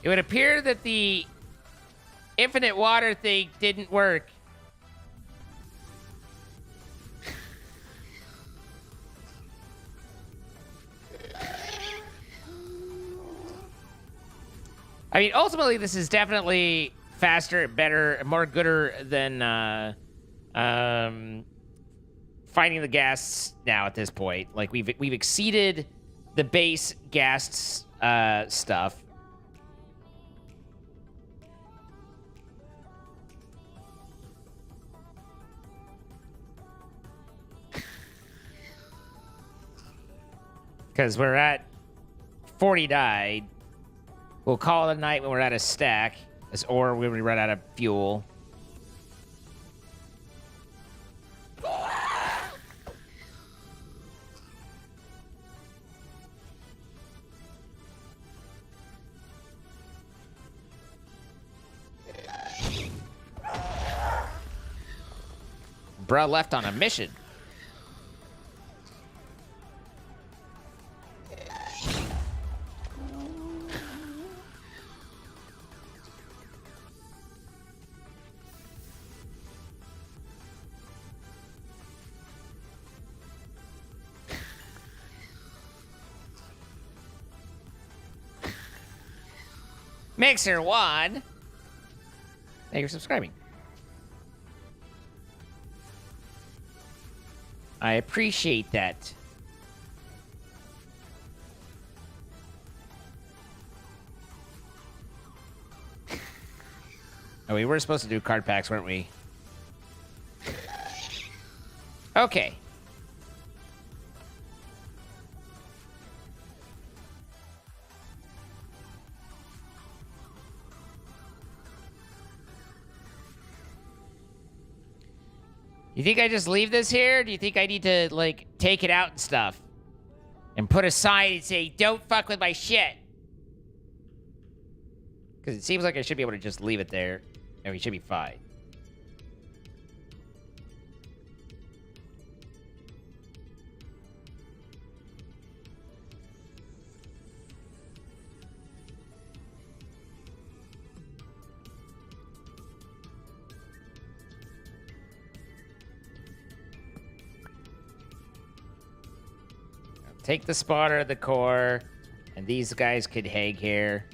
It would appear that the infinite water thing didn't work. I mean, ultimately, this is definitely faster, better, more gooder than finding the ghasts now at this point. Like, we've exceeded the base ghasts stuff. Because we're at 49. We'll call it a night when we're at a stack, or when we run out of fuel. Bruh left on a mission. Mixer One. Thank you for subscribing. I appreciate that. Oh, we were supposed to do card packs, weren't we? Okay. You think I just leave this here? Do you think I need to, like, take it out and stuff? And put a sign and say, don't fuck with my shit? Because it seems like I should be able to just leave it there. And we should be fine. Take the spotter of the core, and these guys could hang here.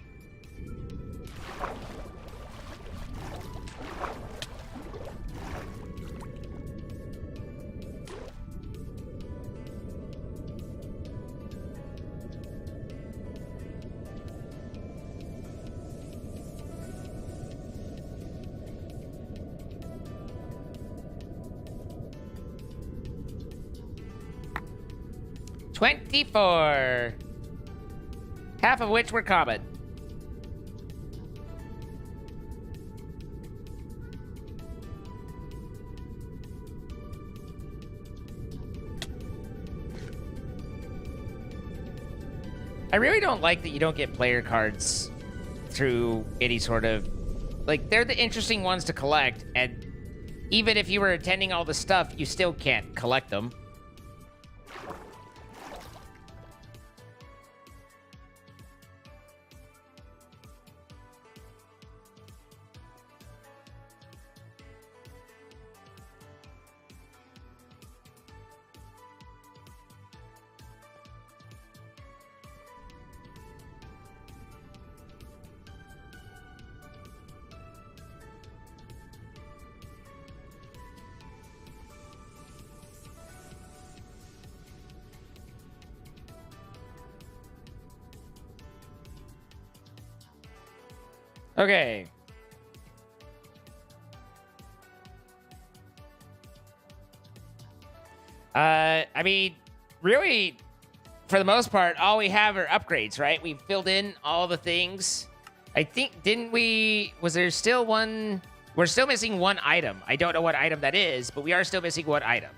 24. Half of which were common. I really don't like that you don't get player cards through any sort of... Like, they're the interesting ones to collect, and even if you were attending all the stuff, you still can't collect them. Okay. I mean, really, for the most part, all we have are upgrades, right? We've filled in all the things. I think, didn't we... Was there still one... We're still missing one item. I don't know what item that is, but we are still missing one item.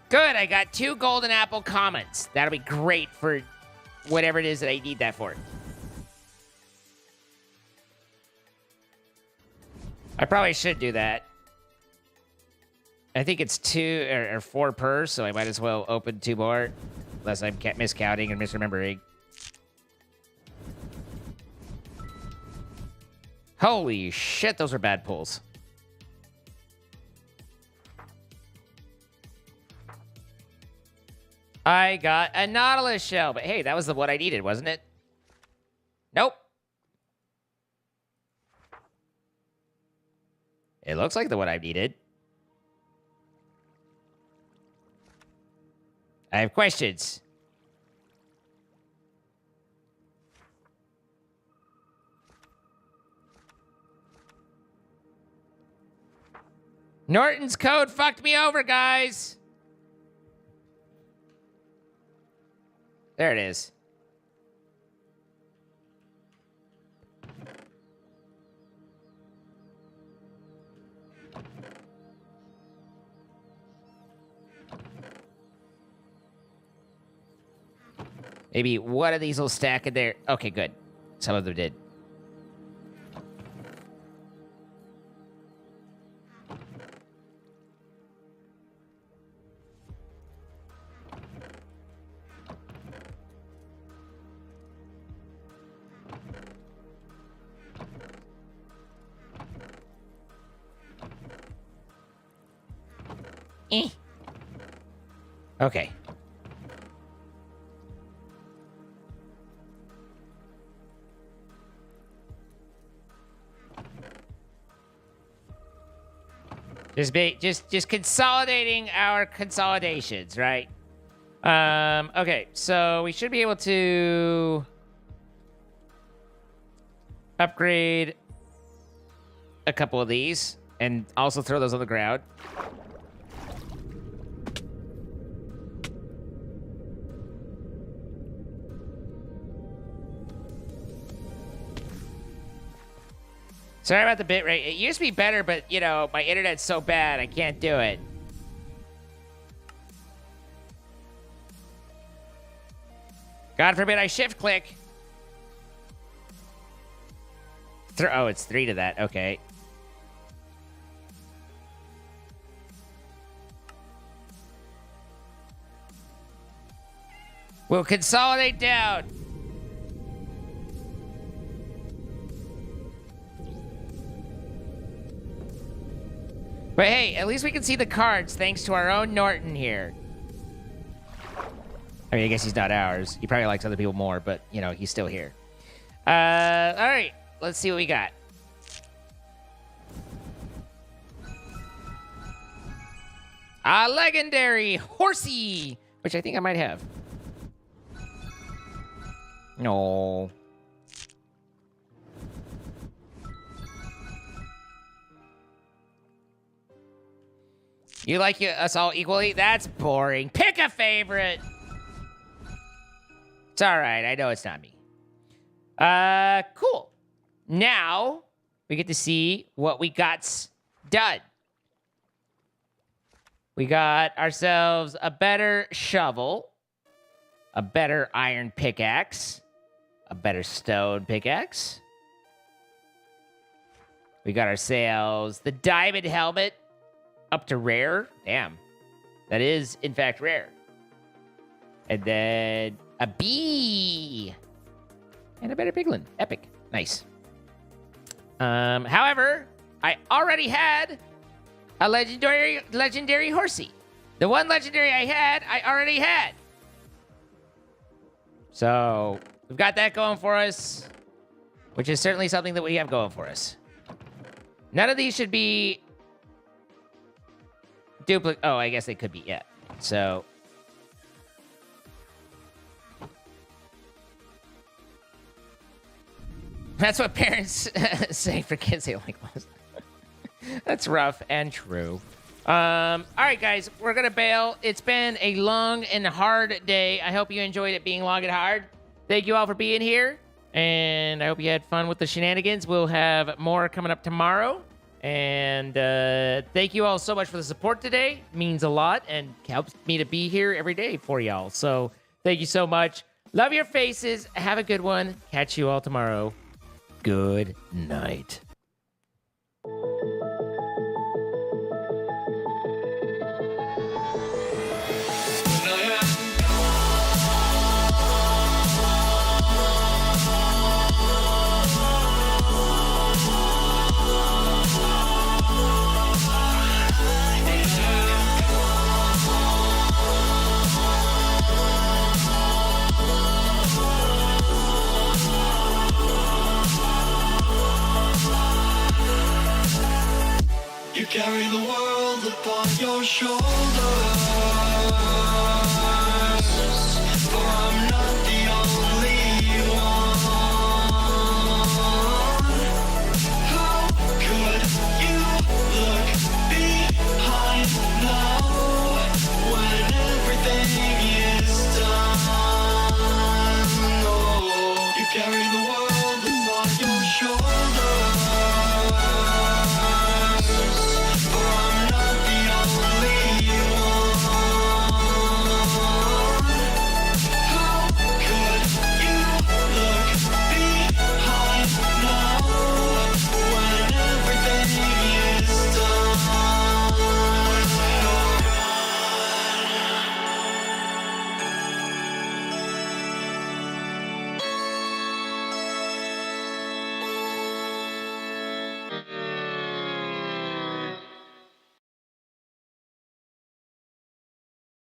Good, I got 2 golden apple commons. That'll be great for whatever it is that I need that for. I probably should do that. I think it's 2 or 4 per, so I might as well open 2 more. Unless I'm miscounting and misremembering. Holy shit, those are bad pulls. I got a Nautilus shell, but hey, that was what I needed, wasn't it? Nope. It looks like the one I needed. I have questions. Norton's code fucked me over, guys. There it is. Maybe one of these will stack in there. Okay, good. Some of them did. Okay. Just consolidating our consolidations, right? Okay, so we should be able to upgrade a couple of these and also throw those on the ground. Sorry about the bit rate. It used to be better, but, you know, my internet's so bad, I can't do it. God forbid I shift click. Oh, it's 3 to that. Okay. We'll consolidate down. But hey, at least we can see the cards thanks to our own Norton here. I mean, I guess he's not ours. He probably likes other people more, but, you know, he's still here. All right. Let's see what we got. A legendary horsey, which I think I might have. No. You like us all equally? That's boring. Pick a favorite. It's all right. I know it's not me. Cool. Now we get to see what we got done. We got ourselves a better shovel, a better iron pickaxe, a better stone pickaxe. We got ourselves the diamond helmet up to rare. Damn. That is, in fact, rare. And then a bee. And a better piglin. Epic. Nice. However, I already had a legendary horsey. The one legendary I already had. So, we've got that going for us, which is certainly something that we have going for us. None of these should be duplicate. Oh, I guess they could be, yeah. So, that's what parents say for kids they like most. That's rough and true. All right, guys, we're gonna bail. It's been a long and hard day. I hope you enjoyed it being long and hard. Thank you all for being here, and I hope you had fun with the shenanigans. We'll have more coming up tomorrow. And thank you all so much for the support today. It means a lot and helps me to be here every day for y'all. So thank you so much. Love your faces. Have a good one. Catch you all tomorrow. Good night. You carry the world upon your shoulders.